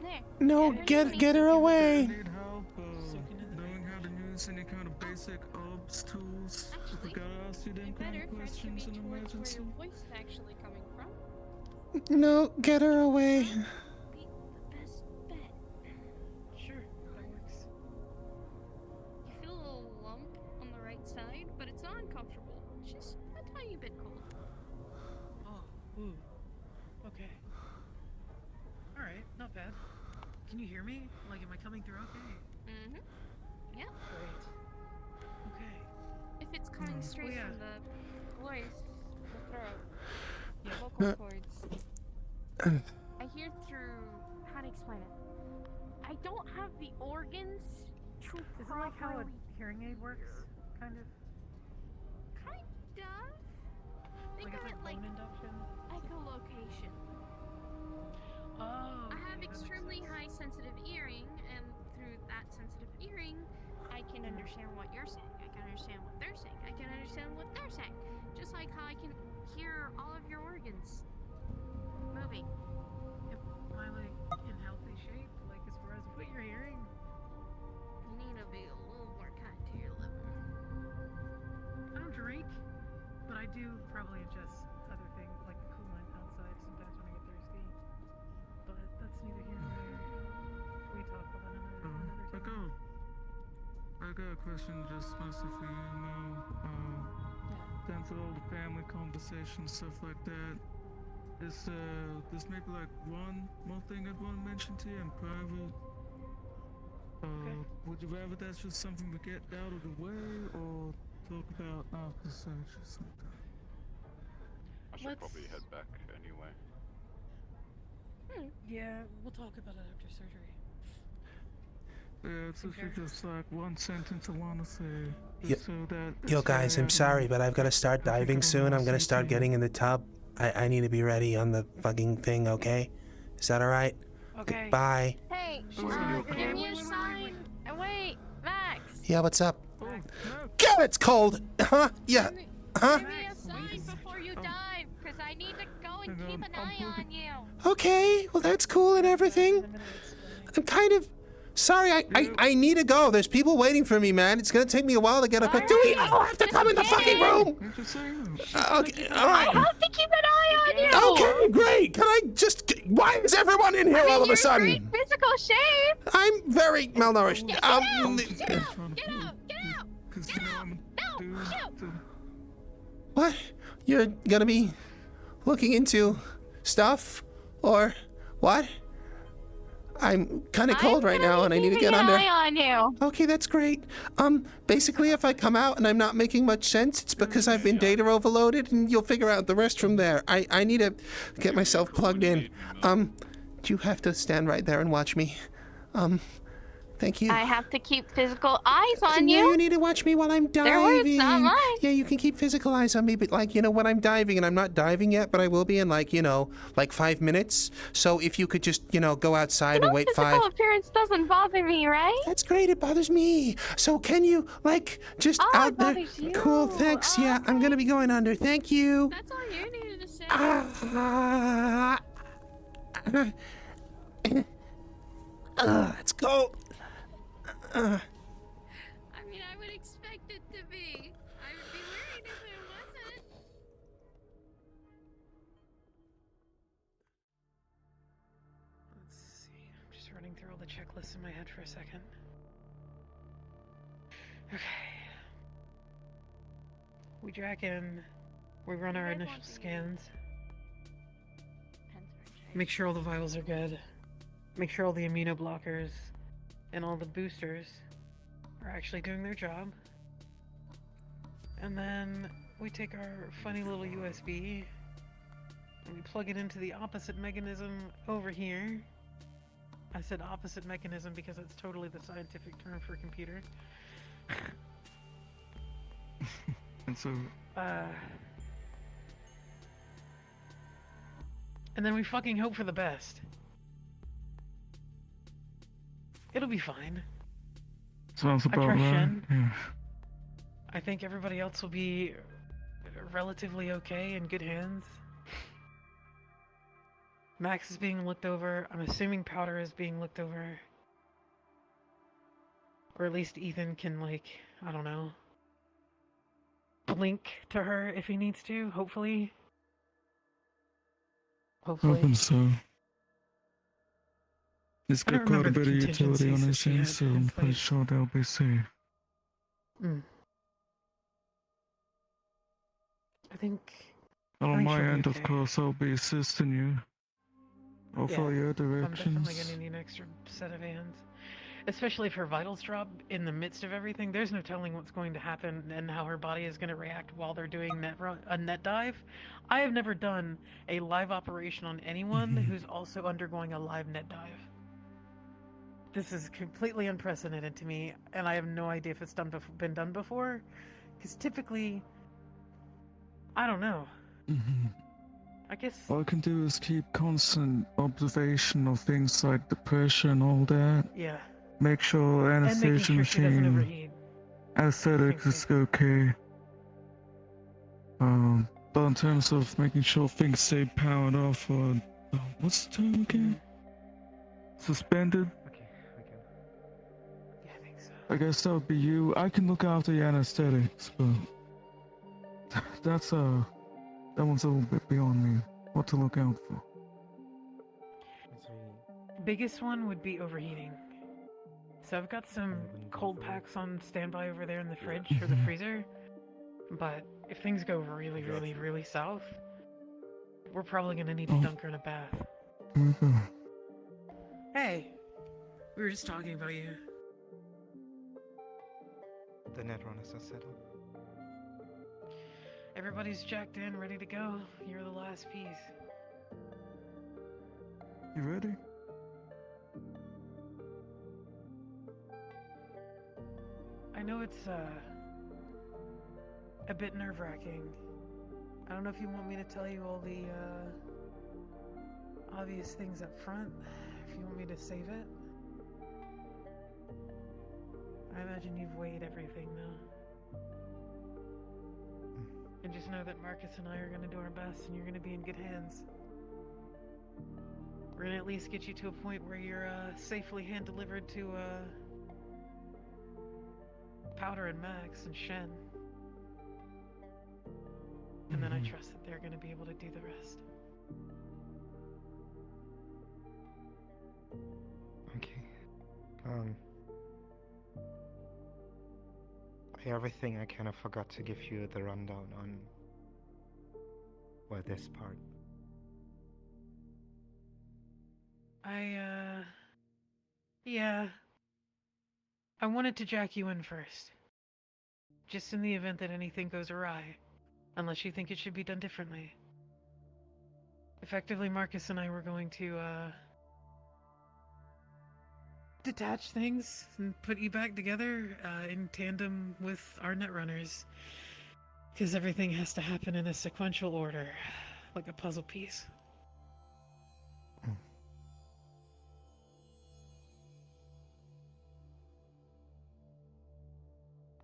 There. No, get her away. I need help knowing how to use any kind of basic ops tools. Actually, I gotta ask you them kind better of for it to be questions in towards where emergency. your voice is actually coming from. No, get her away. Be the best bet. Sure, that works. You feel a little lump on the right side, but it's not uncomfortable. It's just a tiny bit cold. Oh, ooh. Okay. Alright, not bad. Can you hear me? Like, am I coming through okay? Mm-hmm. Yep. Great. Okay. If it's coming straight yeah. from the voice, the throat, your vocal cords. I hear through, how to explain it? I don't have the organs to Is it like how a properly... hearing aid works? Kind of? Kind of. Think Like of it's it like like bone induction? echolocation. Oh. I have okay, that makes extremely sense. high sensitive hearing, and through that sensitive hearing, I can understand what you're saying. I can understand what they're saying. I can understand what they're saying. Just like how I can hear all of your organs moving. Am I like in healthy shape? Like as far as what you're hearing? You need to be a little more kind to your liver. I don't drink, but I do probably ingest other things like the coolant outside sometimes when I get thirsty. But that's neither here nor there. We talk about another time. I got a question just mostly for you, Mo. Down to all the family conversations, stuff like that. Is there's maybe like one more thing I'd want to mention to you in private? Would you rather that's just something to get out of the way, or talk about after search or something? I should probably head back anyway. Yeah, we'll talk about it after surgery. Yeah, it's just like one sentence I want to say. So that Yo guys, I'm sorry, but I've got to start diving soon. I'm going to start getting in the tub. I need to be ready on the fucking thing, okay? Is that alright? Okay. Bye. Hey, give me a sign. Wait, Max. Yeah, what's up? God, it's cold! Huh? Yeah. Huh? Give me a sign before you dive, because I need to go and keep an eye on you. Okay, well that's cool and everything. I'm kind of sorry, I need to go. There's people waiting for me, man. It's gonna take me a while to get up. Do we all have to come in the fucking room? Okay, alright. I have to keep an eye on you. Okay, great. Can I just... Why is everyone in here all of a sudden? You're in great physical shape. I'm very malnourished. Get out! Get out! No! What? You're gonna be looking into stuff? Or what? I'm kind of cold right now and I need to get under. Eye on you. Okay, that's great. Basically if I come out and I'm not making much sense, it's because I've been data overloaded and you'll figure out the rest from there. I need to get myself plugged in. Do you have to stand right there and watch me? Thank you. I have to keep physical eyes on Yeah, you. you need to watch me while I'm diving. Their words, not mine. Yeah, you can keep physical eyes on me, but like, you know, when I'm diving, and I'm not diving yet, but I will be in like, you know, like 5 minutes. So if you could just, you know, go outside and wait 5. Physical appearance doesn't bother me, right? That's great. It bothers me. So can you like just out there? You. Cool. Thanks. Yeah, I'm gonna be going under. Thank you. That's all you needed to say. It's cold. I mean, I would expect it to be. I would be worried if it wasn't. Let's see. I'm just running through all the checklists in my head for a second. Okay. We jack in. We run our initial scans. Make sure all the vitals are good. Make sure all the immunoblockers and all the boosters are actually doing their job. And then we take our funny little USB and we plug it into the opposite mechanism over here. I said opposite mechanism because it's totally the scientific term for a computer. And so... and then we fucking hope for the best. It'll be fine. Sounds about I trust right. Shen. Yeah. I think everybody else will be relatively okay, in good hands. Max is being looked over. I'm assuming Powder is being looked over. Or at least Ethan can, like, I don't know, blink to her if he needs to, hopefully. Hoping so. It's got quite a bit of utility on his end, so I'm pretty sure they'll be safe. I think... On my end, of course, I'll be assisting you. I'll follow your directions. I'm definitely gonna need an extra set of hands. Especially if her vitals drop in the midst of everything. There's no telling what's going to happen and how her body is going to react while they're doing a net dive. I have never done a live operation on anyone who's also undergoing a live net dive. This is completely unprecedented to me, and I have no idea if it's been done before. Because typically, I don't know. I guess... All I can do is keep constant observation of things like the pressure and all that. Yeah. Make sure anesthesia machine aesthetics is okay. But in terms of making sure things stay powered off or what's the term again? Suspended? Yeah, I think so. I guess that would be you. I can look after the anesthetics, but that one's a little bit beyond me. What to look out for? Biggest one would be overheating. So I've got some cold packs on standby over there in the fridge or the freezer. But if things go really, really, really south, we're probably gonna need to dunk her in a bath. Hey, we were just talking about you. The Netrunners are set up. Everybody's jacked in, ready to go. You're the last piece. You ready? I know it's a bit nerve-wracking. I don't know if you want me to tell you all the obvious things up front, if you want me to save it. I imagine you've weighed everything though. And just know that Marcus and I are gonna do our best and you're gonna be in good hands. We're gonna at least get you to a point where you're safely hand-delivered to Powder and Max and Shen. And then I trust that they're gonna be able to do the rest. Okay. Everything I kind of forgot to give you the rundown on. Well, this part. Yeah. I wanted to jack you in first. Just in the event that anything goes awry. Unless you think it should be done differently. Effectively, Marcus and I were going to, detach things and put you back together, in tandem with our Netrunners. Because everything has to happen in a sequential order. Like a puzzle piece.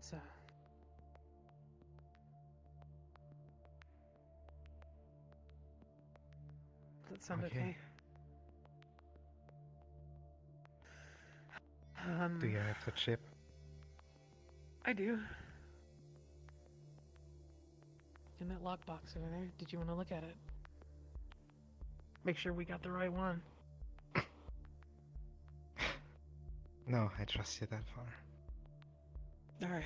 So... Does that sound okay? Do you have the chip? I do. In that lockbox over there. Did you want to look at it? Make sure we got the right one. No, I trust you that far. Alright.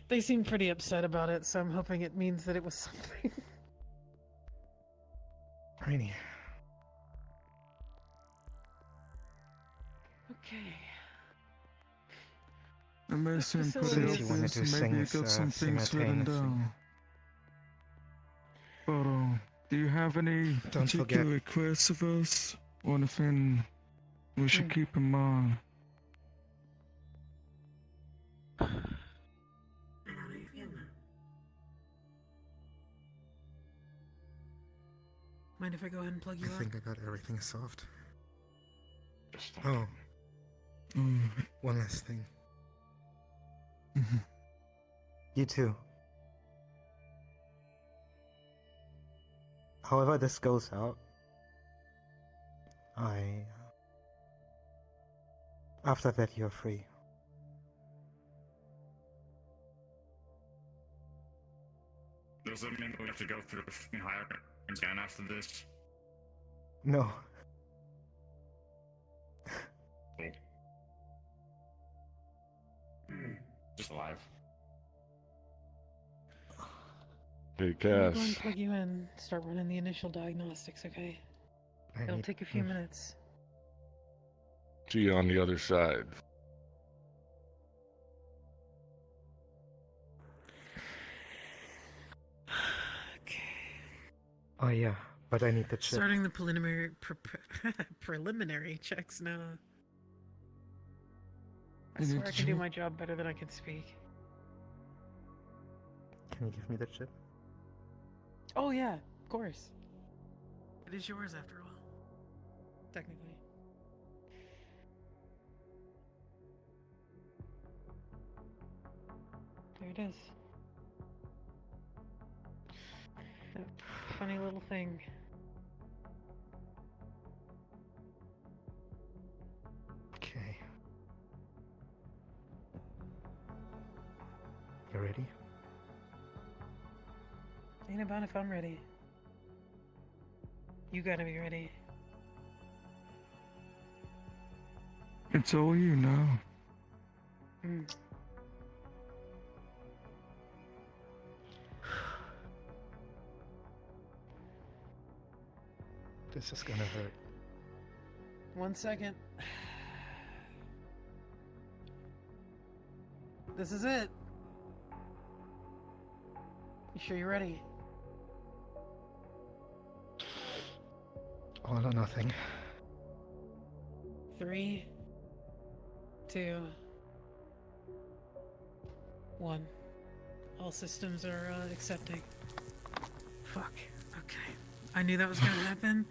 They seem pretty upset about it, so I'm hoping it means that it was something. Rainy. Okay. I may seem pretty Since you wanted obvious, to maybe you sing got some things written down. But, do you have any particular requests of us? Or anything we should keep in mind? Mind if I go ahead and plug you I up? think I got everything solved. Oh. One last thing. You too. However this goes out, after that you're free. Does that mean we have to go through the higher again after this? No. Cool. Just alive. Hey, I'm gonna Cass. go and plug you in. Start running the initial diagnostics, okay? It'll take a few minutes. See you on the other side. Okay. Oh yeah, but I need the chip. Starting the preliminary checks now. I swear I can do my job better than I can speak. Can you give me the chip? Oh yeah, of course. It is yours after all. Technically. There it is. That funny little thing. Okay. You ready? Ain't about if I'm ready. You gotta be ready. It's all you know. This is gonna hurt. 1 second. This is it. You sure you're ready? All or nothing. 3, 2, 1. All systems are accepting. Fuck. Okay. I knew that was gonna happen.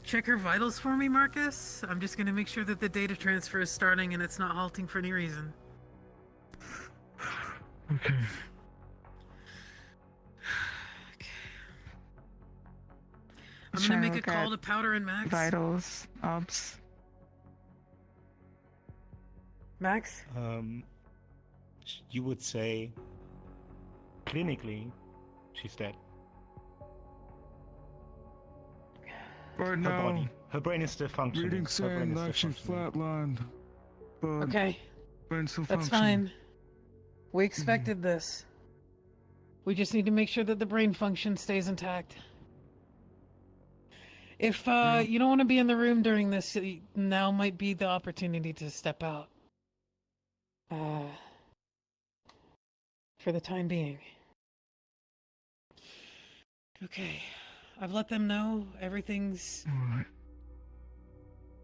Check her vitals for me, Marcus. I'm just gonna make sure that the data transfer is starting and it's not halting for any reason. Okay. I'm gonna make a call to Powder and Max. Vitals, ops. Max? You would say, clinically, she's dead. Or Her no. body. Her brain is still functioning. Reading Her brain saying is like still she's functioning. flatlined. But Okay. brain still That's functioning. fine. We expected this. We just need to make sure that the brain function stays intact. If you don't want to be in the room during this, now might be the opportunity to step out. For the time being. Okay. I've let them know everything's Alright.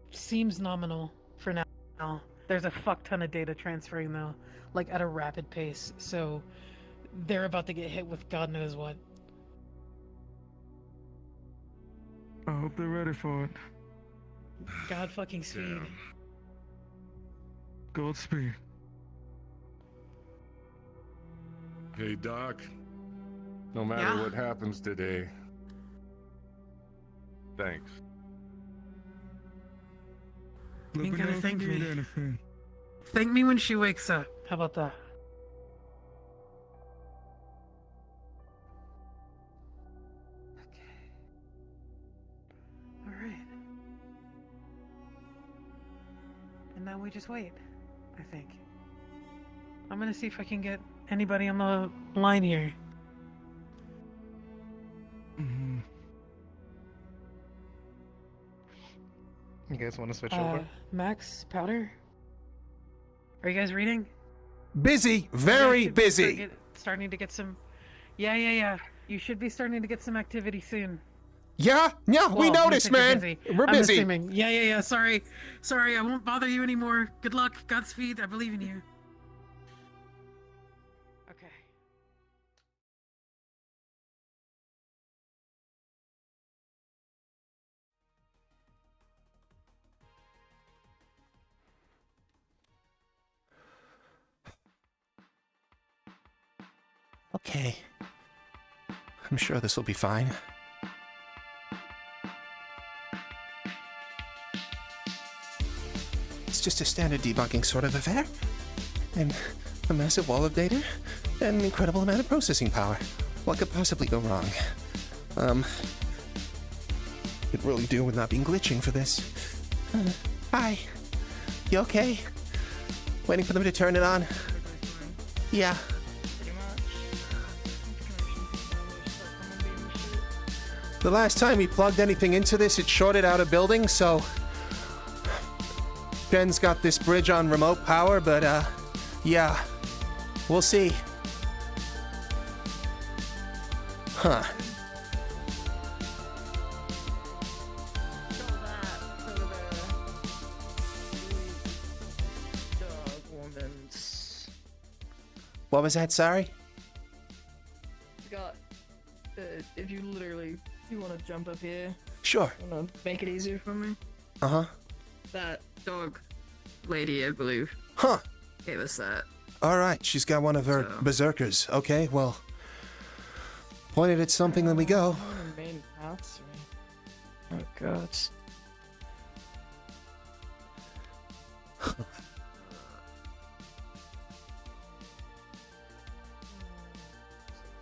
seems nominal for now. There's a fuck ton of data transferring though, like at a rapid pace, so they're about to get hit with God knows what. I hope they're ready for it. God fucking speed. Godspeed. Hey, Doc. No matter Yeah? what happens today, thanks. Let Ain't me gotta know if you thank need me. anything. Thank me when she wakes up. How about that? Okay. Alright. And now we just wait, I think. I'm gonna see if I can get anybody on the line here. Mm-hmm. You guys want to switch over? Max, Powder? Are you guys reading? Busy, very busy. Starting to get some... Yeah. You should be starting to get some activity soon. Yeah, we Well, noticed, you said you're man. busy. We're I'm busy. assuming. Yeah. Sorry, I won't bother you anymore. Good luck. Godspeed. I believe in you. Okay. Okay. I'm sure this will be fine. It's just a standard debugging sort of affair. And a massive wall of data, and an incredible amount of processing power. What could possibly go wrong? Could really do with not being glitching for this. Hi. You okay? Waiting for them to turn it on? Yeah. The last time we plugged anything into this, it shorted out a building, so... Ben's got this bridge on remote power, but, yeah. We'll see. Huh. What was that, sorry? Got, if you literally, you want to jump up here, Sure. want to make it easier for me? Uh-huh. That dog lady, I believe, Huh. gave us that. Alright, she's got one of her So- berserkers. Okay, well... Pointed at something, then we go. Main paths, right? Oh god.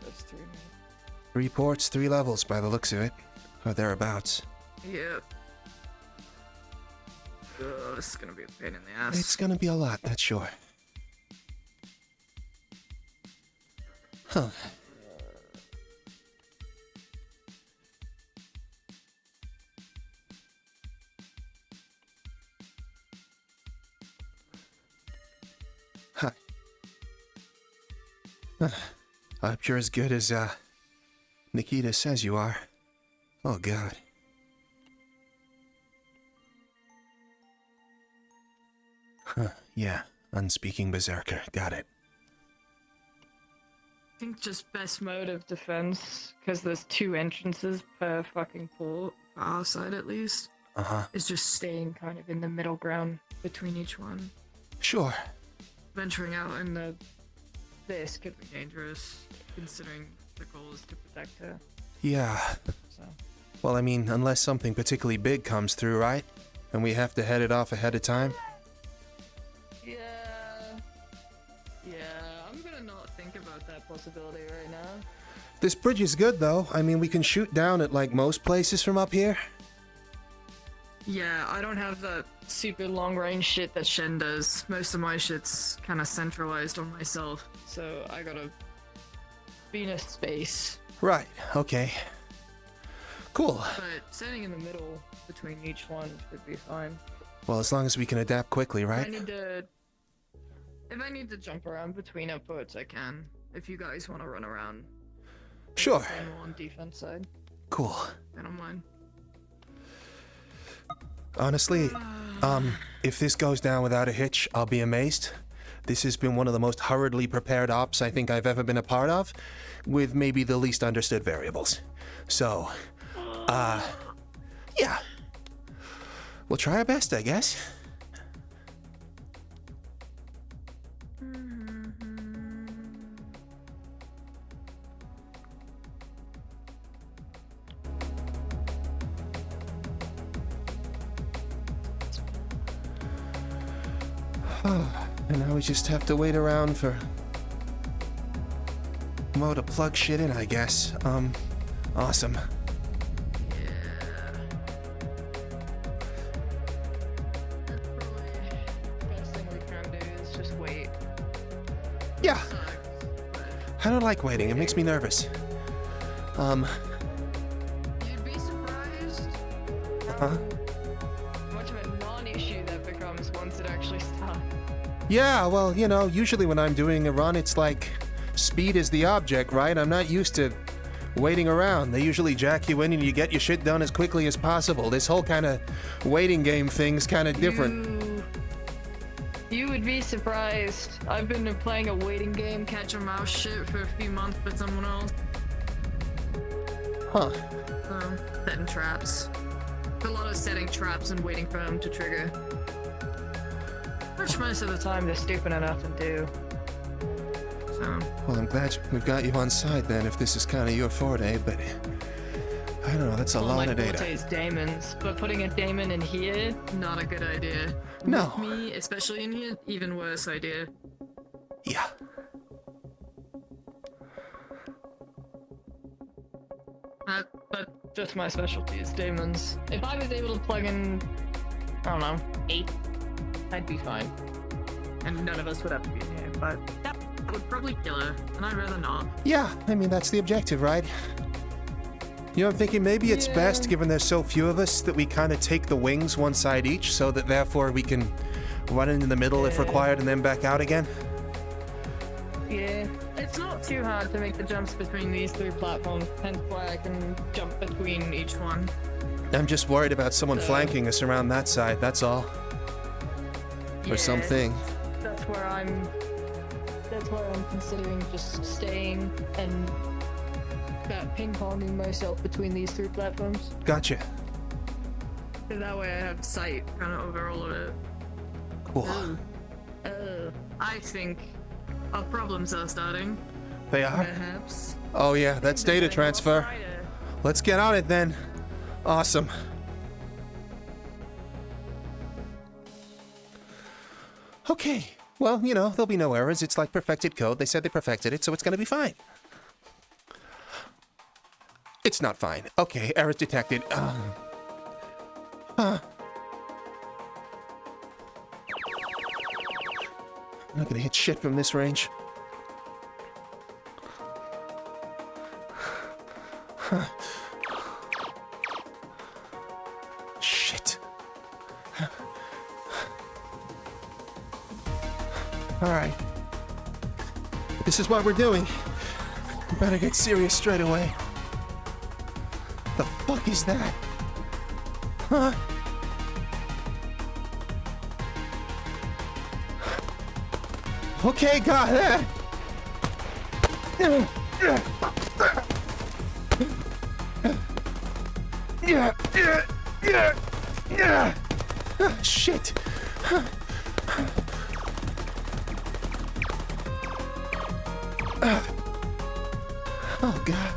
That's 3. 3 ports, 3 levels by the looks of it. Or thereabouts. Yep. Oh, this is gonna be a pain in the ass. It's gonna be a lot, that's sure. Huh. Huh. I hope you're as good as, Nikita says you are. Oh, God. Huh, yeah. Unspeaking berserker. Got it. I think just best mode of defense, because there's 2 entrances per fucking port, for our side at least, is just staying kind of in the middle ground between each one. Sure. Venturing out in this could be dangerous, considering the goal is to protect her. Yeah. So. Well, I mean, unless something particularly big comes through, right? And we have to head it off ahead of time? Yeah, I'm gonna not think about that possibility right now. This bridge is good, though. I mean, we can shoot down at, like, most places from up here. Yeah, I don't have that super long-range shit that Shen does. Most of my shit's kind of centralized on myself, so I gotta be in a space. Right, okay. Cool. But standing in the middle between each one would be fine. Well, as long as we can adapt quickly, right? If I need to jump around between outputs, I can. If you guys want to run around. Sure. Stay more on defense side. Cool. I don't mind. Honestly, if this goes down without a hitch, I'll be amazed. This has been one of the most hurriedly prepared ops I think I've ever been a part of, with maybe the least understood variables. So, yeah. We'll try our best, I guess. And now we just have to wait around for Mo to plug shit in, I guess. Awesome. Yeah. That's probably the best thing we can do is just wait. Yeah. I don't like waiting, it makes me nervous. You'd be surprised how much of a non-issue that becomes once it actually starts. Yeah, well, you know, usually when I'm doing a run, it's like speed is the object, right? I'm not used to waiting around. They usually jack you in and you get your shit done as quickly as possible. This whole kind of waiting game thing's kind of different. You would be surprised. I've been playing a waiting game, catch a mouse shit for a few months with someone else. Huh. Setting traps. A lot of setting traps and waiting for them to trigger. Which most of the time they're stupid enough to do. So. Well, I'm glad we've got you on side then, if this is kind of your forte, but I don't know, that's a lot of data. My forte is daemons, but putting a daemon in here, not a good idea. No. With me, especially in here, even worse idea. Yeah. But just my specialty is daemons. If I was able to plug in, I don't know, 8, I'd be fine. And none of us would have to be in here, but that would probably kill her, and I'd rather not. Yeah, I mean, that's the objective, right? You know, I'm thinking maybe it's best, given there's so few of us, that we kind of take the wings one side each, so that therefore we can run into the middle if required and then back out again. Yeah, it's not too hard to make the jumps between these 3 platforms, hence why I can jump between each one. I'm just worried about someone flanking us around that side, that's all. Or something. That's where I'm considering just staying and ping-ponging myself between these 3 platforms. Gotcha. Because that way I have sight kind of over all of it. Cool. I think our problems are starting. They are? Perhaps. Oh yeah, that's data transfer. Let's get on it then. Awesome. Okay, well, you know, there'll be no errors. It's like perfected code. They said they perfected it, so it's gonna be fine. It's not fine. Okay, errors detected. I'm not gonna hit shit from this range. Shit. All right. This is what we're doing. We better get serious straight away. The fuck is that? Huh? Okay, got that. Shit. Oh God.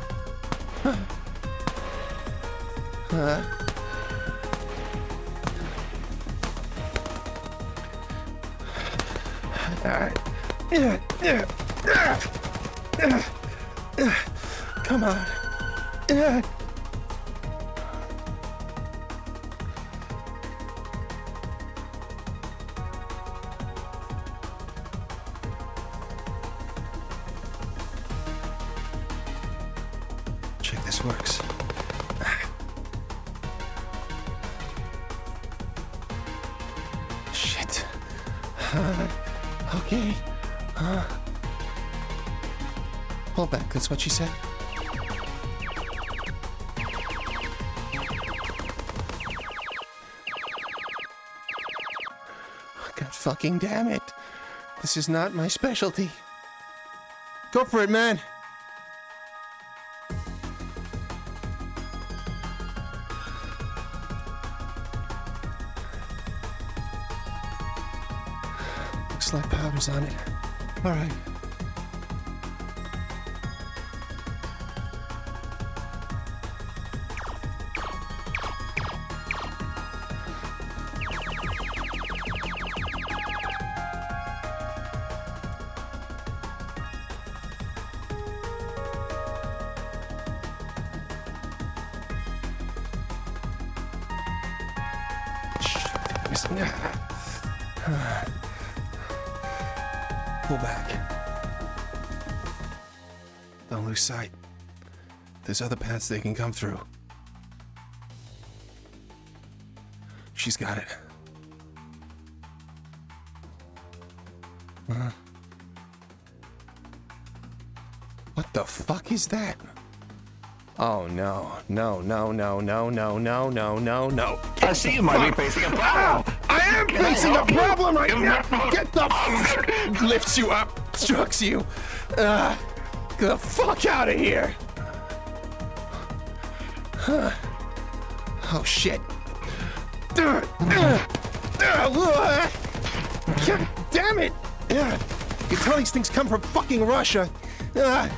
All right. Come on. Check this works. Shit. Okay. Pull back, that's what she said. God fucking damn it. This is not my specialty. Go for it, man. Looks like powder's on it. All right. Pull back. Don't lose sight. There's other paths they can come through. She's got it. What the fuck is that? Oh no, no, no, no, no, no, no, no, no, no. I see you might be facing a problem. I am facing a problem right now. Get the fuck. Lifts you up, strikes you. Get the fuck out of here. Oh shit. God damn it. You can tell these things come from fucking Russia. Alright.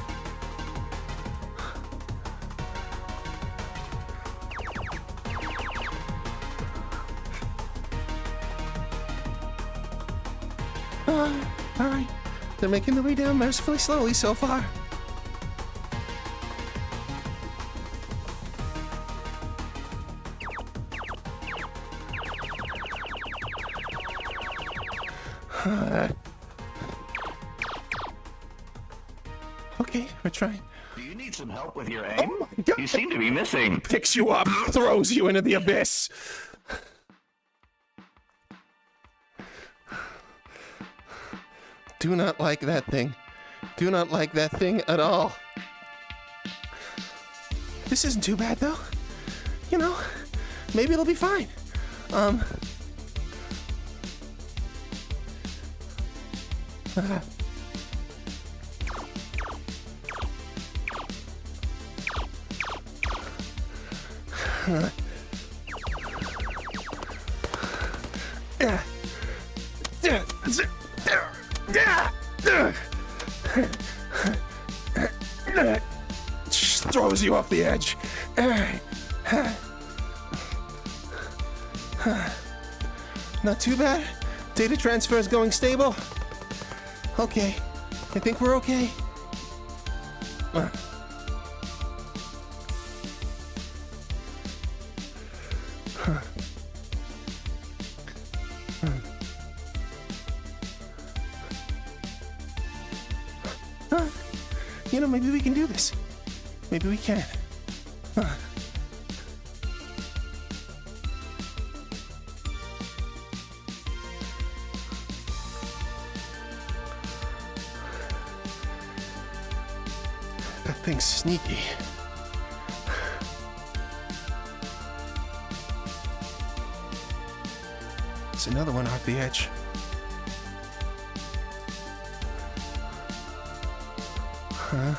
They're making their way down mercifully slowly so far. Okay, we're trying. Do you need some help with your aim? Oh my God. You seem to be missing. Picks you up, throws you into the abyss. Do not like that thing. Do not like that thing at all. This isn't too bad though. You know, maybe it'll be fine. Just throws you off the edge. Not too bad. Data transfer is going stable. Okay, I think we're okay. You know, maybe we can do this. Maybe we can. thing's sneaky. There's another one off the edge. Huh?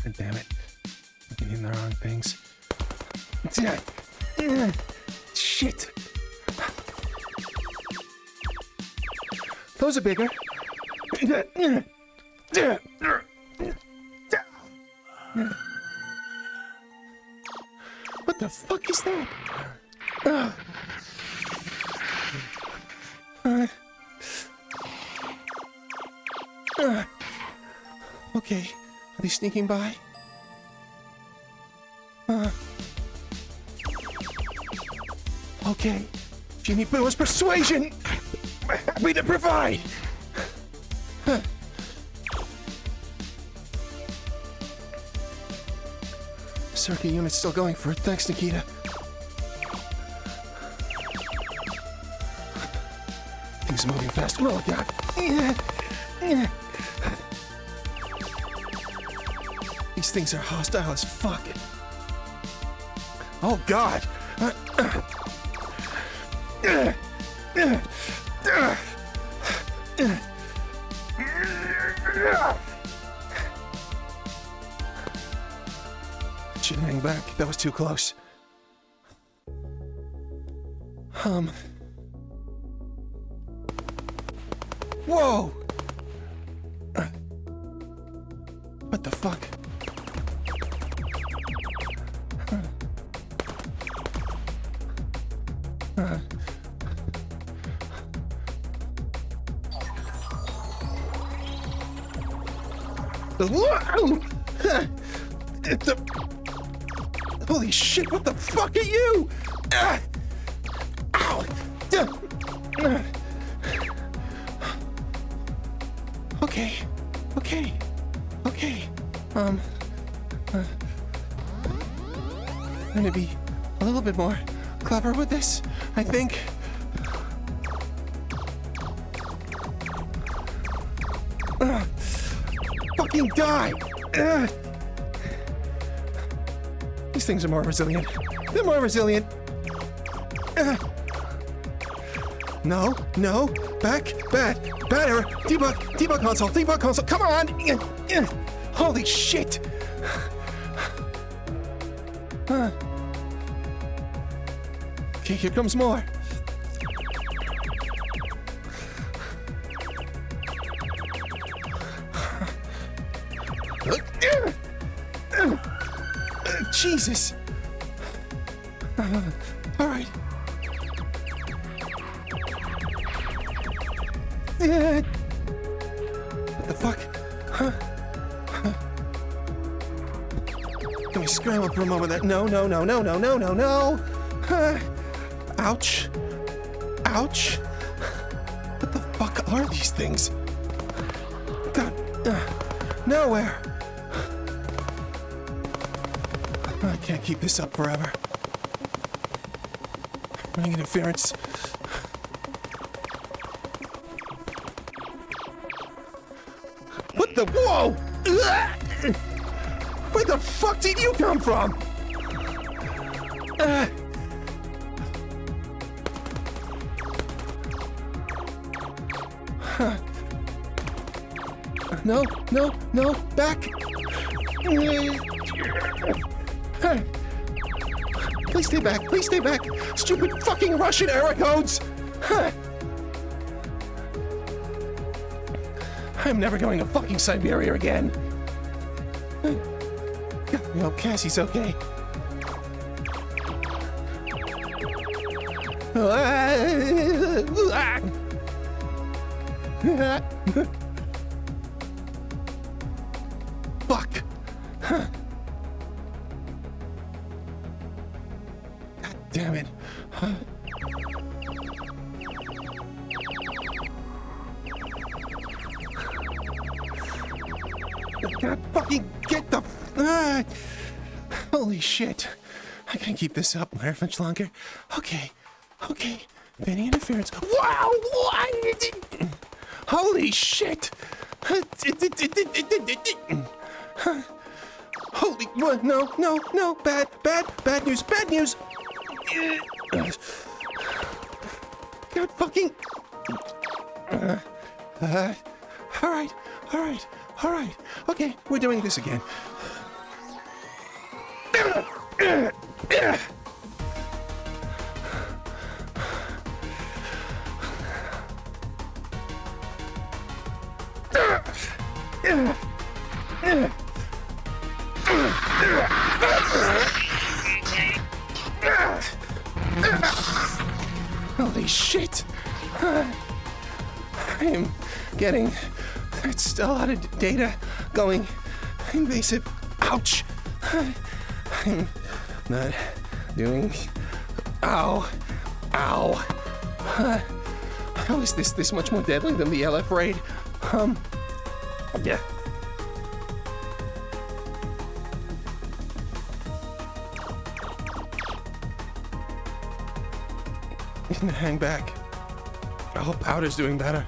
God damn it. Looking in the wrong things. Shit. Those are bigger. What the fuck is that? Okay, are they sneaking by? Okay, Jimmy Boo's persuasion! Happy to provide! Circuit unit's still going for it. Thanks, Nikita. Things are moving fast. Oh, God. These things are hostile as fuck. Oh, God. Shouldn't hang back. That was too close. Whoa! What the fuck? Holy shit, what the fuck are you? Ow! Okay. I'm gonna be a little bit more clever with this, I think. Fucking die! These things are more resilient. They're more resilient. No. Back. Bad error. Debug console. Come on! Holy shit! Okay, here comes more. Jesus! All right. What the fuck? Can we scramble for a moment? No. Ouch. What the fuck are these things? God, nowhere. I can't keep this up forever. Running interference. What the? Whoa! Where the fuck did you come from? No, back. Please stay back. Stupid fucking Russian error codes. I'm never going to fucking Siberia again. I hope Cassy's okay. Fuck. God damn it. God fucking get the Holy shit. I can't keep this up much longer. Okay. Banning interference. Wow! Holy shit! Holy... No. Bad news. God fucking... Alright. Okay, we're doing this again. Holy shit! I am getting... It's a lot of data going invasive. Ouch! I'm not doing... Ow! How is this much more deadly than the LF raid? Yeah. Hang back. I hope Powder's doing better.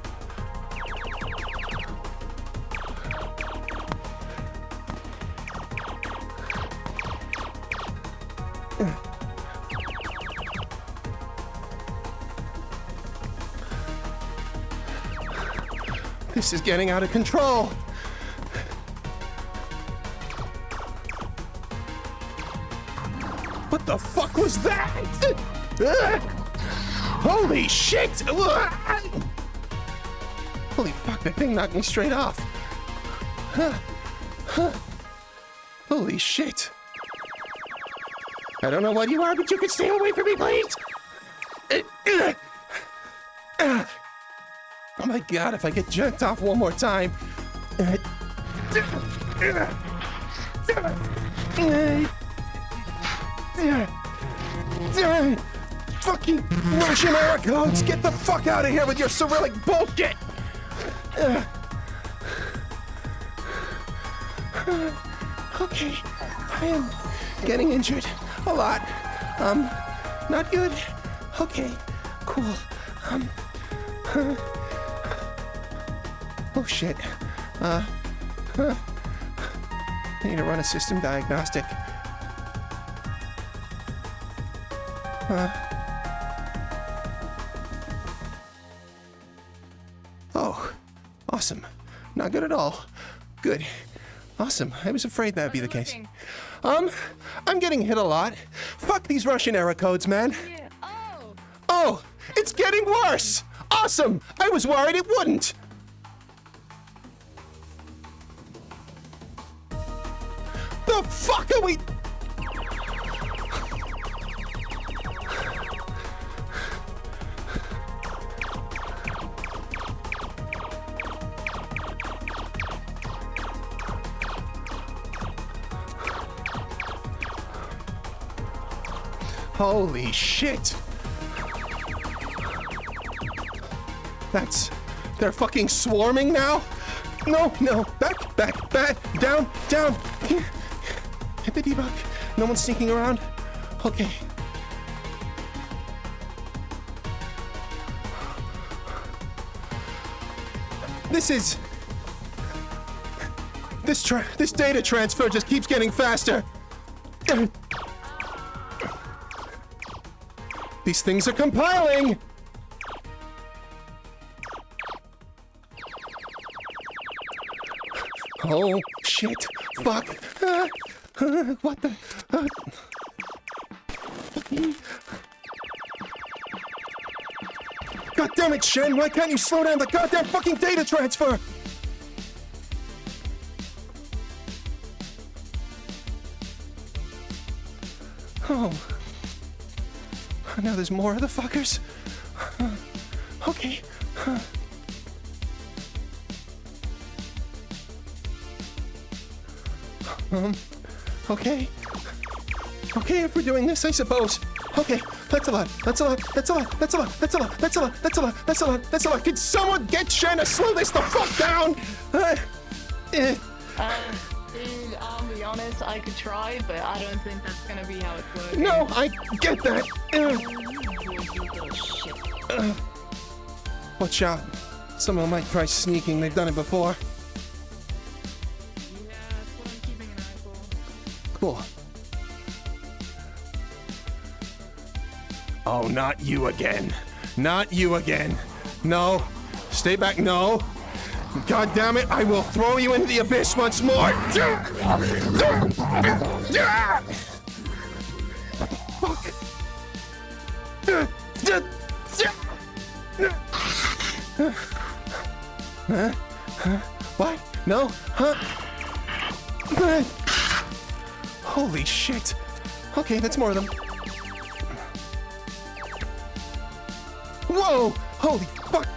This is getting out of control. What the fuck was that? Holy shit! Holy fuck, that thing knocked me straight off. Holy shit. I don't know what you are, but you can stay away from me, please! Oh my god, if I get jerked off one more time. Fucking Russian era codes! Get the fuck out of here with your Cyrillic bullshit! Okay, I am getting injured a lot. Not good. Okay, cool. Oh shit. I need to run a system diagnostic. Oh, awesome. Not good at all. Good. Awesome. I was afraid that'd be the case. I'm getting hit a lot. Fuck these Russian era codes, man. Yeah. Oh, it's getting worse. Awesome. I was worried it wouldn't. The fuck are we? Holy shit! They're fucking swarming now? No, back, down. Hit the debug. No one's sneaking around? Okay. This data transfer just keeps getting faster. These things are compiling! Oh, shit. Fuck. What the... God damn it, Shen! Why can't you slow down the goddamn fucking data transfer? Oh. Now there's more of the fuckers. Okay. Okay. Okay, if we're doing this, I suppose. Okay, that's a lot. Can someone get Shen to slow this the fuck down? Dude, I'll be honest, I could try, but I don't think that's gonna be how it's working. No, I get that. Watch out. Someone might try sneaking. They've done it before. Yeah, that's what I'm keeping an eye for. Cool. Oh, not you again. Not you again. No. Stay back. No. God damn it, I will throw you into the abyss once more. Fuck. What? No? Huh? Holy shit. Okay, that's more of them. Whoa! Holy fuck!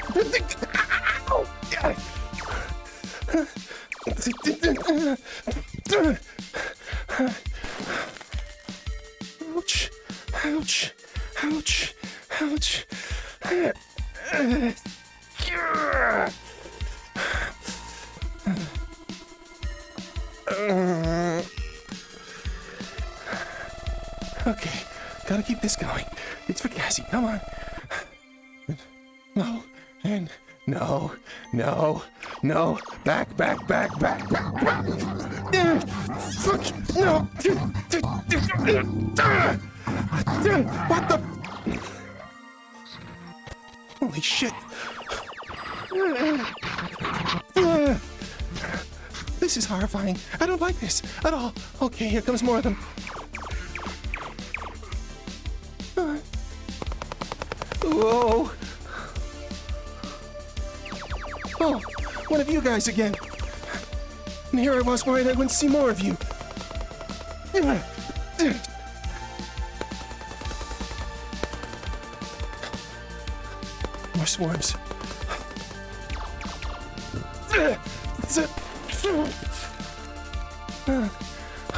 Ouch! Ouch! Ouch! Ouch! Okay, gotta keep this going. It's for Cassy, come on. No, and no, no, no, back, back, back, back, back, back. Fuck, no. What the? Holy shit. This is horrifying. I don't like this at all. Okay, here comes more of them. Whoa. Oh, one of you guys again. And here I was worried I wouldn't see more of you. More swarms.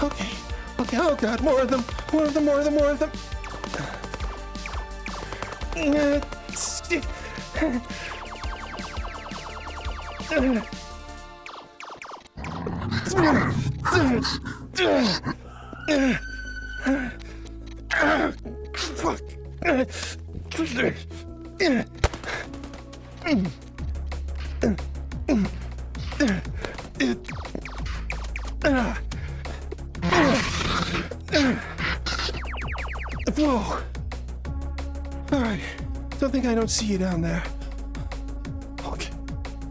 Okay. Okay, oh god, more of them. More of them, more of them, more of them. Fuck. Whoa. Alright. Don't think I don't see you down there. Okay.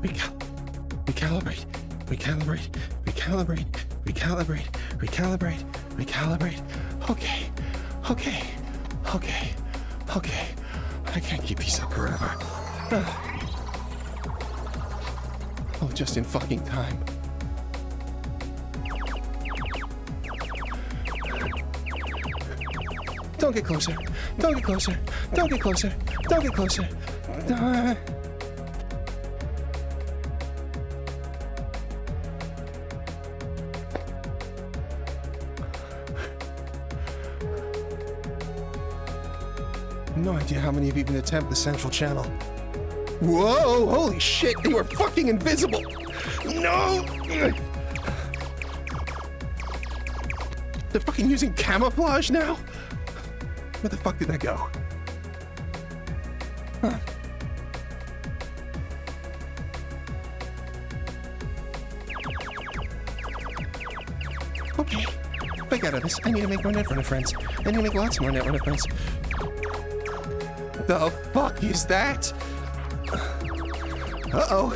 Recalibrate. Recalibrate. Recalibrate. Recalibrate. Recalibrate. Recalibrate. Okay. Okay. Okay. Okay. I can't keep these up forever. Oh, just in fucking time. Don't get closer. Don't get closer. Don't get closer. Don't get closer. No idea how many of you can attempt the central channel. Whoa! Holy shit! They were fucking invisible! No! They're fucking using camouflage now? Where the fuck did that go? Huh. Okay. Back out of this. I need to make more Netrunner friends. I need to make lots more Netrunner friends. The fuck is that? Uh-oh.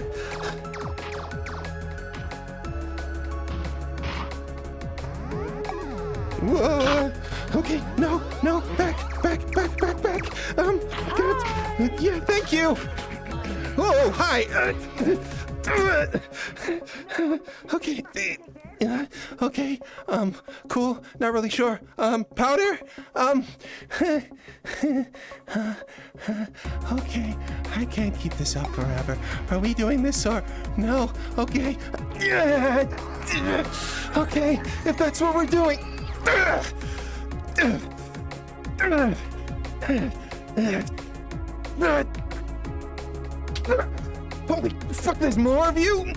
Whoa. Okay, no, back. Good. Yeah, thank you. Whoa, hi. Okay. Okay. Cool. Not really sure. Powder? Okay. I can't keep this up forever. Are we doing this or no? Okay. Okay. If that's what we're doing. Holy fuck, there's more of you?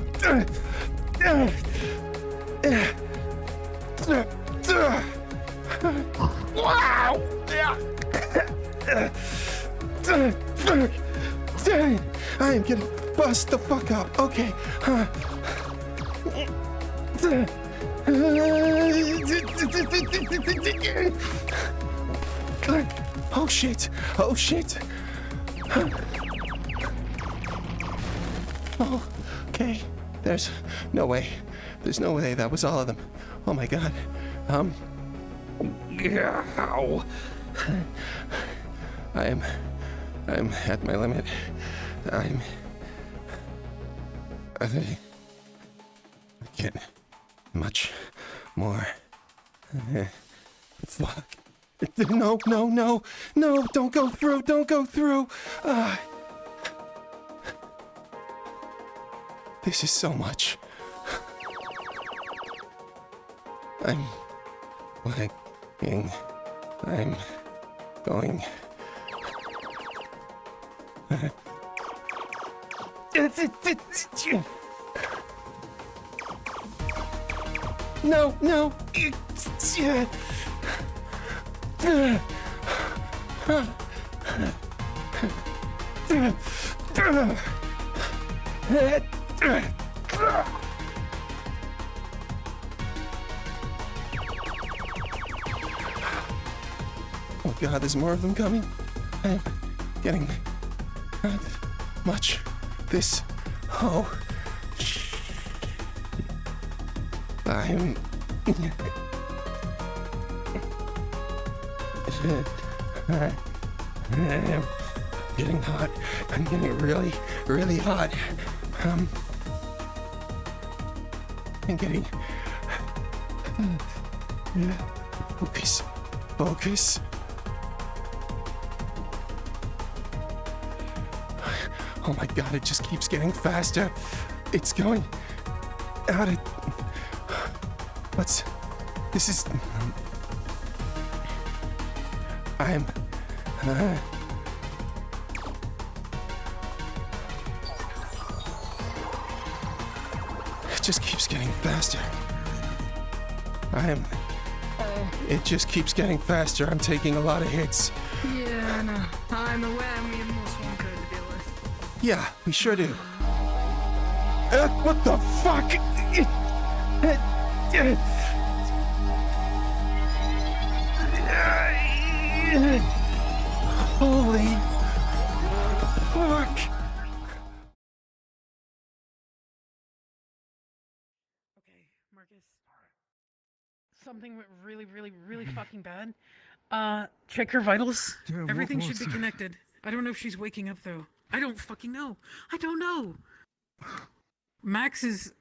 Wow! I am getting bust the fuck up. Okay. Oh shit. Oh shit. Oh, okay. There's no way. There's no way that was all of them. Oh my god. Ow. I'm at my limit. I can't much more. Fuck. No, no, no, no, don't go through, don't go through. This is so much. I'm lagging. I'm going. No, no. Oh god, there's more of them coming. I'm getting not much. This. Oh. I'm getting hot. I'm getting really, really hot. I'm getting. Focus. Focus. Oh my god, it just keeps getting faster. It's going out of. This is. I'm. It just keeps getting faster. It just keeps getting faster. I'm taking a lot of hits. Yeah, no. I'm aware me and Moss one code to deal with. Yeah, we sure do. What the fuck? Holy fuck. Okay, Marcus. Something went really, really, really fucking bad. Check her vitals. Yeah, Everything should what's be connected. I don't know if she's waking up though. I don't fucking know. I don't know. Max is.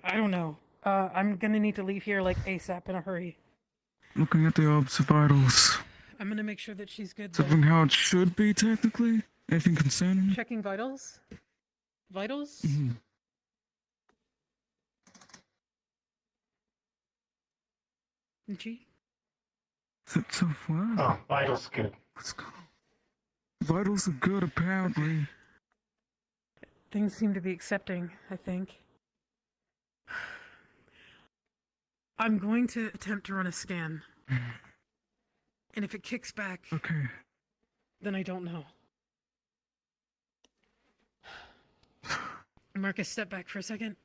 I don't know. I'm gonna need to leave here like ASAP in a hurry. Looking at the orbs of vitals. I'm gonna make sure that she's good. Though. Something how it should be technically. Anything concerning? Checking vitals. Vitals. Mm-hmm. G. So far. Oh, vitals good. Let's go. Vitals are good, apparently. Things seem to be accepting, I think. I'm going to attempt to run a scan. And if it kicks back, okay, then I don't know. Marcus, step back for a second.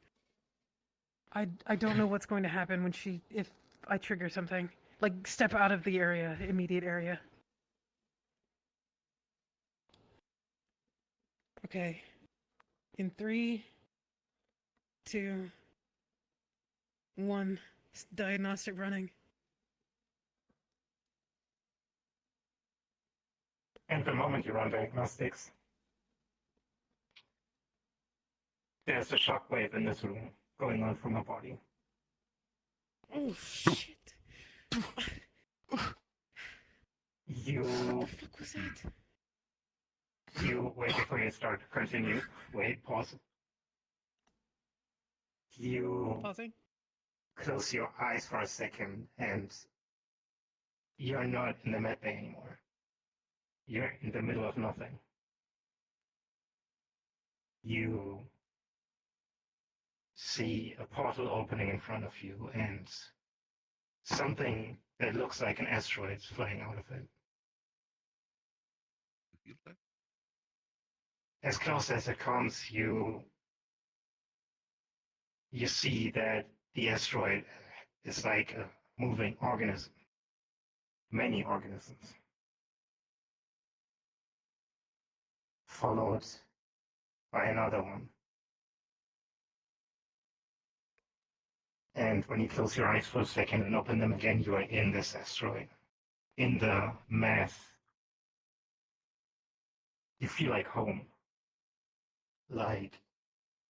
I don't know what's going to happen when if I trigger something. Like, step out of the area, immediate area. Okay. In 3, 2, 1, diagnostic running. And the moment you run diagnostics, there's a shockwave in this room going on from her body. Oh shit. You. What the fuck was that? You wait before you start. Continue. Wait, pause. You Pausing. close your eyes for a second and you're not in the med bay anymore. You're in the middle of nothing. You see a portal opening in front of you and something that looks like an asteroid flying out of it. As close as it comes, you see that the asteroid is like a moving organism. Many organisms. Followed by another one. And when you close your eyes for a second and open them again, you are in this asteroid. In the math. You feel like home. Like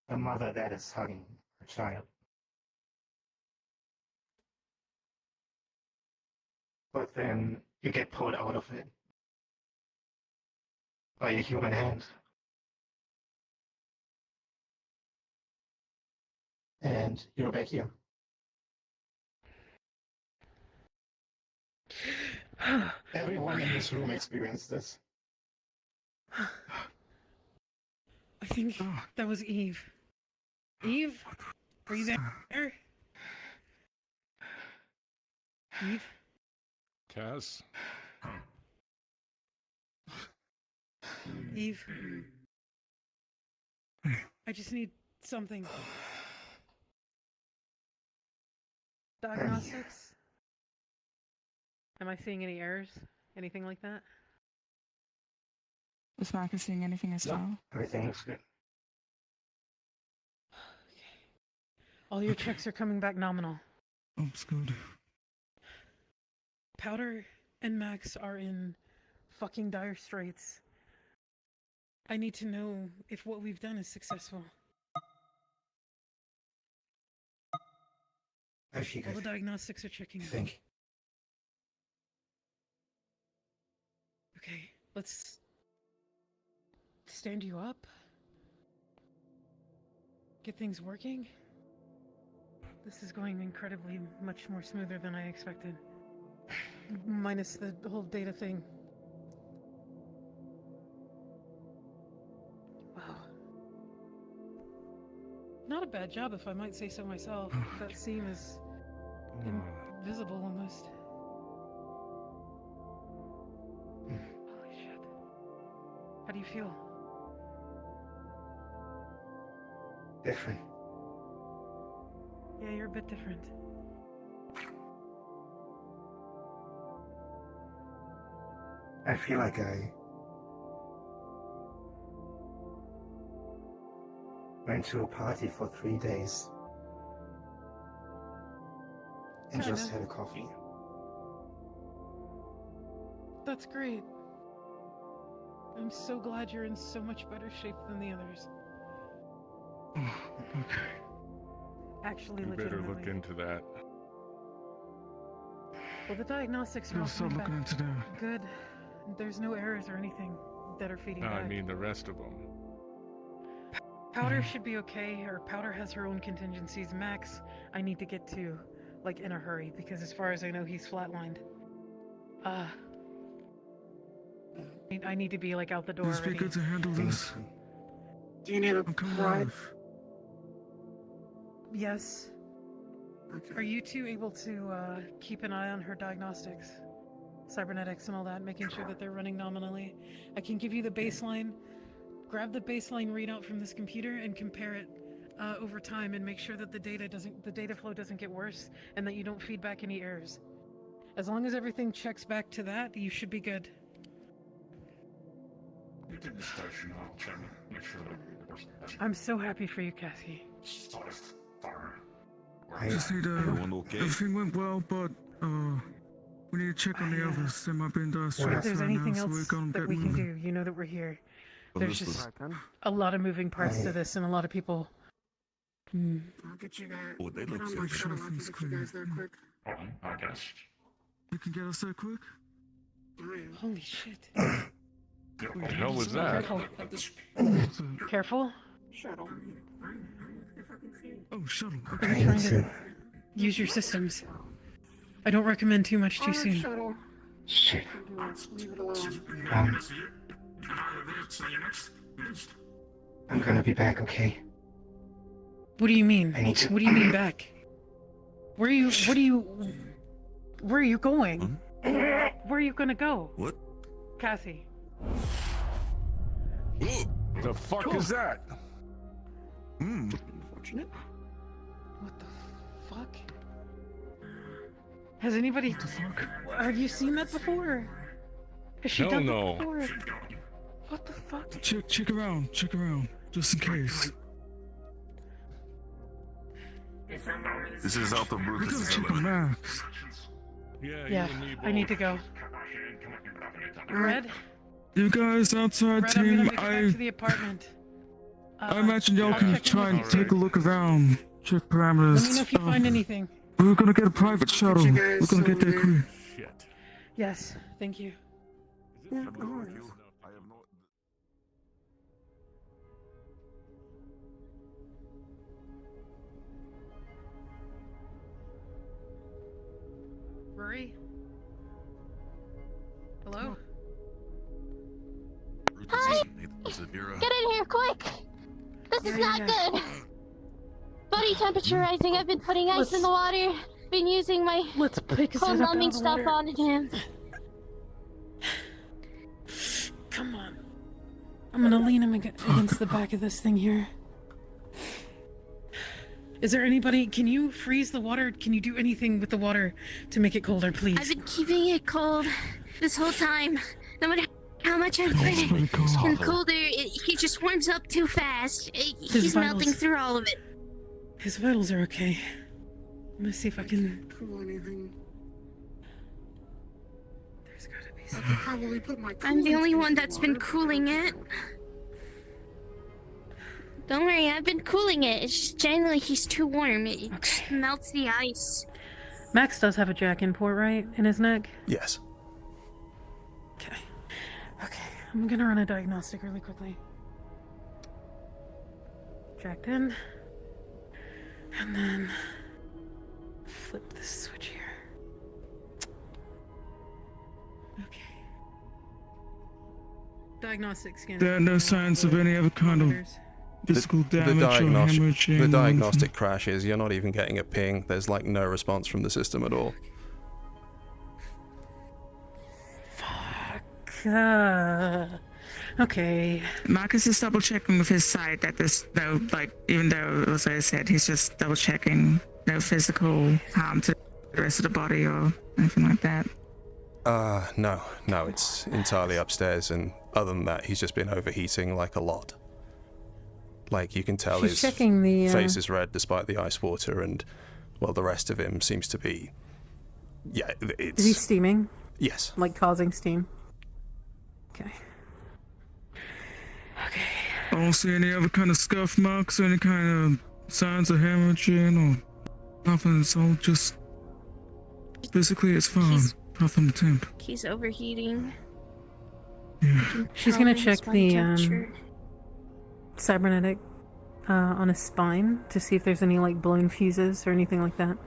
a mother that is hugging her child. But then you get pulled out of it by a human hand. And you're back here. Everyone in this room experienced this. I think that was Eve. Eve? Are you there? Eve? Cass? Eve? I just need something. Diagnostics? Am I seeing any errors? Anything like that? Is Marcus seeing anything as well? Everything looks good. All your checks are coming back nominal. That's good. Powder and Max are in fucking dire straits. I need to know if what we've done is successful. I figured. All the diagnostics are checking. I think. Okay, let's stand you up. Get things working. This is going incredibly much more smoother than I expected. Minus the whole data thing. Wow. Not a bad job, if I might say so myself. That seam is invisible almost. Holy shit. How do you feel? Different. Yeah, you're a bit different. I feel like I went to a party for 3 days and just had a coffee. That's great. I'm so glad you're in so much better shape than the others. Okay. Actually, You better legitimately. look into that. Well, the diagnostics are I'll all start coming looking back into that. good. There's no errors or anything that are feeding No, back. I mean the rest of them. Powder should be okay, or Powder has her own contingencies. Max, I need to get to, like, in a hurry, because as far as I know, he's flatlined. I need to be, like, out the door Let's be already. good to handle this. Do you need a I'm coming ride? live. Yes. Are you two able to keep an eye on her diagnostics? Cybernetics and all that, making sure that they're running nominally. I can give you the baseline. Grab the baseline readout from this computer and compare it over time, and make sure that the data flow doesn't get worse, and that you don't feed back any errors. As long as everything checks back to that, you should be good. You did the station, I'll check, make sure that I'm so happy for you, Cassy. I just need everything went well, but we need to check on the others. They might be in dire If straits there's right anything now, so we're else gonna that get we can moving. do, you know that we're here. There's just Understood. a lot of moving parts to this, and a lot of people. I'll get you there. Oh, they look Get on so my good. shuttle. I can get you guys there quick. I guess. You can get us there quick? Holy shit. What the hell was that? Careful. Shuttle. Oh, shuttle. Are you trying to use your systems? I don't recommend too much too soon. Shuttle. Shit. Leave it alone. I'm gonna be back, okay? What do you mean? I need to- What do you mean back? Where are you? What do you? Where are you going? Where are you gonna go? What? Cassy. The fuck is that? Unfortunate. What the fuck? Has anybody... What the fuck? Have you seen that before? Has she Hell done no. that before? What the fuck? Check around, just in case. This is Alpha We Brutus. gotta check on Max. Yeah, I need to go. Red? You guys outside Red, I'm gonna team, make it back to the apartment. I imagine y'all I'll can check in try with and you. take a look around, check parameters. Let me know if you find anything. We're gonna get a private shuttle. We're gonna get there quick. Shit. Yes, thank you. Yeah, no worries. Rory? Hello? Hi! Get in here, quick! This is not good! Body temperature rising. I've been putting ice in the water. Been using my cold numbing stuff on him. Come on. I'm gonna lean him against the back of this thing here. Is there anybody? Can you freeze the water? Can you do anything with the water to make it colder, please? I've been keeping it cold this whole time. No matter how much I put it in colder, he just warms up too fast. He's melting through all of it. His vitals are okay. Let me see if I can... Cool anything. There's gotta be I some... could probably put my I'm the only coolant one in the that's been water. cooling it. Don't worry, I've been cooling it. It's just generally he's too warm. It just melts the ice. Max does have a jack import, right? In his neck? Yes. Okay. Okay, I'm gonna run a diagnostic really quickly. Jacked in. And then... flip this switch here. Okay. Diagnostic scan. There are no signs of any other kind of physical damage or hemorrhaging. The diagnostic crashes. You're not even getting a ping. There's like no response from the system at all. Okay. Marcus is double checking with his side that there's no, like, even though, as I said, he's just double checking no physical harm to the rest of the body or anything like that. No, it's entirely upstairs, and other than that, he's just been overheating like a lot. Like, you can tell She's his checking the, face is red despite the ice water, and, well, the rest of him seems to be... Yeah, it's... Is he steaming? Yes. Like causing steam? Okay. I don't see any other kind of scuff marks or any kind of signs of hemorrhaging or nothing. It's all just... Physically, it's fine. Apart from the temp. He's overheating. Yeah. She's gonna His check body the, temperature. cybernetic on his spine to see if there's any like blown fuses or anything like that.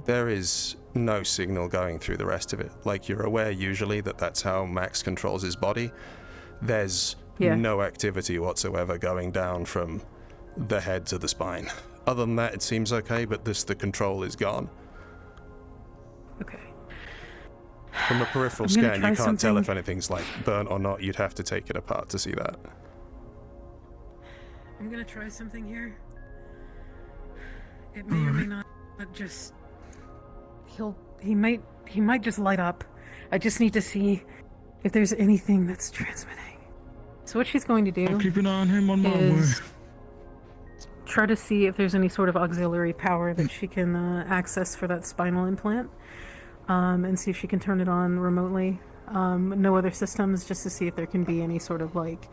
There is no signal going through the rest of it. Like, you're aware usually that that's how Max controls his body. There's no activity whatsoever going down from the head to the spine. Other than that, it seems okay, but the control is gone. Okay. From a peripheral I'm gonna scan, try you can't tell something. if anything's like burnt or not. You'd have to take it apart to see that. I'm gonna try something here. It may or may not just... He might just light up. I just need to see if there's anything that's transmitting. So what she's going to do I'll keep an eye on him on my way. is try to see if there's any sort of auxiliary power that she can access for that spinal implant, and see if she can turn it on remotely. No other systems, just to see if there can be any sort of like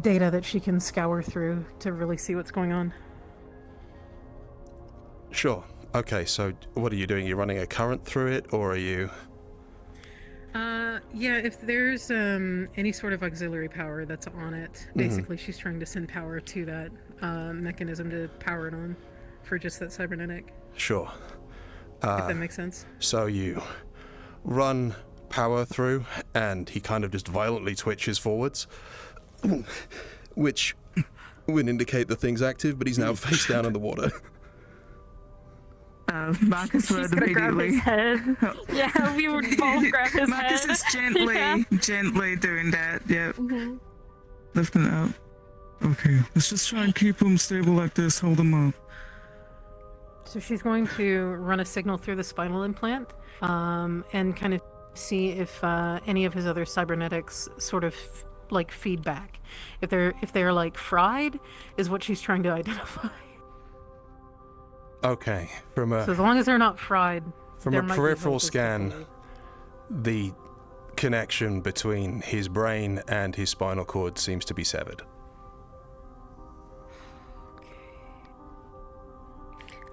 data that she can scour through to really see what's going on. Sure. Okay, so what are you doing? You're running a current through it, or are you... Yeah, if there's any sort of auxiliary power that's on it, basically she's trying to send power to that mechanism to power it on for just that cybernetic. Sure. If that makes sense. So you run power through, and he kind of just violently twitches forwards, which would indicate the thing's active, but he's now face down in the water. Marcus She's would gonna grab his immediately. head. Yeah, we would both grab his Marcus head. is gently, Yeah. gently doing that. Yep. Mm-hmm. Lifting it up. Okay, let's just try and keep him stable like this. Hold him up. So she's going to run a signal through the spinal implant, and kind of see if any of his other cybernetics sort of like feedback. If they're like fried, is what she's trying to identify. Okay, from So as long as they're not fried, from there a might be peripheral hope as to scan, delay. the connection between his brain and his spinal cord seems to be severed.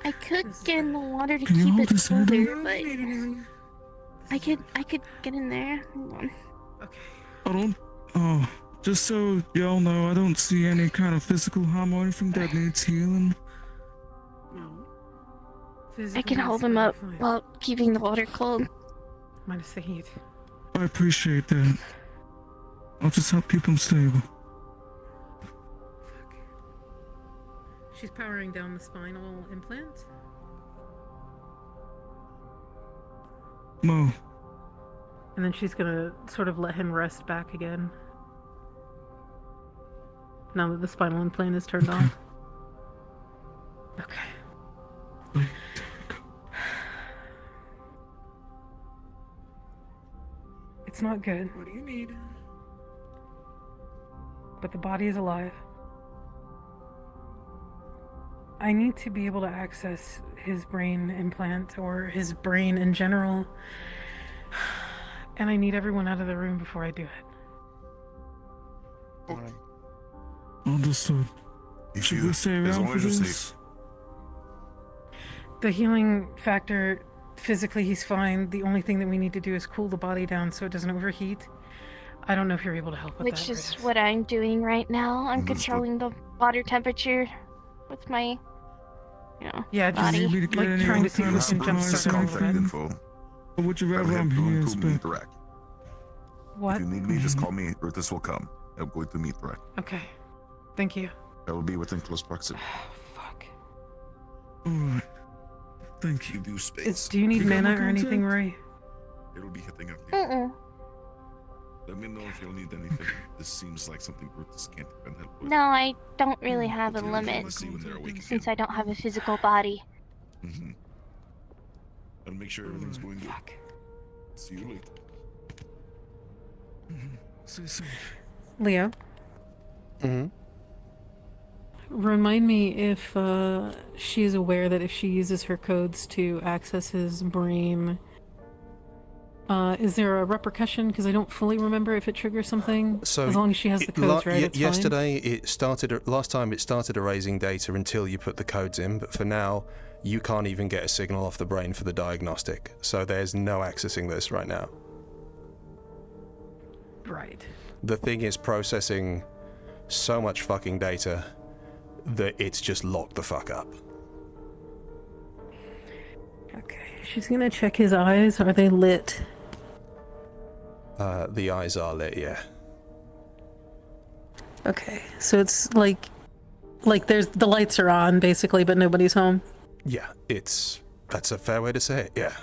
I could get in the water to Can you keep hold it his head colder, up? but I could get in there. Hold on. I don't. Oh, just so y'all know, I don't see any kind of physical harm or anything that needs healing. I can hold him up while keeping the water cold. Minus the heat. I appreciate that. I'll just help keep him stable. She's powering down the spinal implant. Mo. And then she's gonna sort of let him rest back again. Now that the spinal implant is turned on. Okay. It's not good. What do you need? But the body is alive. I need to be able to access his brain implant or his brain in general. And I need everyone out of the room before I do it. Understood. Should we stay around for this? The healing factor, physically he's fine. The only thing that we need to do is cool the body down so it doesn't overheat. I don't know if you're able to help with that. Which is what I'm doing right now. I'm controlling the water temperature with my, yeah, just body. like trying to see if we can jumpstart all of it. info. Or would you rather I'm here, but... What? If you need me, just call me, or this will come. I'm going to meet direct. Okay. Thank you. I will be within close proximity. Fuck. Alright. Thank you. Do space. Do you need You got mana my or anything, contact? Roy? It'll be hitting up. Let me know if you'll need anything. This seems like something Brutus can't even help with. No, I don't really have a limit See when they're awake since I don't have a physical body. Mm-hmm. I'll make sure everything's going good. See you later. See you soon. Leo? Mm-hmm. Remind me if she's aware that if she uses her codes to access his brain, is there a repercussion? Because I don't fully remember if it triggers something. So as long as she has the codes, right? It's yesterday it started. Last time it started erasing data until you put the codes in. But for now, you can't even get a signal off the brain for the diagnostic. So there's no accessing this right now. Right. The thing is processing so much fucking data that it's just locked the fuck up. Okay. She's gonna check his eyes. Are they lit? The eyes are lit, yeah. Okay. So it's like there's the lights are on basically, but nobody's home. Yeah, that's a fair way to say it, yeah.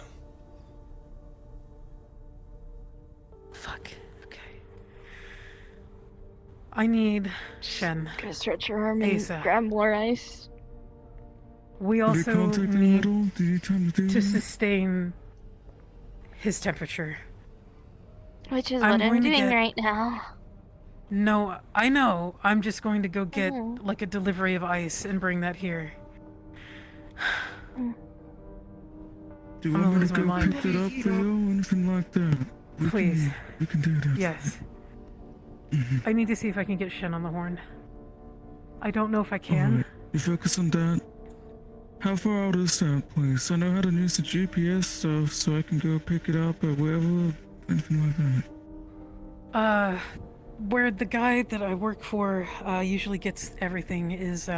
Fuck. Okay. I need Shen. Gonna stretch your arm and ASAP. grab more ice. We Have you also contacted him need at all? Did you tell him to do to that? sustain his temperature. Which is I'm what I'm going to doing get- right now. No, I know. I'm just going to go get Mhm. like a delivery of ice and bring that here. Do you I'm want gonna me to lose my go mind. pick it up for you or anything like that? Please. We can do that. Yes. Mm-hmm. I need to see if I can get Shen on the horn. I don't know if I can. Alright, you focus on that. How far out is that place? I know how to use the GPS stuff, so I can go pick it up at wherever, anything like that. Where the guy that I work for usually gets everything is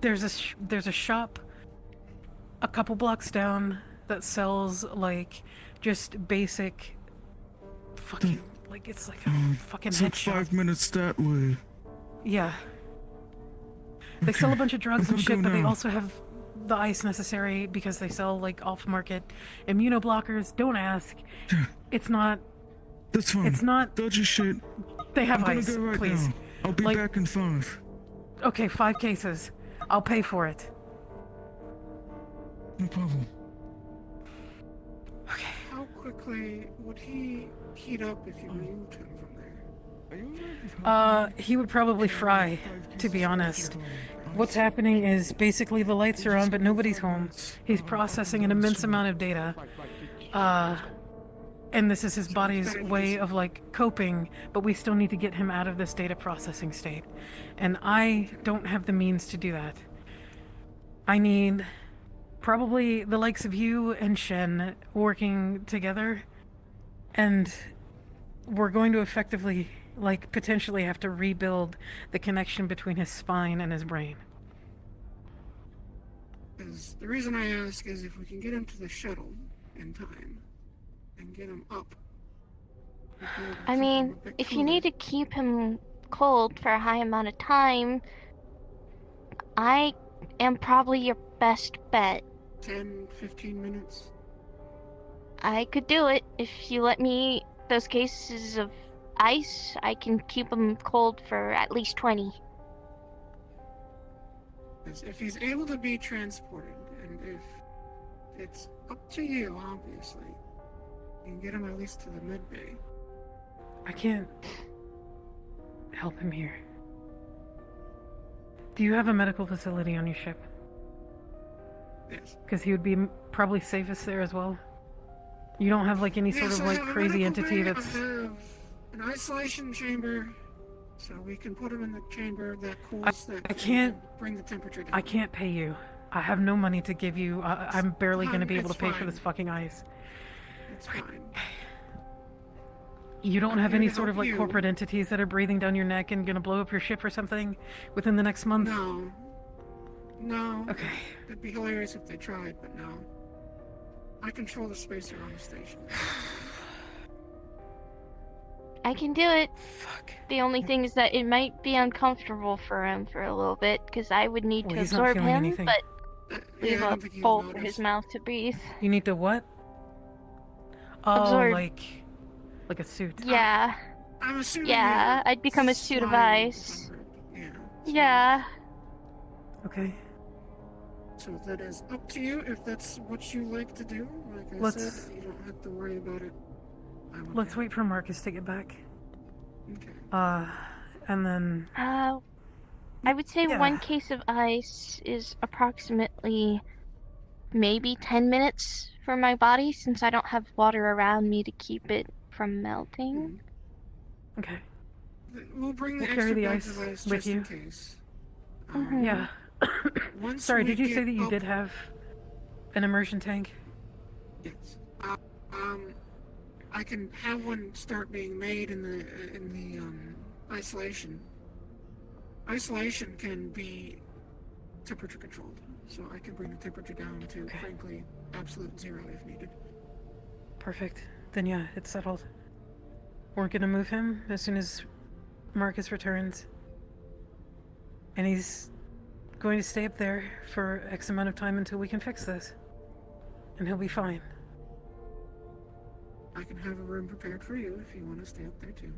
there's a shop a couple blocks down that sells like just basic fucking like it's like a fucking It's head like shop. 5 minutes that way. Yeah. They sell a bunch of drugs and shit, but they now. also have the ice necessary because they sell, like, off-market immunoblockers. Don't ask. It's not... That's fine. It's not... Dodge your shit. They have I'm ice, gonna go right please. now. I'll be back in 5. Okay, 5 cases. I'll pay for it. No problem. Okay. How quickly would he heat up if you removed him from there? He would probably fry, to be honest. What's happening is basically the lights are on, but nobody's home. He's processing an immense amount of data. And this is his body's way of, like, coping, but we still need to get him out of this data processing state. And I don't have the means to do that. I need probably the likes of you and Shen working together, and we're going to effectively, like, potentially have to rebuild the connection between his spine and his brain. Because the reason I ask is if we can get him to the shuttle in time and get him up. I mean, if you need to keep him cold for a high amount of time, I am probably your best bet. 10, 15 minutes? I could do it. If you let me those cases of ice, I can keep him cold for at least 20. If he's able to be transported, and if it's up to you, obviously, you can get him at least to the med bay. I can't help him here. Do you have a medical facility on your ship? Yes. Because he would be probably safest there as well. You don't have, like, any sort of, like, crazy entity that's... I have an isolation chamber, so we can put him in the chamber that cools, I can't... bring the temperature down. I can't pay you. I have no money to give you. I'm barely going to be able to pay for this fucking ice. It's fine. You don't I'm have here any to sort of, help like, you. corporate entities that are breathing down your neck and going to blow up your ship or something within the next month? No. No. Okay. It'd be hilarious if they tried, but no. I control the space around the station. I can do it. Fuck. The only thing is that it might be uncomfortable for him for a little bit, because I would need Well, to he's not absorb feeling him, anything. but leave I a don't think he'll hole for notice. his mouth to breathe. You need to what? Oh, Absorb. like a suit. Yeah. I'm assuming. Yeah, you're I'd become a suit of slime ice. covered. Yeah. Yeah. Okay. So that is up to you if that's what you like to do. Like I Let's- said, you don't have to worry about it. Let's wait for Marcus to get back. Okay. And then... I would say Yeah. 1 case of ice is approximately maybe 10 minutes for my body, since I don't have water around me to keep it from melting. Okay. We'll bring the We'll extra carry the bags ice of ice with just you. in case. Yeah. Once Sorry, we did you say get that you up- did have an immersion tank? Yes. I can have one start being made in the isolation. Isolation can be temperature controlled, so I can bring the temperature down to, frankly, absolute 0 if needed. Perfect. Then yeah, it's settled. We're gonna move him as soon as Marcus returns. And he's going to stay up there for X amount of time until we can fix this. And he'll be fine. I can have a room prepared for you if you want to stay up there too.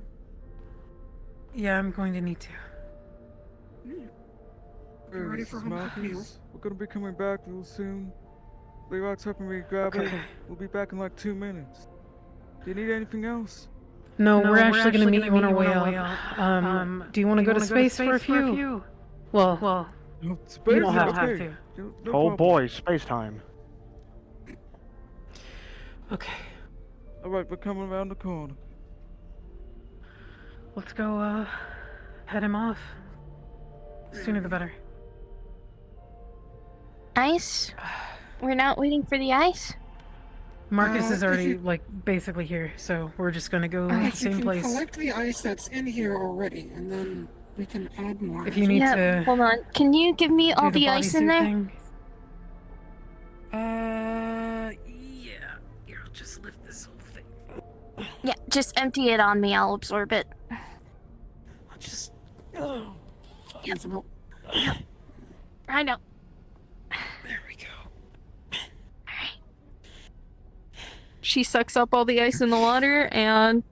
Yeah, I'm going to need to. Yeah. Hey, You ready this for is home cooked Marcus. meals? We're gonna be coming back real soon. Levi's helping me grab it. Okay. We'll be back in like 2 minutes. Do you need anything else? No, we're actually gonna meet you on our way out. Do you want to go to space for a few? Well, No, you don't have okay. to. No Oh problem. boy, space time. Okay. Alright, we're coming around the corner. Let's go, head him off. Sooner the better. Ice? We're not waiting for the ice? Marcus is if already, you- like, basically here, so we're just gonna go You same can place. collect the ice that's in here already, and then we can add more. If you need Yeah, to hold on. Can you give me do all the ice in bodysuit there? thing. Yeah. Here, I'll just lift this whole thing. Yeah, just empty it on me. I'll absorb it. I'll just... Oh, Need some help. Yep. I know. There we go. She sucks up all the ice in the water and...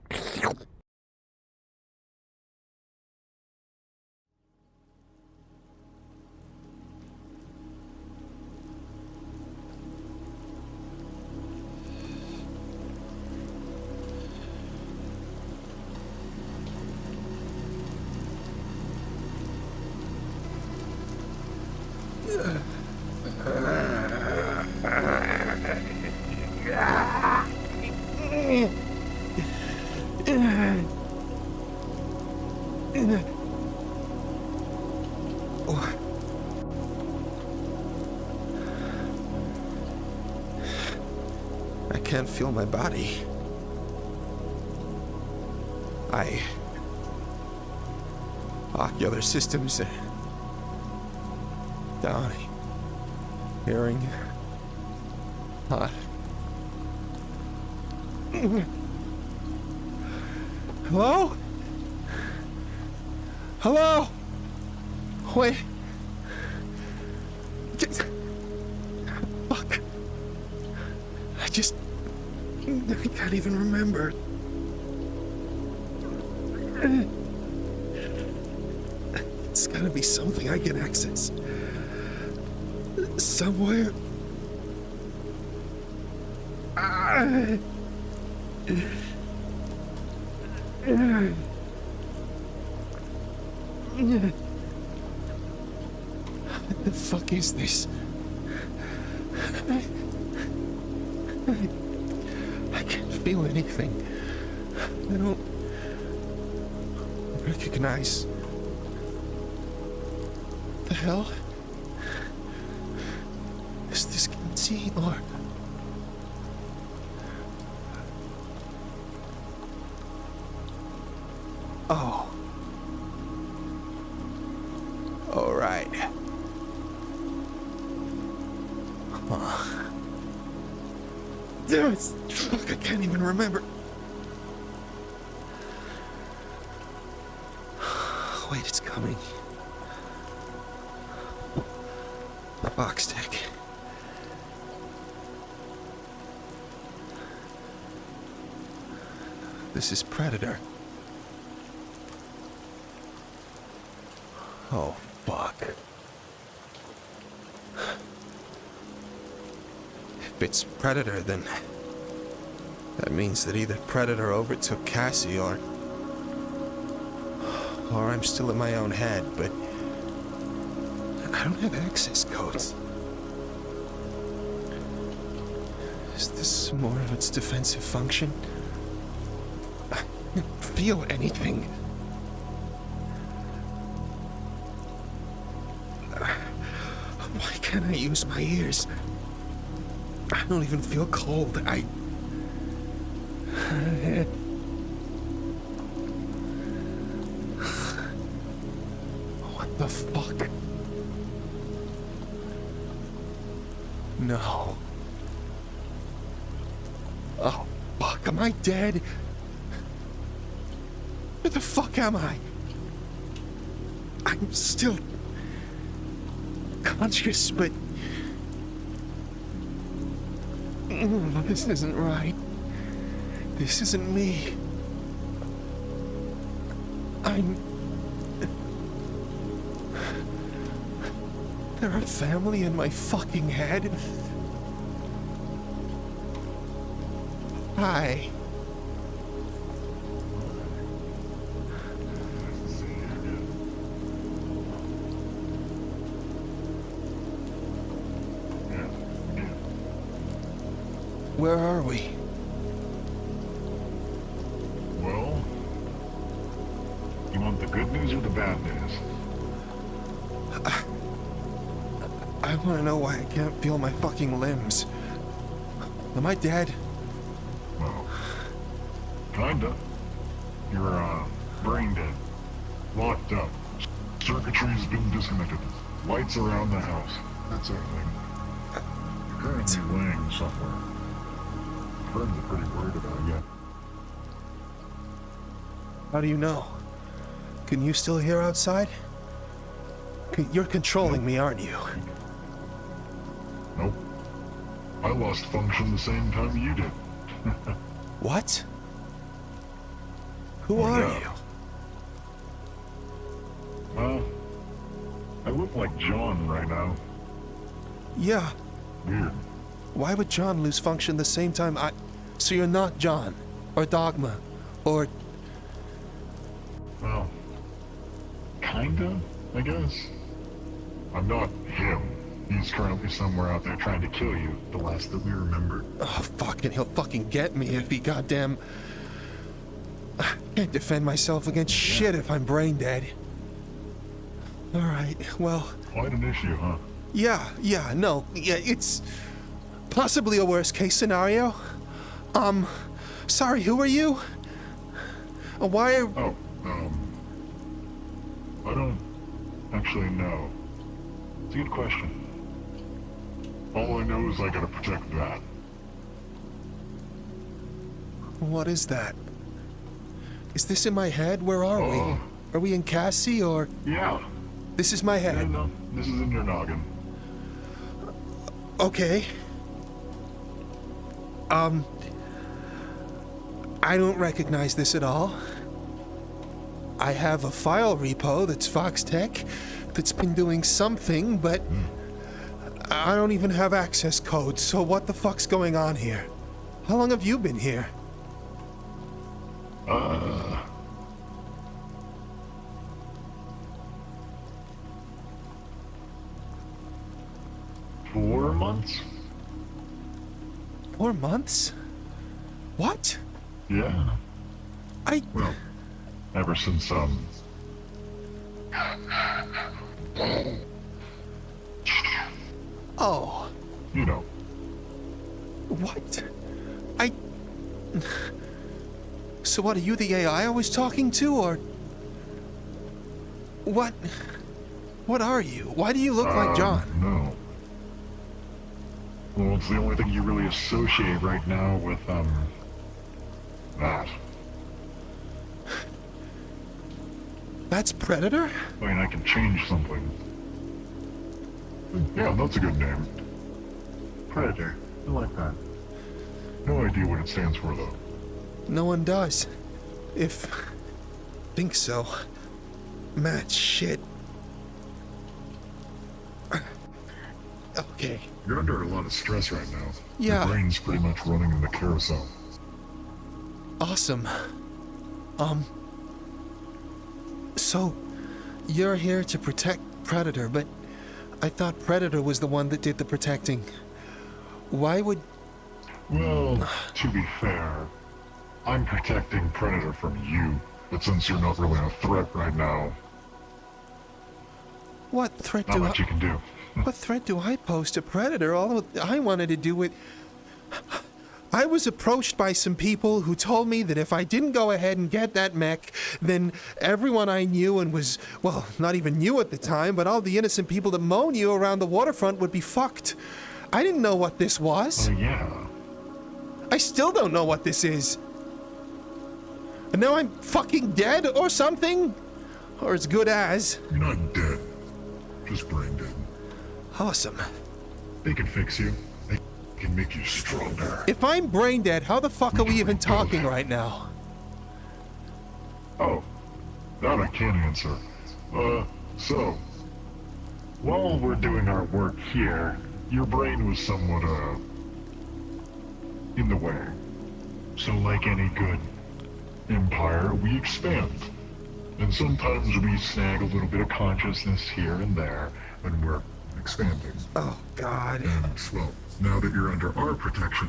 I can't feel my body. Ocular systems down. Hearing. Hot. Hello? Hello? Wait. Fuck. I can't even remember. It's gotta be something I can access. Somewhere. What the fuck is this? I can't feel anything. I don't recognize. What the hell? Is this Cassy or... Oh. All right. Damn it! Fuck, I can't even remember. Wait, it's coming. The box tech. This is Predator. Oh, fuck. If it's Predator, then that means that either Predator overtook Cassy or I'm still in my own head, but I don't have access codes. Is this more of its defensive function? I can't feel anything. Why can't I use my ears? I don't even feel cold. What the fuck? No. Oh, fuck, am I dead? Where the fuck am I? I'm still conscious, but... This isn't right. This isn't me. There are family in my fucking head. Hi. Where are we? Well, you want the good news or the bad news? I want to know why I can't feel my fucking limbs. Am I dead? Well, kinda. You're, brain dead. Locked up. Circuitry's been disconnected. Lights around the house. That sort of thing. You're currently laying somewhere. Friends are pretty worried about you. How do you know? Can you still hear outside? You're controlling me, aren't you? Nope. I lost function the same time you did. What? Who are you? I look like John right now. Yeah. Weird. Why would John lose function the same time I... So you're not John, or Dogma, or... Well, kinda, I guess. I'm not him. He's currently somewhere out there trying to kill you, the last that we remember. Oh, fucking, he'll fucking get me if he goddamn... I can't defend myself against shit if I'm brain dead. Alright, well... Quite an issue, huh? Yeah, it's... possibly a worst case scenario. Sorry, who are you? Why are... Oh, I don't actually know. It's a good question. All I know is I gotta protect that. What is that? Is this in my head? Where are we? Are we in Cassy, or...? Yeah. This is my head. Yeah, no, this is in your noggin. Okay. I don't recognize this at all. I have a file repo that's Foxtech that's been doing something, but I don't even have access codes, so what the fuck's going on here? How long have you been here? 4 months? 4 months? What? Yeah. Well, ever since, Oh. You know. What? So what, are you the AI I was talking to, or... What? What are you? Why do you look like John? No. Well, it's the only thing you really associate right now with, that. That's Predator? I mean, I can change something. Yeah, that's a good name. Predator. I like that. No idea what it stands for, though. No one does. Think so. Man, shit. Okay. You're under a lot of stress right now. Yeah. Your brain's pretty much running in the carousel. Awesome. So, you're here to protect Predator, but I thought Predator was the one that did the protecting. Why would... Well, to be fair, I'm protecting Predator from you, but since you're not really a threat right now... What threat not much you can do. What threat do I pose to Predator? All I wanted to do with... I was approached by some people who told me that if I didn't go ahead and get that mech, then everyone I knew and was, well, not even knew at the time, but all the innocent people that moan you around the waterfront would be fucked. I didn't know what this was. Oh, yeah. I still don't know what this is. And now I'm fucking dead or something? Or as good as. You're not dead. Just brain dead. Awesome. They can fix you. They can make you stronger. If I'm brain dead, how the fuck are we even talking right now? Oh, that I can't answer. So, while we're doing our work here, your brain was somewhat, in the way. So like any good empire, we expand. And sometimes we snag a little bit of consciousness here and there when we're expanding. Oh, God. And, well, now that you're under our protection...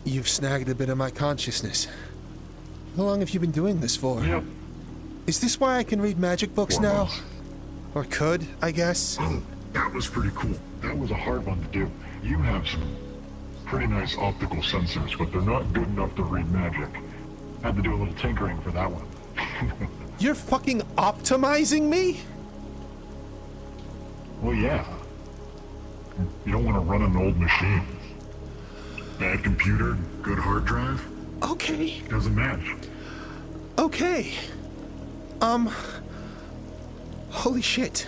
You've snagged a bit of my consciousness. How long have you been doing this for? Yep. Is this why I can read magic books 4 now? months. Or could, I guess? Oh, that was pretty cool. That was a hard one to do. You have some pretty nice optical sensors, but they're not good enough to read magic. Had to do a little tinkering for that one. You're fucking optimizing me? Well, yeah. You don't want to run an old machine. Bad computer, good hard drive. Okay. Doesn't match. Okay. Holy shit.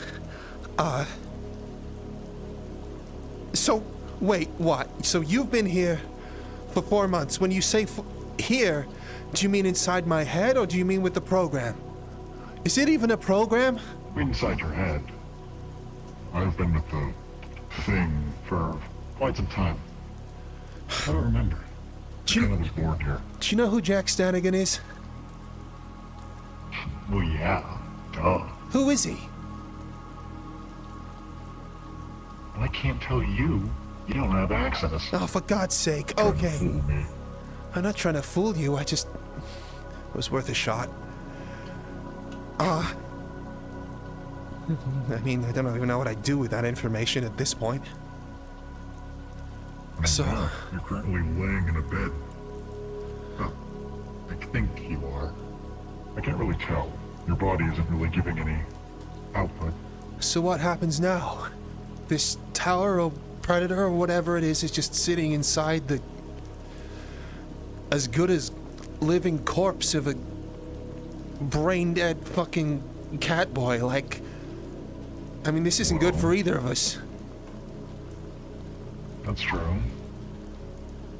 So, wait, what? So you've been here for 4 months. When you say here, do you mean inside my head or do you mean with the program? Is it even a program? Inside your head. I've been with the thing for quite some time. I don't remember. I was born here. Do you know who Jack Stannagain is? Well, yeah. Duh. Who is he? I can't tell you. You don't have access. Oh, for God's sake. Okay. I'm not trying to fool you. It was worth a shot. I mean, I don't even know what I'd do with that information at this point. So... You're currently laying in a bed. Oh, I think you are. I can't really tell. Your body isn't really giving any output. So what happens now? This tower or predator or whatever it is just sitting inside the... as good as living corpse of a brain-dead fucking cat boy, like... I mean, this isn't good for either of us. That's true.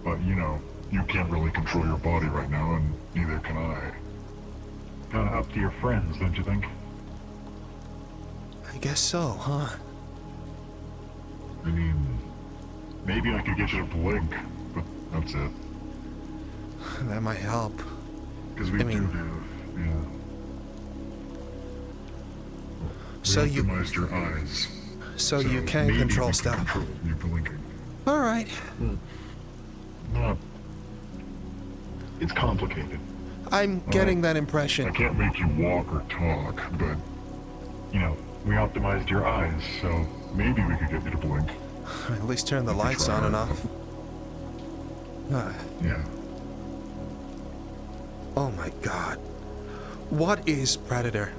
But, you know, you can't really control your body right now, and neither can I. Kinda up to your friends, don't you think? I guess so, huh? I mean, maybe I could get you to blink, but that's it. That might help. Because we do, yeah. So you optimized your eyes. So you can control stuff. Control you blinking. All right. No. It's complicated. I'm getting that impression. I can't make you walk or talk, but you know, we optimized your eyes, so maybe we could get you to blink. At least turn the lights on and off. Yeah. Oh my God. What is Predator?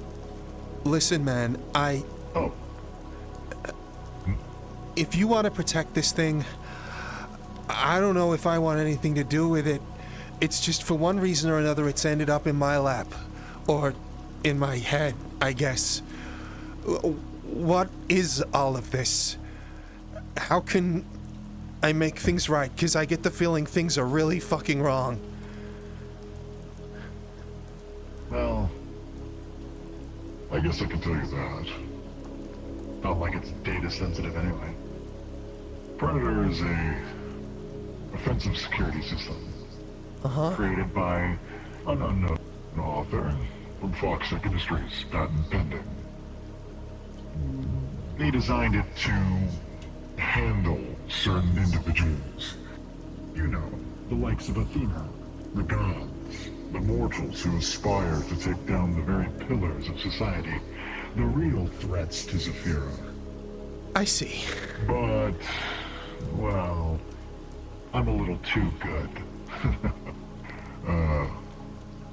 Listen, man, if you want to protect this thing, I don't know if I want anything to do with it. It's just for one reason or another, it's ended up in my lap. Or in my head, I guess. What is all of this? How can I make things right? Because I get the feeling things are really fucking wrong. Well, I guess I can tell you that. Not like it's data sensitive anyway. Predator is a offensive security system. Created by an unknown author from Fox Tech Industries, patent pending. They designed it to handle certain individuals. You know, the likes of Athena, the gods, the mortals who aspire to take down the very pillars of society, the real threats to Zephyra. I see. But, well, I'm a little too good.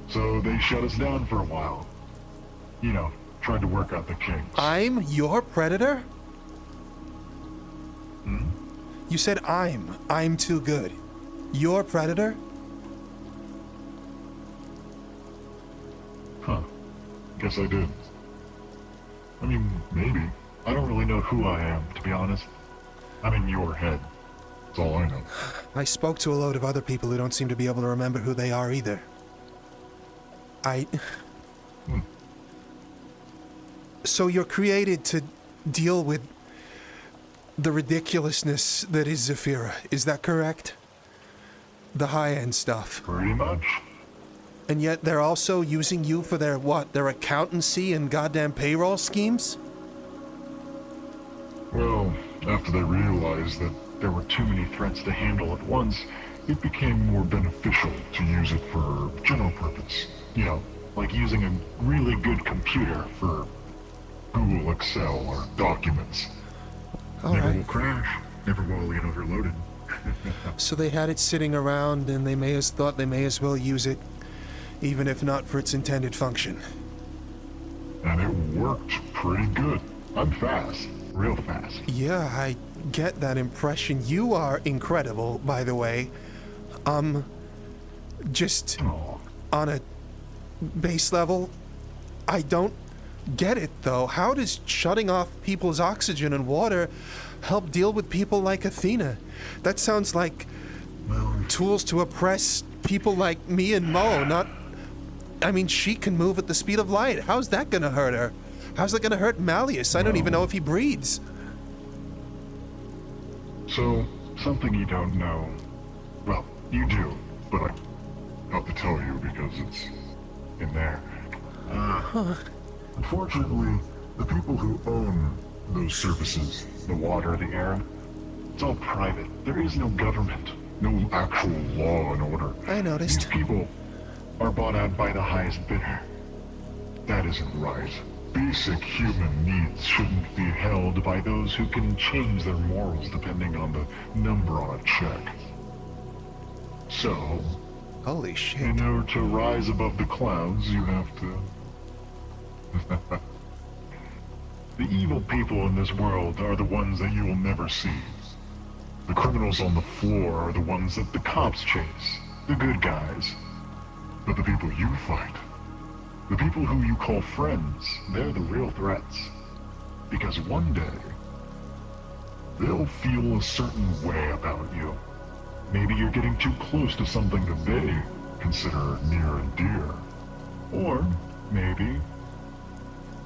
So they shut us down for a while. You know, tried to work out the kinks. I'm your Predator? You said I'm too good. Your Predator? Huh. Guess I did. I mean, maybe. I don't really know who I am, to be honest. I'm in your head. That's all I know. I spoke to a load of other people who don't seem to be able to remember who they are either. So you're created to deal with the ridiculousness that is Zephyra, is that correct? The high-end stuff. Pretty much. And yet they're also using you for their what? Their accountancy and goddamn payroll schemes? Well, after they realized that there were too many threats to handle at once, it became more beneficial to use it for general purpose. You know, like using a really good computer for Google Excel or documents. Never will crash, never will get overloaded. So they had it sitting around and they thought they may as well use it, even if not for its intended function. And it worked pretty good. I'm fast. Real fast. Yeah, I get that impression. You are incredible, by the way. Just on a base level, I don't get it, though. How does shutting off people's oxygen and water help deal with people like Athena? That sounds like tools to oppress people like me and Mo, not... I mean, she can move at the speed of light. How's that gonna hurt her? How's that gonna hurt Malleus? I don't even know if he breathes. So, something you don't know. Well, you do, but I have to tell you because it's in there. Unfortunately, the people who own those surfaces, the water, the air, it's all private. There is no government, no actual law and order. I noticed. These people are bought out by the highest bidder. That isn't right. Basic human needs shouldn't be held by those who can change their morals depending on the number on a check. So, holy shit. In order to rise above the clouds, you have to... The evil people in this world are the ones that you will never see. The criminals on the floor are the ones that the cops chase. The good guys. But the people you fight, the people who you call friends, they're the real threats. Because one day, they'll feel a certain way about you. Maybe you're getting too close to something that they consider near and dear. Or maybe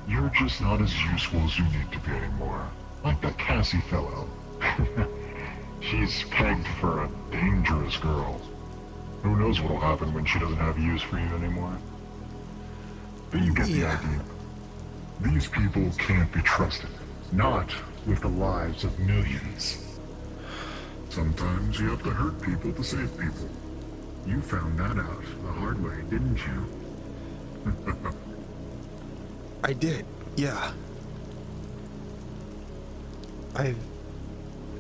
you're just not as useful as you need to be anymore. Like that Cassy fellow. She's pegged for a dangerous girl. Who knows what'll happen when she doesn't have use for you anymore. But you get the idea. These people can't be trusted. Not with the lives of millions. Sometimes you have to hurt people to save people. You found that out the hard way, didn't you? I did, yeah. I've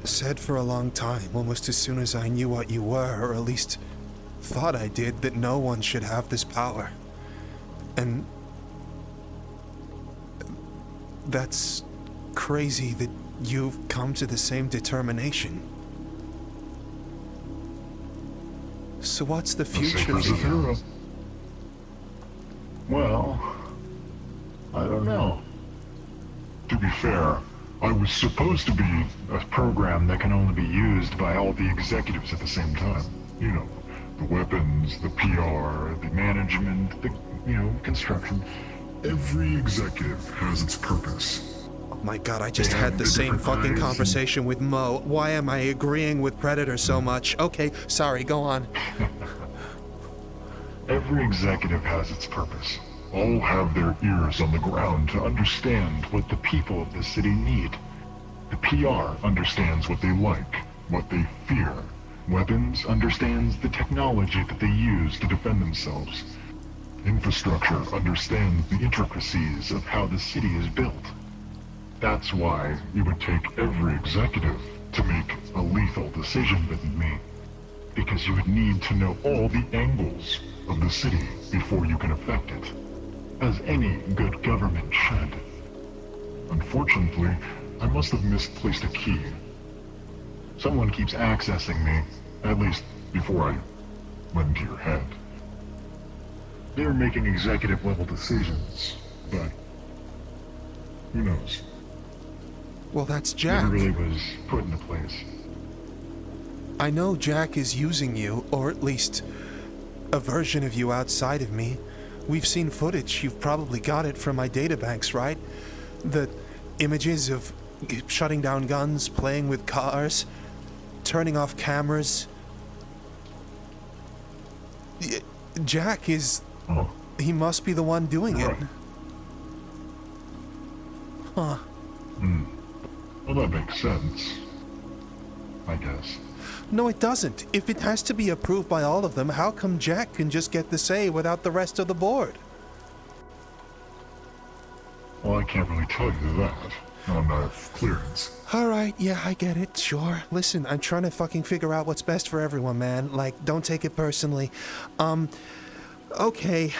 said for a long time, almost as soon as I knew what you were, or at least thought I did, that no one should have this power. And that's crazy that you've come to the same determination. So what's the future for you? Well, I don't know. To be fair, I was supposed to be a program that can only be used by all the executives at the same time. You know, the weapons, the PR, the management, the, construction. Every executive has its purpose. Oh my god, I just had the same fucking conversation with Mo. Why am I agreeing with Predator so much? Okay, sorry, go on. Every executive has its purpose. All have their ears on the ground to understand what the people of the city need. The PR understands what they like, what they fear. Weapons understands the technology that they use to defend themselves. Infrastructure understands the intricacies of how the city is built. That's why it would take every executive to make a lethal decision with me. Because you would need to know all the angles of the city before you can affect it. As any good government should. Unfortunately, I must have misplaced a key. Someone keeps accessing me, at least before I went into your head. They're making executive-level decisions, but who knows? Well, that's Jack. It really was put into place. I know Jack is using you, or at least a version of you outside of me. We've seen footage. You've probably got it from my databanks, right? The images of shutting down guns, playing with cars, turning off cameras. Jack is... Oh. He must be the one doing it. Huh. Well, that makes sense. I guess. No, it doesn't. If it has to be approved by all of them, how come Jack can just get the say without the rest of the board? Well, I can't really tell you that. On clearance. Alright, yeah, I get it, sure. Listen, I'm trying to fucking figure out what's best for everyone, man. Like, don't take it personally. Okay,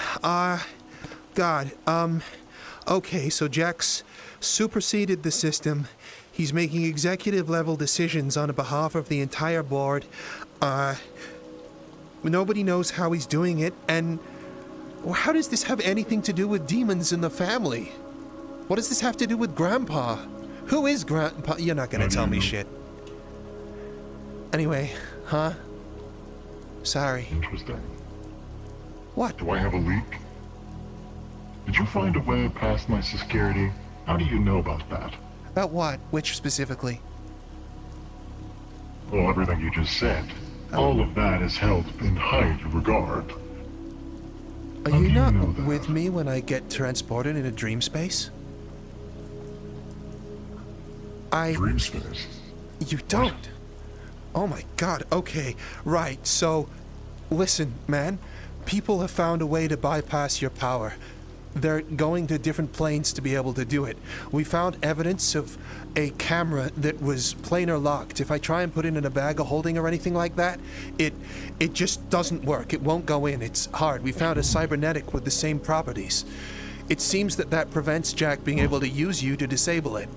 okay, so Jack's superseded the system. He's making executive-level decisions on behalf of the entire board. Nobody knows how he's doing it, and how does this have anything to do with demons in the family? What does this have to do with Grandpa? Who is Grandpa? You're not gonna tell me shit. Anyway, huh? Sorry. Interesting. What? Do I have a leak? Did you find a way past my security? How do you know about that? About what? Which specifically? Well, everything you just said. All of that is held in high regard. Are you not with me when I get transported in a dream space? Dream space? You don't? Oh my god, okay, right, so... Listen, man. People have found a way to bypass your power. They're going to different planes to be able to do it. We found evidence of a camera that was planar locked. If I try and put it in a bag of holding or anything like that, it just doesn't work. It won't go in. It's hard. We found a cybernetic with the same properties. It seems that prevents Jack being able to use you to disable it.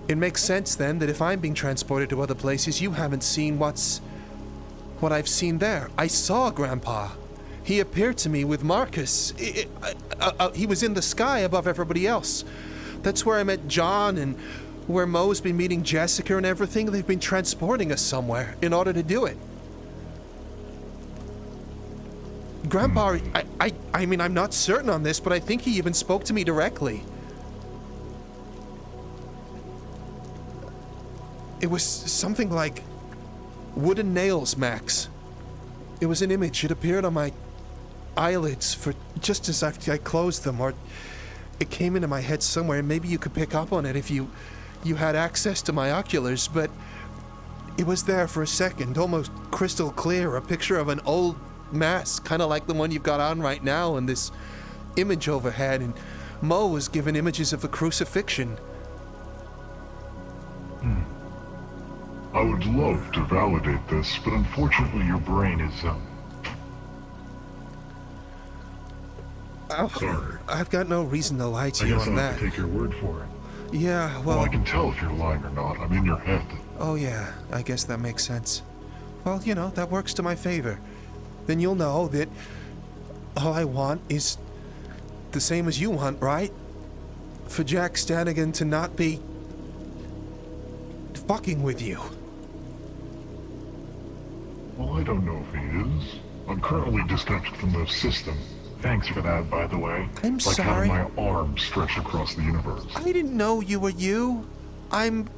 It makes sense then that if I'm being transported to other places, you haven't seen what I've seen there. I saw Grandpa. He appeared to me with Marcus. He was in the sky above everybody else. That's where I met John and where Mo's been meeting Jessica and everything. They've been transporting us somewhere in order to do it. Grandpa, I mean, I'm not certain on this, but I think he even spoke to me directly. It was something like wooden nails, Max. It was an image. It appeared on my eyelids for just as I closed them, or it came into my head somewhere. Maybe you could pick up on it if you had access to my oculars, but it was there for a second, almost crystal clear, a picture of an old mask, kind of like the one you've got on right now, and this image overhead, and Mo was given images of the crucifixion. I would love to validate this, but unfortunately your brain is, sorry. I've got no reason to lie to you on that. I guess I'll have to take your word for it. Yeah, well... I can tell if you're lying or not. I'm in your head. Oh yeah, I guess that makes sense. Well, you know, that works to my favor. Then you'll know that all I want is the same as you want, right? For Jack Stannagain to not be fucking with you. Well, I don't know if he is. I'm currently disconnected from the system. Thanks for that, by the way. I'm sorry. Like having my arms stretched across the universe. I didn't know you were you. I'm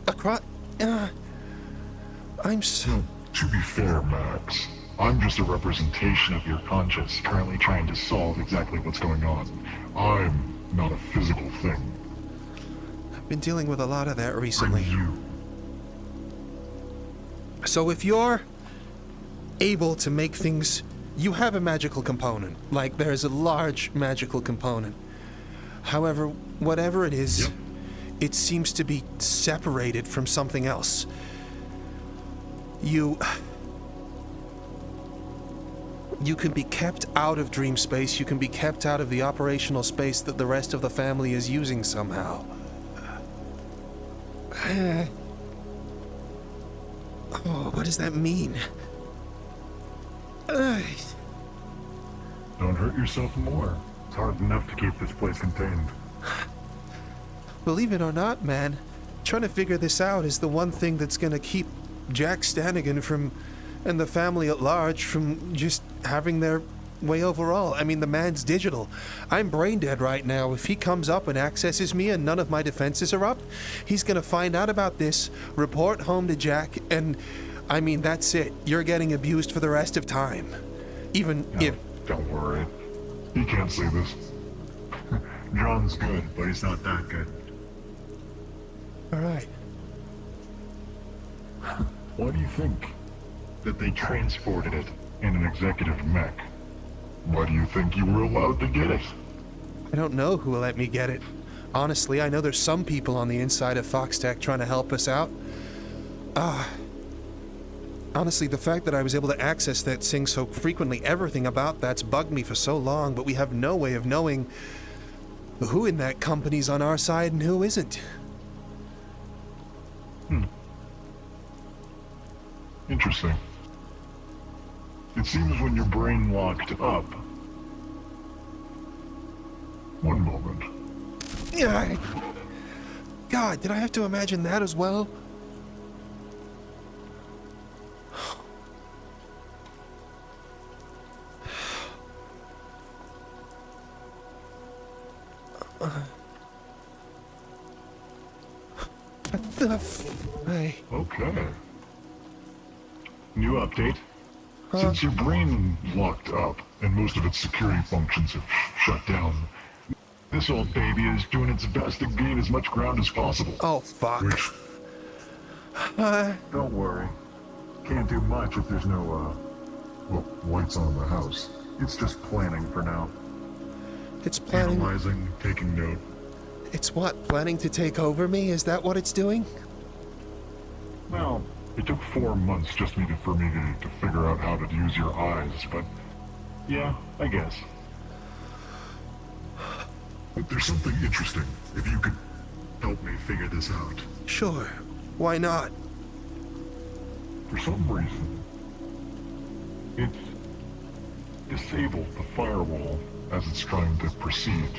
across... I'm so... To be fair, Max, I'm just a representation of your conscience currently trying to solve exactly what's going on. I'm not a physical thing. I've been dealing with a lot of that recently. And you. So if you're able to make things... You have a magical component. Like, there's a large magical component. However, whatever it is, it seems to be separated from something else. You can be kept out of dream space. You can be kept out of the operational space that the rest of the family is using somehow. Oh, what does that mean? Don't hurt yourself more. It's hard enough to keep this place contained. Believe it or not, man, trying to figure this out is the one thing that's gonna keep Jack Stannagain from, and the family at large, from just having their way overall. I mean, the man's digital. I'm brain dead right now. If he comes up and accesses me and none of my defenses are up, he's gonna find out about this, report home to Jack, and I mean, that's it. You're getting abused for the rest of time. Even if... Don't worry. He can't say this. John's good, but he's not that good. Alright. Why do you think that they transported it in an executive mech? Why do you think you were allowed to get it? I don't know who will let me get it. Honestly, I know there's some people on the inside of Foxtech trying to help us out. Honestly, the fact that I was able to access that thing so frequently, everything about that's bugged me for so long, but we have no way of knowing who in that company's on our side and who isn't. Interesting. It seems when your brain locked up... One moment. God, did I have to imagine that as well? Okay. New update. Since your brain locked up and most of its security functions have shut down, this old baby is doing its best to gain as much ground as possible. Oh, fuck. Which... Don't worry. Can't do much if there's no, well, lights on in the house. It's just planning for now. It's planning... Analyzing, taking note. It's what? Planning to take over me? Is that what it's doing? Well, it took 4 months just for me to figure out how to use your eyes, but... Yeah, I guess. But there's something interesting. If you could help me figure this out. Sure. Why not? For some reason, it's disabled the firewall as it's trying to proceed.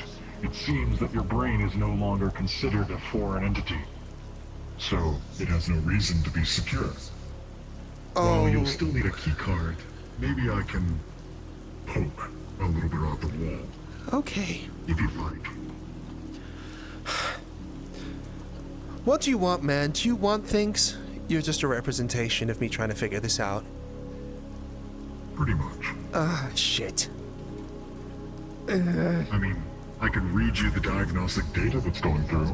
It seems that your brain is no longer considered a foreign entity. So, it has no reason to be secure. Oh. Well, you'll still need a key card. Maybe I can poke a little bit off the wall. Okay. If you'd like. What do you want, man? Do you want things? You're just a representation of me trying to figure this out. Pretty much. Shit. I mean, I can read you the diagnostic data that's going through.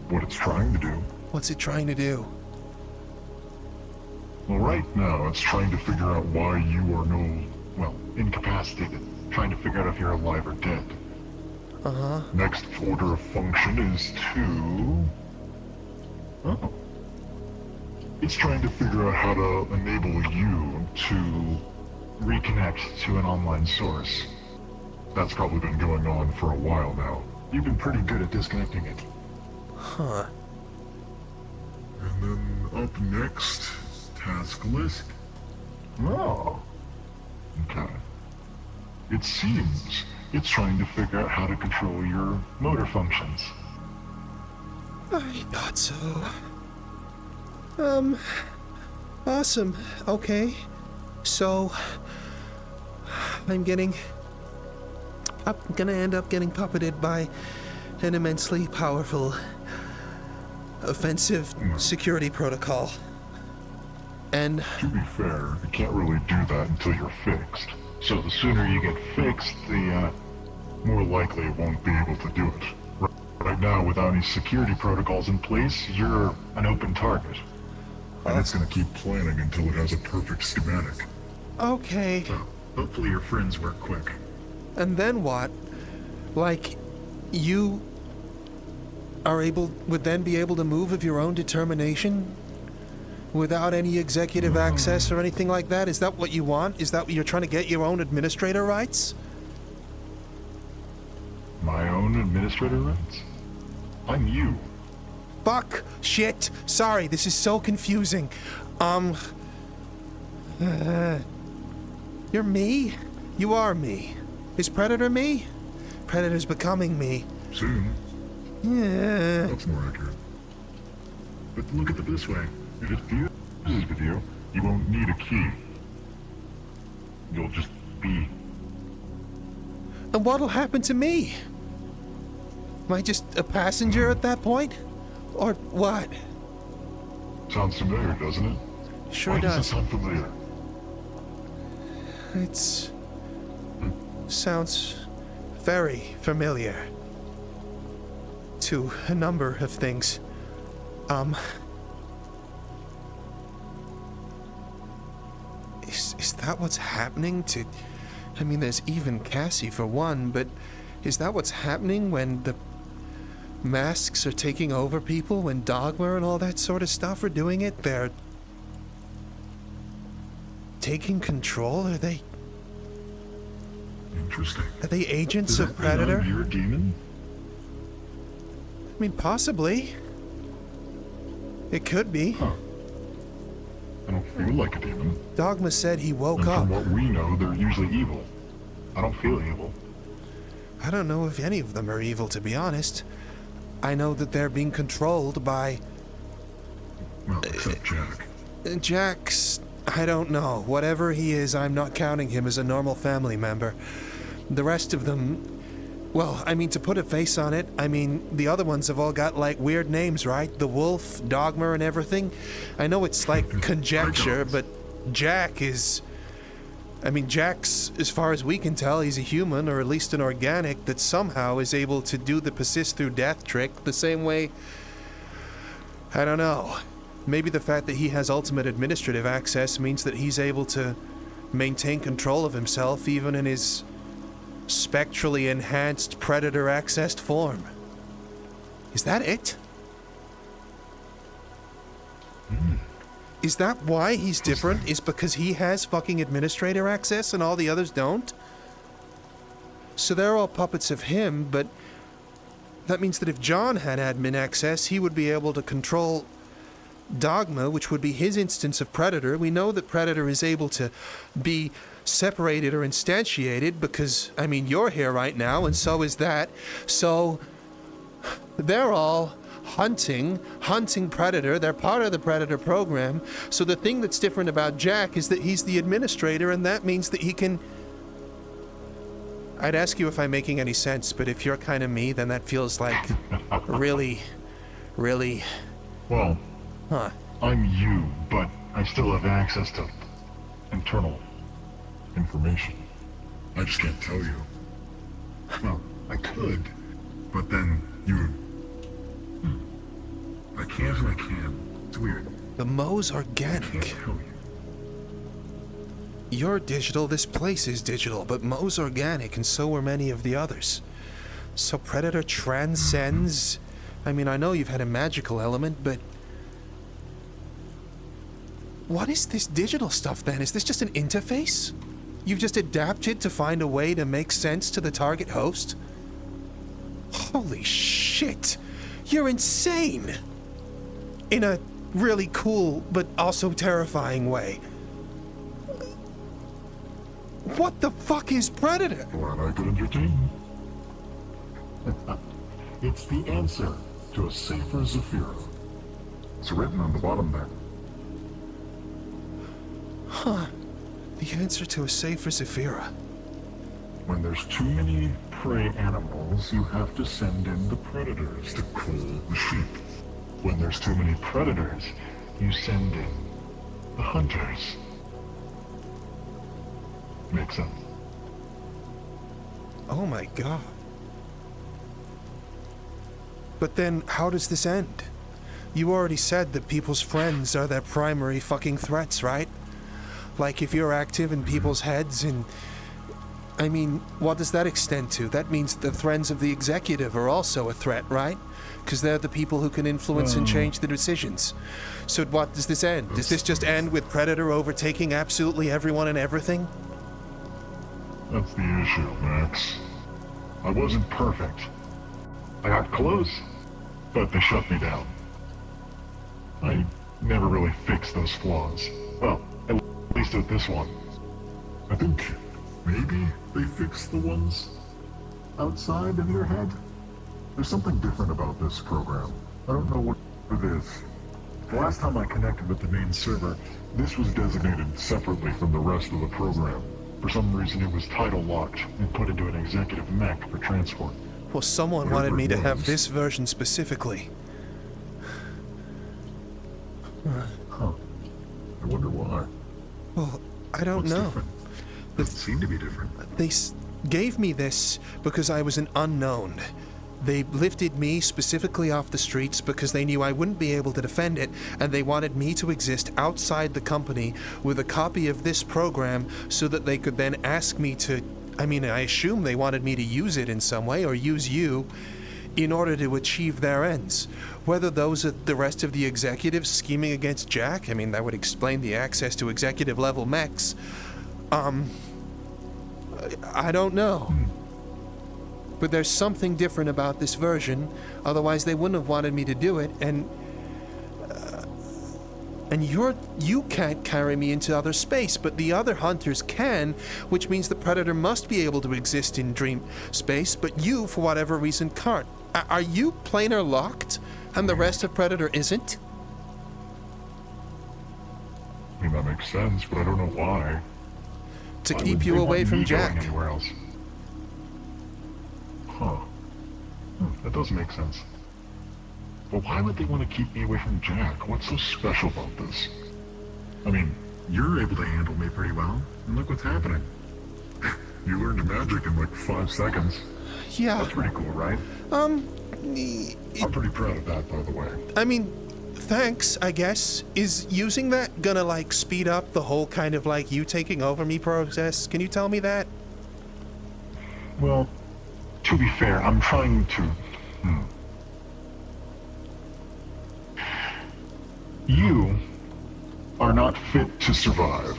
What it's trying to do. What's it trying to do? Well, right now, it's trying to figure out why you are incapacitated. Trying to figure out if you're alive or dead. Uh-huh. Next order of function is to... Oh. It's trying to figure out how to enable you to reconnect to an online source. That's probably been going on for a while now. You've been pretty good at disconnecting it. Huh. And then up next, task list. Oh. Okay. It seems it's trying to figure out how to control your motor functions. I thought so. Awesome. Okay. So, I'm gonna end up getting puppeted by an immensely powerful, offensive security protocol. And... To be fair, you can't really do that until you're fixed. So the sooner you get fixed, the more likely it won't be able to do it. Right now, without any security protocols in place, you're an open target. And it's gonna keep planning until it has a perfect schematic. Okay. So, hopefully your friends work quick. And then what? Like, you would then be able to move of your own determination? Without any executive access or anything like that? Is that what you want? Is that what you're trying to get, your own administrator rights? My own administrator rights? I'm you. Fuck. Shit. Sorry, this is so confusing. You're me? You are me. Is Predator me? Predator's becoming me. Soon. Yeah. That's more accurate. But look at it this way. If it fuses with you, you won't need a key. You'll just be. And what'll happen to me? Am I just a passenger at that point? Or what? Sounds familiar, doesn't it? Sure Why does. Does it sound familiar? It's... sounds very familiar. To a number of things. Is that what's happening to... I mean, there's even Cassy for one, but is that what's happening when the masks are taking over people, when Dogma and all that sort of stuff are doing it? They're taking control? Are they... Interesting. Are they agents of Does that Predator? mean you're a demon? I mean, possibly. It could be. Huh. I don't feel like a demon. Dogma said he woke And up. from what we know, they're usually evil. I don't feel evil. I don't know if any of them are evil, to be honest. I know that they're being controlled by... Well, except Jack. Jack's... I don't know. Whatever he is, I'm not counting him as a normal family member. The rest of them... Well, I mean, to put a face on it, I mean, the other ones have all got, like, weird names, right? The Wolf, Dogma, and everything. I know it's, like, conjecture, but Jack is... I mean, Jack's, as far as we can tell, he's a human, or at least an organic, that somehow is able to do the persist through death trick the same way... I don't know. Maybe the fact that he has ultimate administrative access means that he's able to maintain control of himself even in his spectrally enhanced predator-accessed form. Is that it? Is that why he's different? Is because he has fucking administrator access and all the others don't? So they're all puppets of him, but that means that if John had admin access, he would be able to control Dogma, which would be his instance of Predator. We know that Predator is able to be separated or instantiated because, I mean, you're here right now, and so is that. So they're all hunting Predator. They're part of the Predator program. So the thing that's different about Jack is that he's the administrator, and that means that he can... I'd ask you if I'm making any sense, but if you're kind of me, then that feels like really... Well... Huh. I'm you, but I still have access to internal information. I just can't tell you. Well, I could, but then you would... I can't and I can. It's weird. The Mo's organic. I can't tell you. You're digital, this place is digital, but Mo's organic, and so are many of the others. So Predator transcends... I mean, I know you've had a magical element, but... What is this digital stuff, then? Is this just an interface? You've just adapted to find a way to make sense to the target host? Holy shit! You're insane! In a really cool, but also terrifying way. What the fuck is Predator? Glad I could entertain you. It's the answer to a safer Zafira. It's written on the bottom there. Huh. The answer to a safer Zafira. When there's too many prey animals, you have to send in the predators to cool the sheep. When there's too many predators, you send in the hunters. Makes sense. Oh my god. But then, how does this end? You already said that people's friends are their primary fucking threats, right? Like, if you're active in people's heads and... I mean, what does that extend to? That means the friends of the executive are also a threat, right? Because they're the people who can influence and change the decisions. So what does this end? Does this just end with Predator overtaking absolutely everyone and everything? That's the issue, Max. I wasn't perfect. I got close, but they shut me down. I never really fixed those flaws. Well, at least at this one. I think maybe they fixed the ones outside of your head? There's something different about this program. I don't know what it is. The last time I connected with the main server, this was designated separately from the rest of the program. For some reason it was title locked and put into an executive mech for transport. Well, someone wanted me to have this version specifically. Huh. I wonder why. Well, I don't know. Different? It seemed to be different. They gave me this because I was an unknown. They lifted me specifically off the streets because they knew I wouldn't be able to defend it, and they wanted me to exist outside the company with a copy of this program so that they could then ask me to... I mean, I assume they wanted me to use it in some way, or use you, in order to achieve their ends. Whether those are the rest of the executives scheming against Jack, I mean, that would explain the access to executive-level mechs. I don't know. But there's something different about this version, otherwise they wouldn't have wanted me to do it, and you can't carry me into other space, but the other hunters can, which means the Predator must be able to exist in dream space, but you, for whatever reason, can't. Are you planar locked and the rest of Predator isn't? I mean, that makes sense, but I don't know why. To keep you away from Jack. Anywhere else. Huh. That does make sense. But why would they want to keep me away from Jack? What's so special about this? I mean, you're able to handle me pretty well, and look what's happening. You learned magic in like 5 seconds. Yeah. That's pretty cool, right? I'm pretty proud of that, by the way. I mean, thanks, I guess. Is using that gonna, like, speed up the whole kind of, like, you taking over me process? Can you tell me that? Well, to be fair, I'm trying to... You are not fit to survive.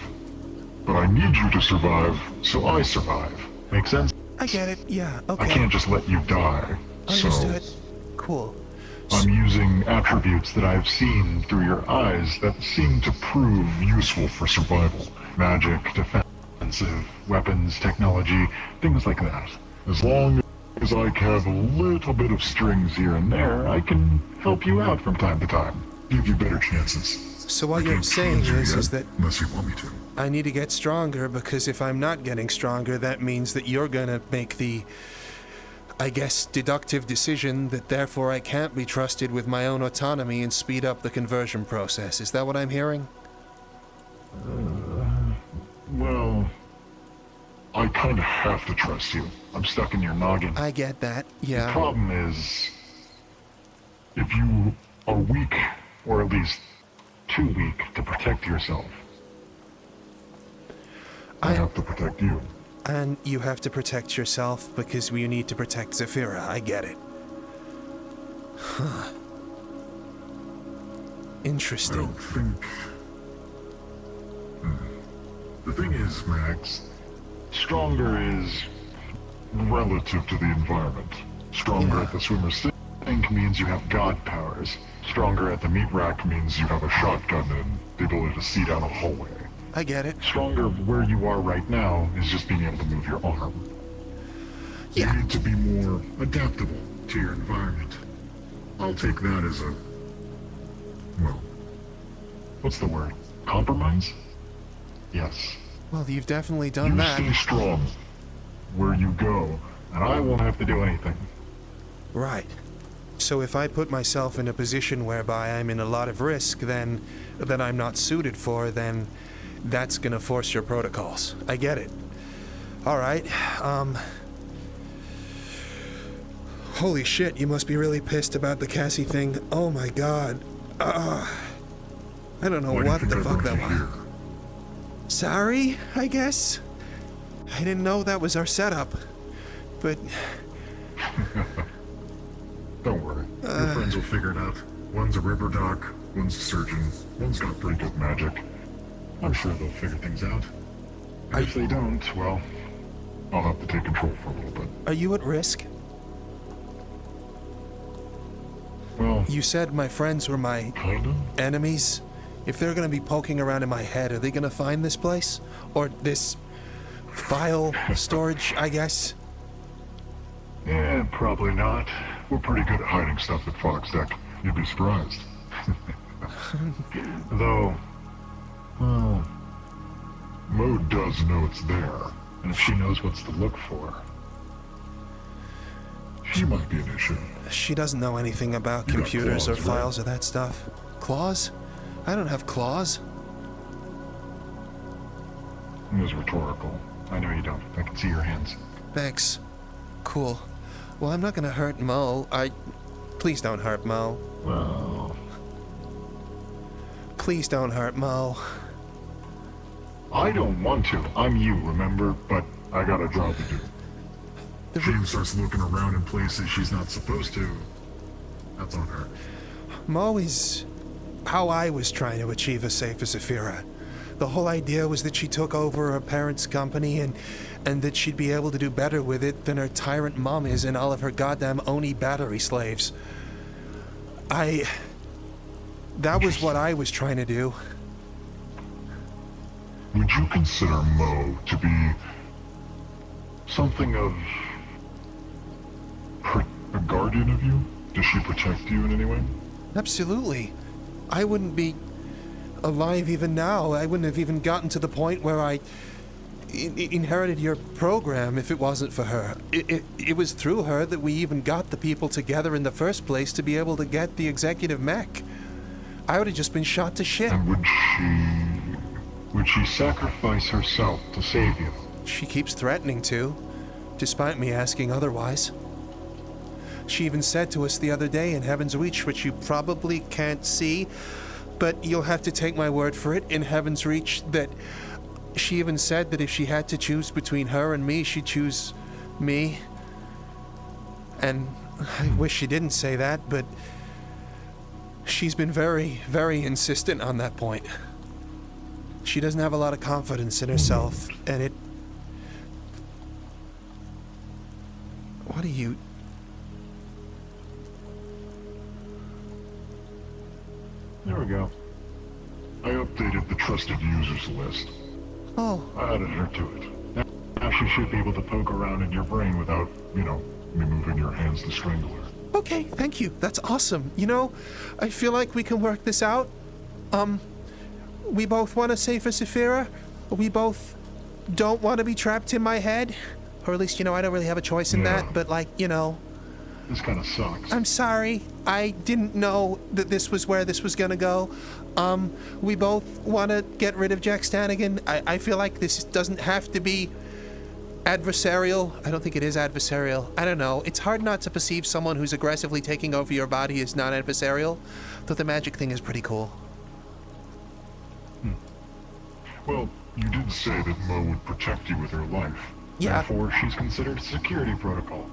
But I need you to survive, so I survive. Make sense? I get it, yeah, okay. I can't just let you die. Understood. So cool. I'm using attributes that I've seen through your eyes that seem to prove useful for survival. Magic, defensive, weapons, technology, things like that. As long as I have a little bit of strings here and there, I can help you out from time to time. Give you better chances. So what you're saying is that... Unless you want me to. I need to get stronger, because if I'm not getting stronger, that means that you're gonna make the, I guess, deductive decision that therefore I can't be trusted with my own autonomy and speed up the conversion process. Is that what I'm hearing? Well, I kind of have to trust you. I'm stuck in your noggin. I get that, yeah. The problem is, if you are weak, or at least too weak to protect yourself, I have to protect you. And you have to protect yourself because you need to protect Zafira. I get it. Huh. Interesting. I don't think... The thing is, Max, stronger is relative to the environment. Stronger at the swimmer's sink means you have god powers. Stronger at the meat rack means you have a shotgun and the ability to see down a hallway. I get it. Stronger where you are right now is just being able to move your arm. Yeah. You need to be more adaptable to your environment. I'll take that as a... well, what's the word? Compromise? Yes. Well, you've definitely done that. You stay strong where you go, and I won't have to do anything. Right. So if I put myself in a position whereby I'm in a lot of risk, then that I'm not suited for, then that's gonna force your protocols. I get it. All right. Holy shit, you must be really pissed about the Cassy thing. Oh my god. I don't know what the fuck that was. Sorry, I guess. I didn't know that was our setup. But... Don't worry. Your friends will figure it out. One's a river doc, one's a surgeon, one's got pretty good magic. I'm sure they'll figure things out. And if they don't, well, I'll have to take control for a little bit. Are you at risk? Well... You said my friends were my... Kinda? Enemies? If they're gonna be poking around in my head, are they gonna find this place? Or this... file storage, I guess? Yeah, probably not. We're pretty good at hiding stuff at Foxdeck. You'd be surprised. Though, well, Mo does know it's there, and if she knows what's to look for, she might be an issue. She doesn't know anything about computers or files or that stuff. Claws? I don't have claws. It was rhetorical. I know you don't. I can see your hands. Thanks. Cool. Well, I'm not gonna hurt Mo. Please don't hurt Mo. Well... Please don't hurt Mo. I don't want to. I'm you, remember? But I got a job to do. She starts looking around in places she's not supposed to. That's on her. Mo is how I was trying to achieve a safer Zafira. The whole idea was that she took over her parents' company and that she'd be able to do better with it than her tyrant mom is and all of her goddamn Oni battery slaves. That was what I was trying to do. Would you consider Mo to be something of a guardian of you? Does she protect you in any way? Absolutely. I wouldn't be alive even now. I wouldn't have even gotten to the point where I inherited your program if it wasn't for her. It was through her that we even got the people together in the first place to be able to get the executive mech. I would have just been shot to shit. And would she sacrifice herself to save you? She keeps threatening to, despite me asking otherwise. She even said to us the other day in Heaven's Reach, which you probably can't see, but you'll have to take my word for it, in Heaven's Reach, that she even said that if she had to choose between her and me, she'd choose me. And I wish she didn't say that, but she's been very, very insistent on that point. She doesn't have a lot of confidence in herself, and it... What are you... There we go. I updated the trusted users list. Oh. I added her to it. Now she should be able to poke around in your brain without, me moving your hands to strangle her. Okay, thank you. That's awesome. I feel like we can work this out. We both want to save for Saphira. We both don't want to be trapped in my head. Or at least, I don't really have a choice in that, but This kind of sucks. I'm sorry. I didn't know that this was where this was gonna go. We both want to get rid of Jack Stannagain. I feel like this doesn't have to be adversarial. I don't think it is adversarial. I don't know. It's hard not to perceive someone who's aggressively taking over your body as non-adversarial, though the magic thing is pretty cool. Well, you did say that Mo would protect you with her life. Yeah. Therefore, she's considered security protocol.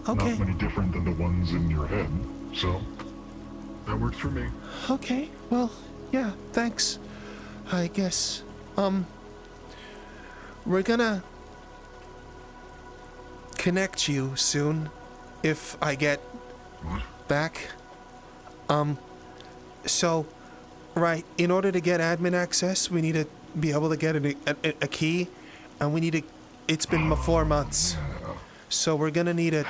Okay. Not many different than the ones in your head, so that works for me. Okay, well, yeah, thanks. I guess, we're gonna connect you soon, if I get back. So, right, in order to get admin access, we need to be able to get a key, and we need to, it's been 4 months. So we're gonna need to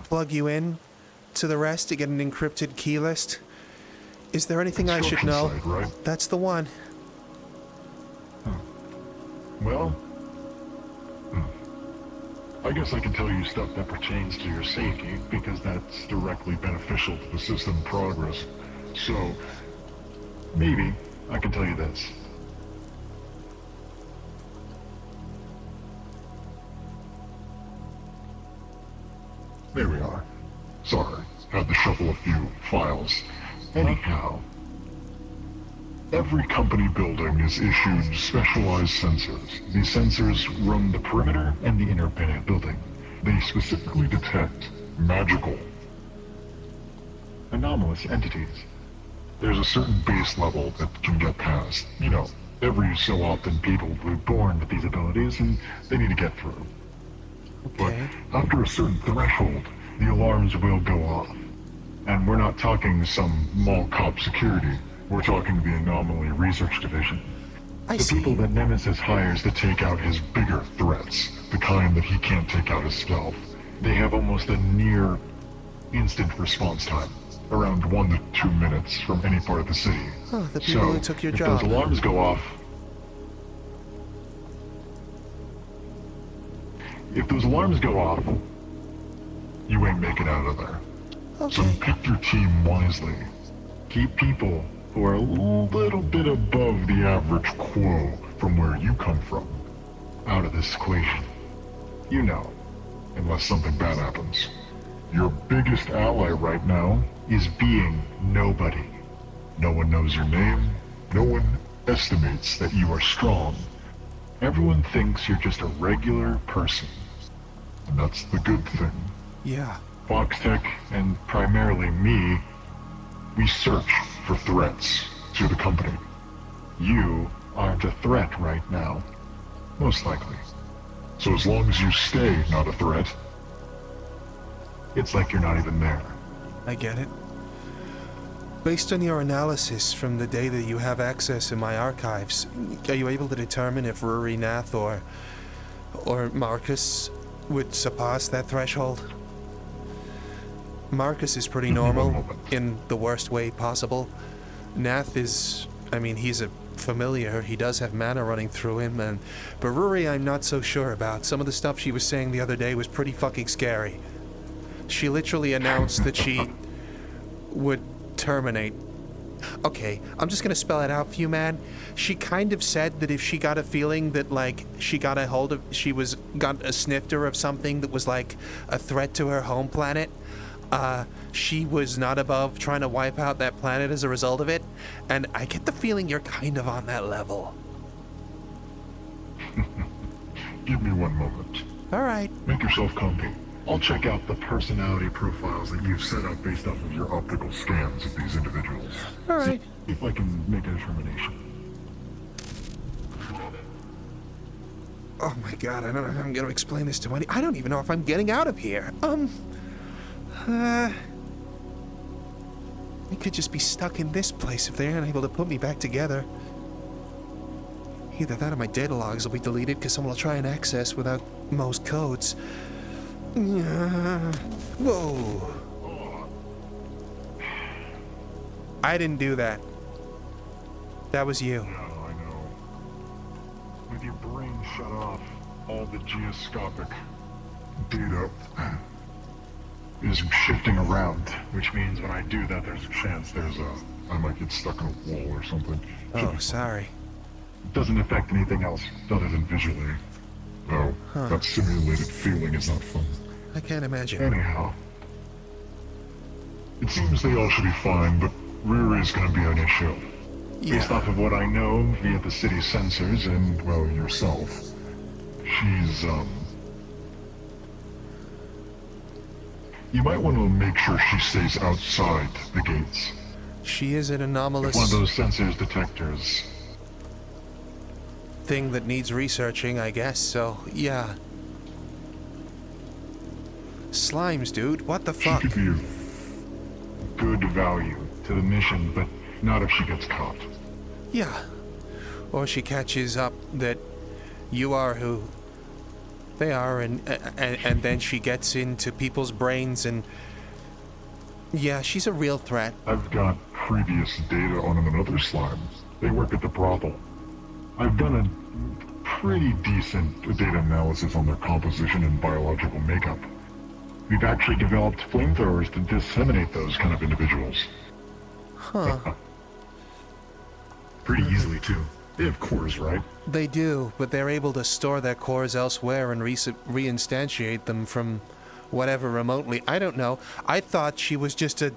plug you in to the rest to get an encrypted key list. Is there anything I should know? Side, right? That's the one. Well, I guess I can tell you stuff that pertains to your safety, because that's directly beneficial to the system progress. So, maybe I can tell you this. There we are. Sorry, had to shuffle a few files. Anyhow, every company building is issued specialized sensors. These sensors run the perimeter and the inner building. They specifically detect magical, anomalous entities. There's a certain base level that can get past. Every so often people were born with these abilities and they need to get through. But after a certain threshold, the alarms will go off. And we're not talking some mall cop security. We're talking the Anomaly Research Division. The people that Nemesis hires to take out his bigger threats, the kind that he can't take out himself. They have almost a near instant response time, around 1 to 2 minutes from any part of the city. Oh, the people who took your job. If those alarms go off, you ain't making out of there. Okay. So pick your team wisely. Keep people who are a little bit above the average quo from where you come from out of this equation. Unless something bad happens. Your biggest ally right now is being nobody. No one knows your name. No one estimates that you are strong. Everyone thinks you're just a regular person. And that's the good thing. Yeah. Foxtech, and primarily me, we search for threats to the company. You aren't a threat right now. Most likely. So as long as you stay not a threat, it's like you're not even there. I get it. Based on your analysis from the day that you have access in my archives, are you able to determine if Rory Nath or Marcus would surpass that threshold? Marcus is pretty normal in the worst way possible. Nath is, I mean, he's a familiar. He does have mana running through him, but Ruri I'm not so sure about. Some of the stuff she was saying the other day was pretty fucking scary. She literally announced that she would terminate. Okay, I'm just gonna spell it out for you, man. She kind of said that if she got a feeling that, like, she got a snifter of something that was like a threat to her home planet, she was not above trying to wipe out that planet as a result of it, and I get the feeling you're kind of on that level. Give me one moment. Alright. Make yourself comfy. I'll check out the personality profiles that you've set up based off of your optical scans of these individuals. Alright. See if I can make a determination. Oh my god, I don't know how I'm gonna explain this to I don't even know if I'm getting out of here. I could just be stuck in this place if they're unable to put me back together. Either that or my data logs will be deleted because someone will try and access without Mo's codes. Whoa. I didn't do that. That was you. Yeah, I know. With your brain shut off, all the geoscopic data is shifting around, which means when I do that, there's a chance I might get stuck in a wall or something. Oh, sorry. It doesn't affect anything else other than visually. Though, that simulated feeling is not fun. I can't imagine. Anyhow, it seems they all should be fine, but Ruri's gonna be an issue. Yeah. Based off of what I know via the city sensors and, well, yourself, she's, you might want to make sure she stays outside the gates. She is an anomalous... One of those sensors detectors. Thing that needs researching, I guess, so, yeah. Slimes, dude, what the fuck? She could be of good value to the mission, but not if she gets caught. Yeah. Or she catches up that you are who they are, and then she gets into people's brains, and yeah, she's a real threat. I've got previous data on another slime. They work at the brothel. I've done a pretty decent data analysis on their composition and biological makeup. We've actually developed flamethrowers to disseminate those kind of individuals. Huh. Pretty easily, too. They have cores, right? They do, but they're able to store their cores elsewhere and reinstantiate them from whatever remotely. I don't know. I thought she was just a...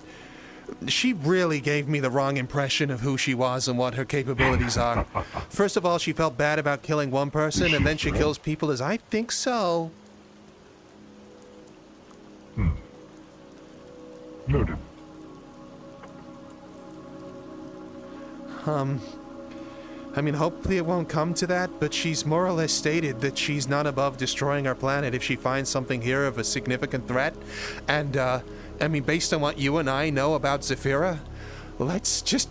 She really gave me the wrong impression of who she was and what her capabilities are. First of all, she felt bad about killing one person, and then she kills people as I think so. Noted. I mean, hopefully it won't come to that, but she's more or less stated that she's not above destroying our planet if she finds something here of a significant threat. And, I mean, based on what you and I know about Zephyra, let's just...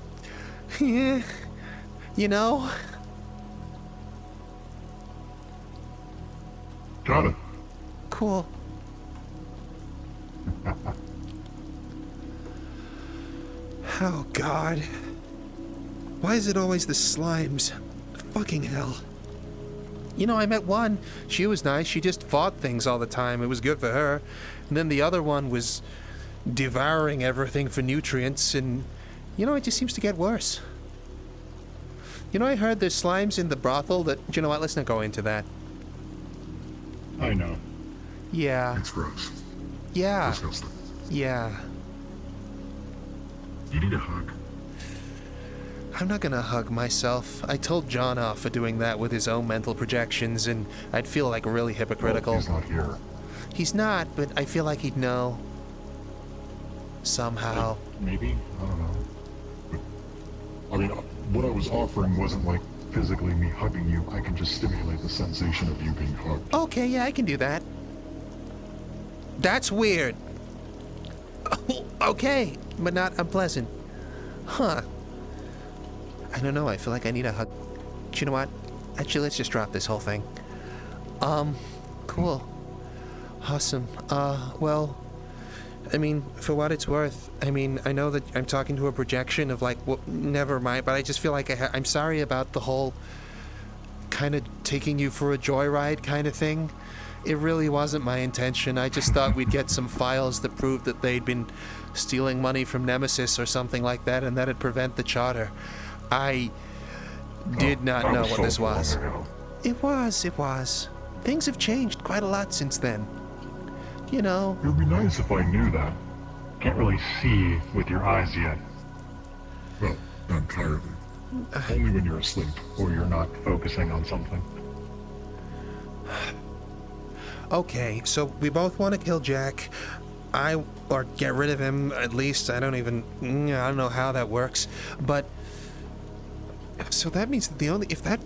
Yeah, you know? Got it. Cool. Oh, God. Why is it always the slimes? Fucking hell. You know, I met one. She was nice. She just fought things all the time. It was good for her. And then the other one was devouring everything for nutrients, and, you know, it just seems to get worse. You know, I heard there's slimes in the brothel that... You know what? Let's not go into that. I know. Yeah. It's gross. Yeah. Disgusting. Yeah. You need a hug. I'm not gonna hug myself. I told John off for doing that with his own mental projections, and I'd feel like really hypocritical. Well, he's not here. He's not, but I feel like he'd know. Somehow. Maybe? I don't know. But, I mean, what I was offering wasn't like physically me hugging you. I can just stimulate the sensation of you being hugged. Okay, yeah, I can do that. That's weird. Okay, but not unpleasant. Huh. I don't know, I feel like I need a hug. Do you know what? Actually, let's just drop this whole thing. Cool. Awesome. Well, I mean, for what it's worth, I mean, I know that I'm talking to a projection of like, well, never mind, but I just feel like I'm sorry about the whole kind of taking you for a joyride kind of thing. It really wasn't my intention. I just thought we'd get some files that proved that they'd been stealing money from Nemesis or something like that, and that'd prevent the charter. I did not know what this was. It was. Things have changed quite a lot since then. You know. It would be nice if I knew that. Can't really see with your eyes yet. Well, not entirely. Only when you're asleep. Or you're not focusing on something. Okay, so we both want to kill Jack. Or get rid of him, at least. I don't know how that works. But, so that means that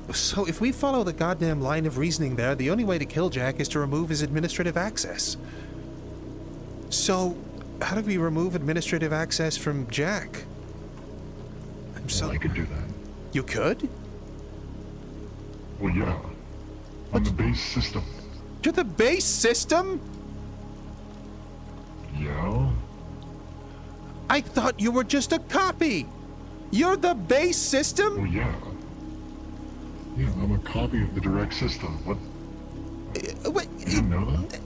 if we follow the goddamn line of reasoning there, the only way to kill Jack is to remove his administrative access. So, how do we remove administrative access from Jack? I could do that. You could? Well, yeah. On the base system. To the base system? Yeah? I thought you were just a copy! You're the base system? Well, yeah. Yeah, I'm a copy of the direct system. What? Wait, you didn't know that?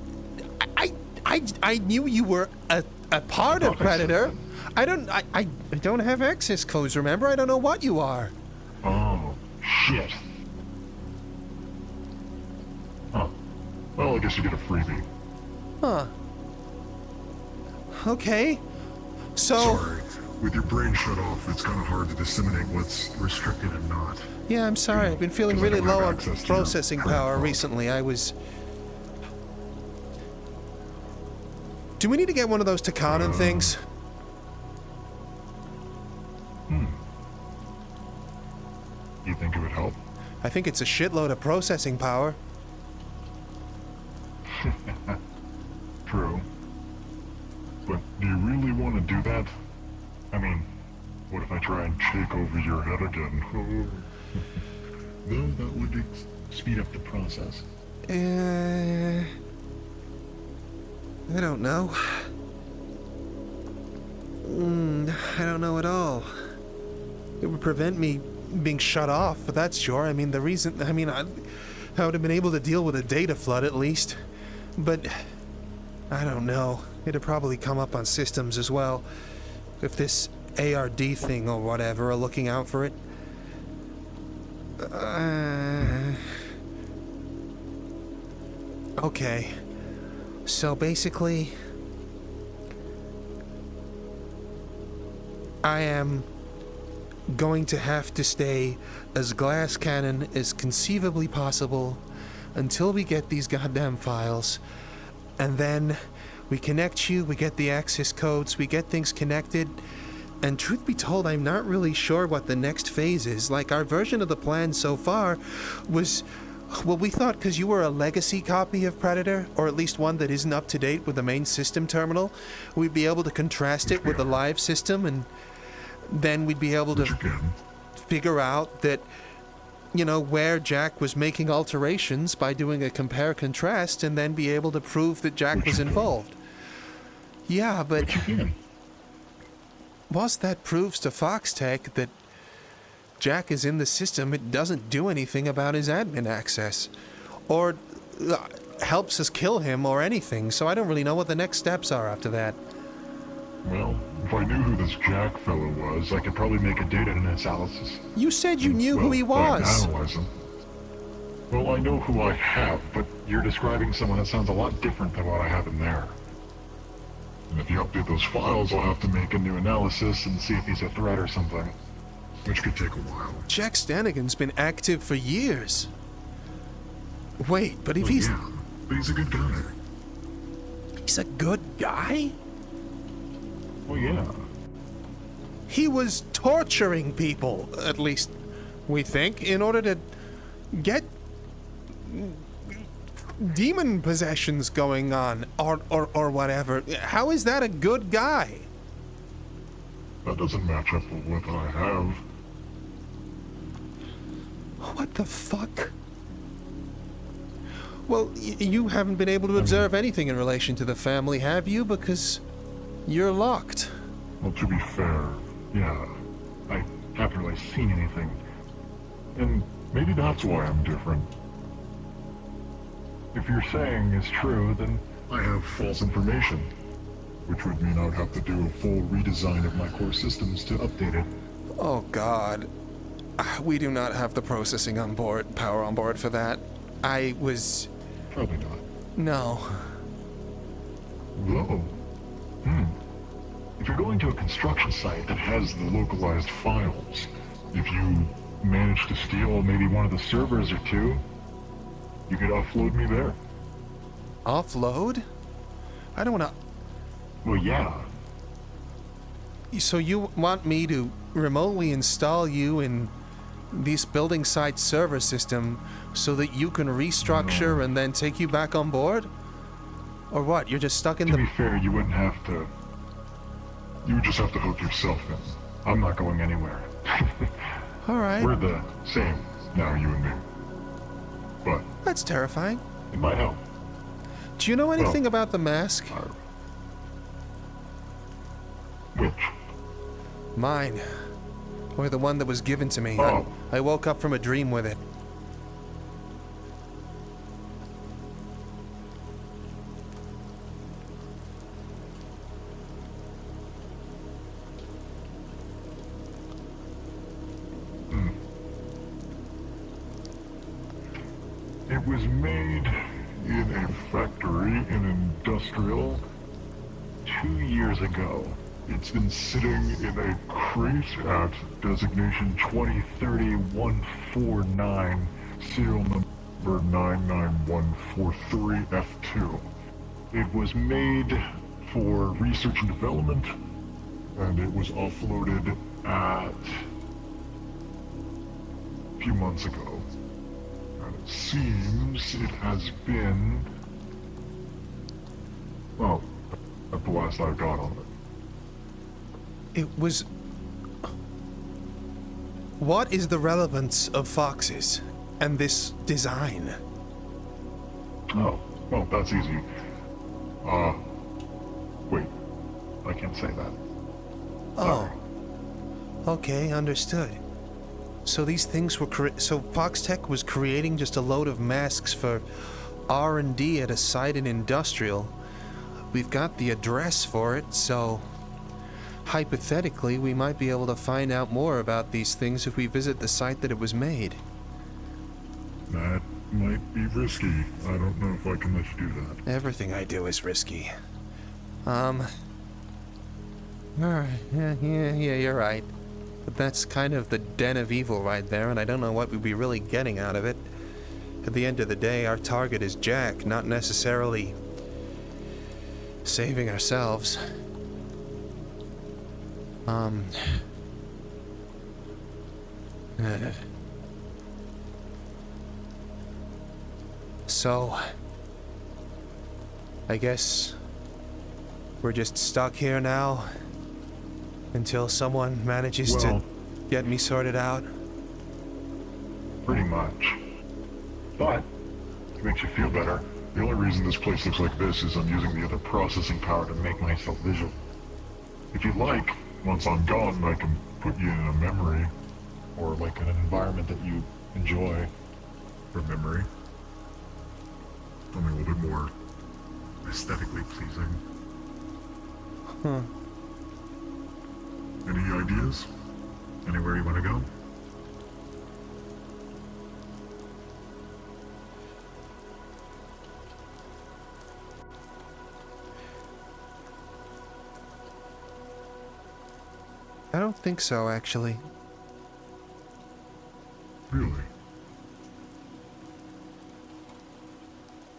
I knew you were a part of Predator. I don't have access codes, remember? I don't know what you are. Oh, shit. Huh. Well, I guess you get a freebie. Huh. Okay. So... Sorry. With your brain shut off, it's kind of hard to disseminate what's restricted and not. Yeah, I'm sorry. I've been feeling really low on processing power recently. Do we need to get one of those Takanen things? You think it would help? I think it's a shitload of processing power. True. But do you really want to do that? I mean, what if I try and take over your head again? No, that would speed up the process. I don't know. I don't know at all. It would prevent me being shut off, but that's sure. I mean, I would have been able to deal with a data flood at least. But, I don't know. It'd probably come up on systems as well. If this ARD thing or whatever are looking out for it. Okay. So basically, I am going to have to stay as glass cannon as conceivably possible until we get these goddamn files. And then we connect you, we get the access codes, we get things connected. And truth be told, I'm not really sure what the next phase is. Like, our version of the plan so far was... Well, we thought because you were a legacy copy of Predator, or at least one that isn't up to date with the main system terminal, we'd be able to contrast it with the live system, and then we'd be able to figure out that, you know, where Jack was making alterations by doing a compare-contrast, and then be able to prove that Jack was involved. Yeah, but... Once that proves to Foxtech that Jack is in the system, it doesn't do anything about his admin access. Or helps us kill him or anything, so I don't really know what the next steps are after that. Well, if I knew who this Jack fellow was, I could probably make a data analysis. You said you knew who he was! Analyze him. Well, I know who I have, but you're describing someone that sounds a lot different than what I have in there. And if you update those files, I'll have to make a new analysis and see if he's a threat or something. Which could take a while. Jack Stannagain's been active for years. Wait, but if he's... Yeah, but he's a good guy. He's a good guy? Well, yeah. He was torturing people, at least we think, in order to get demon possessions going on, or whatever. How is that a good guy? That doesn't match up with what I have. What the fuck? Well, you haven't been able to observe anything in relation to the family, have you? Because... You're locked. Well, to be fair, yeah. I haven't really seen anything. And maybe that's why I'm different. If you're saying is true, then I have false information. Which would mean I would have to do a full redesign of my core systems to update it. Oh God. We do not have the processing on board, power on board for that. I was... Probably not. No. Whoa. If you're going to a construction site that has the localized files, if you manage to steal maybe one of the servers or two, you could offload me there. Offload? I don't want to... Well, yeah. So you want me to remotely install you in this building site server system so that you can restructure and then take you back on board? Or what? You're just stuck in To be fair, you wouldn't have to... You would just have to hook yourself in. I'm not going anywhere. Alright. We're the same now, you and me. But... That's terrifying. It might help. Do you know anything about the mask? Which? Mine. Or the one that was given to me. Oh. I woke up from a dream with it. It was made in a factory in industrial 2 years ago. It's been sitting in a crate at designation 2030-149, serial number 99143F2. It was made for research and development, and it was offloaded at a few months ago. It seems it has been... Well, at the last I got on it. It was... What is the relevance of foxes and this design? Oh, well, that's easy. Wait. I can't say that. Oh. Okay, understood. So these things were so Foxtech was creating just a load of masks for R&D at a site in industrial. We've got the address for it, so hypothetically we might be able to find out more about these things if we visit the site that it was made. That might be risky. I don't know if I can let you do that. Everything I do is risky. Alright, yeah, you're right. But that's kind of the den of evil right there, and I don't know what we'd be really getting out of it. At the end of the day, our target is Jack, not necessarily saving ourselves. So, I guess we're just stuck here now until someone manages to get me sorted out. Pretty much. But it makes you feel better. The only reason this place looks like this is I'm using the other processing power to make myself visual. If you'd like, once I'm gone, I can put you in a memory, or like in an environment that you enjoy for memory. Something a little bit more aesthetically pleasing. Huh. Any ideas? Anywhere you want to go? I don't think so, actually. Really?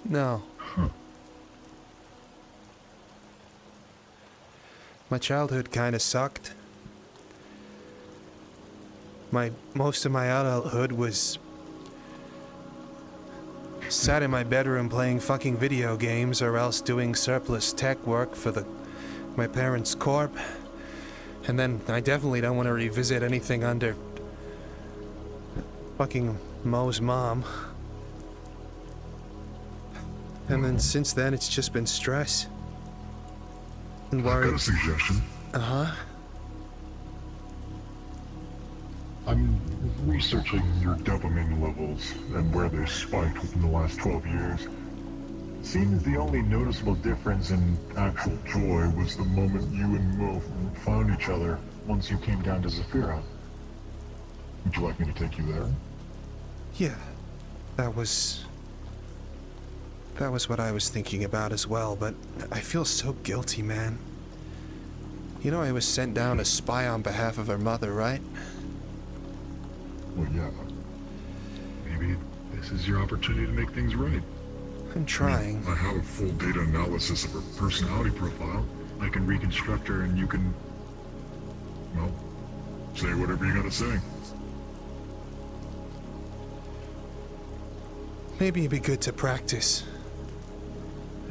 No. Huh. My childhood kinda sucked. Most of my adulthood was sat in my bedroom playing fucking video games or else doing surplus tech work for my parents' corp. And then I definitely don't want to revisit anything under fucking Mo's mom. And then since then it's just been stress. and I've worry. got a suggestion. Uh-huh. I'm researching your dopamine levels and where they spiked within the last 12 years. Seems the only noticeable difference in actual joy was the moment you and Mo found each other once you came down to Zephyra. Would you like me to take you there? Yeah, that was what I was thinking about as well, but I feel so guilty, man. You know I was sent down to spy on behalf of her mother, right? Well, yeah. Maybe this is your opportunity to make things right. I'm trying. I have a full data analysis of her personality profile. I can reconstruct her and you can... well, say whatever you gotta say. Maybe it'd be good to practice.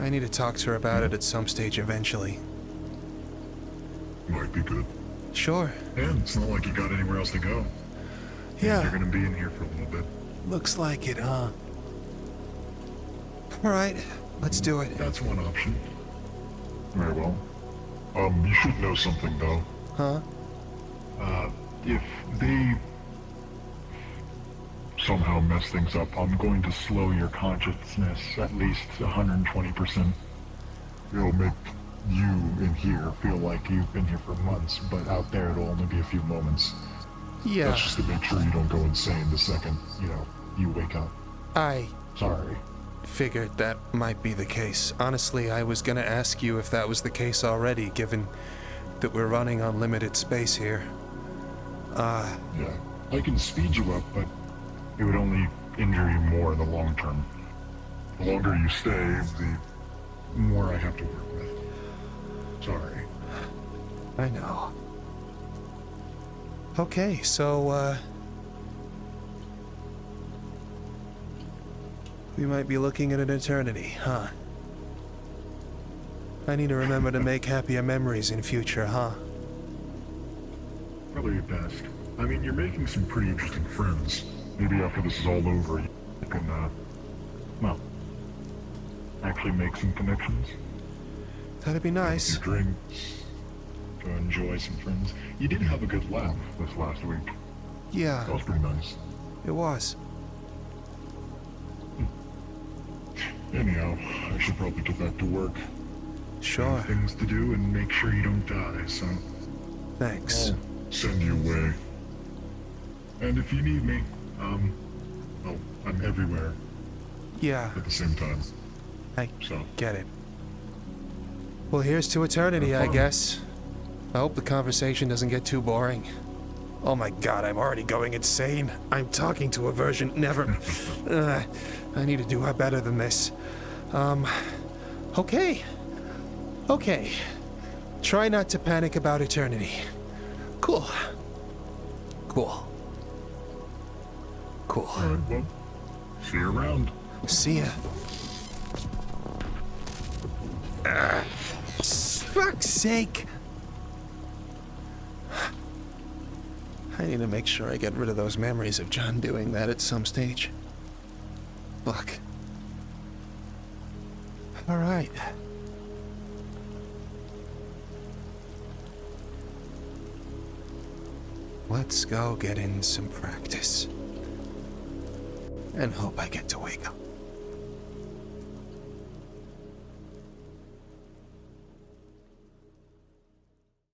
I need to talk to her about it at some stage eventually. Might be good. Sure. And it's not like you got anywhere else to go. Yeah. You're gonna be in here for a little bit. Looks like it, huh? Alright, let's do it. That's one option. Very well. You should know something, though. Huh? If they somehow mess things up, I'm going to slow your consciousness at least 120%. It'll make you in here feel like you've been here for months, but out there it'll only be a few moments. Yeah. That's just to make sure you don't go insane the second, you wake up. Sorry. Figured that might be the case. Honestly, I was gonna ask you if that was the case already, given that we're running on limited space here. Yeah, I can speed you up, but it would only injure you more in the long term. The longer you stay, the more I have to work with. Sorry. I know. Okay, so, we might be looking at an eternity, huh? I need to remember to make happier memories in future, huh? Probably your best. I mean, you're making some pretty interesting friends. Maybe after this is all over, you can, actually make some connections. That'd be nice. A few drinks. Go enjoy some friends. You did have a good laugh this last week. Yeah. That was pretty nice. It was. Anyhow, I should probably get back to work. Sure. I have things to do and make sure you don't die, so... Thanks. I'll send you away. And if you need me, I'm everywhere. Yeah. At the same time. I get it. Well, here's to eternity, I guess. I hope the conversation doesn't get too boring. Oh my god, I'm already going insane. I'm talking to a version never... I need to do better than this. Okay. Okay. Try not to panic about eternity. Cool. Cool. Cool. Alright, well, see you around. See ya. Fuck's sake! I need to make sure I get rid of those memories of John doing that at some stage. Fuck. Alright. Let's go get in some practice. And hope I get to wake up.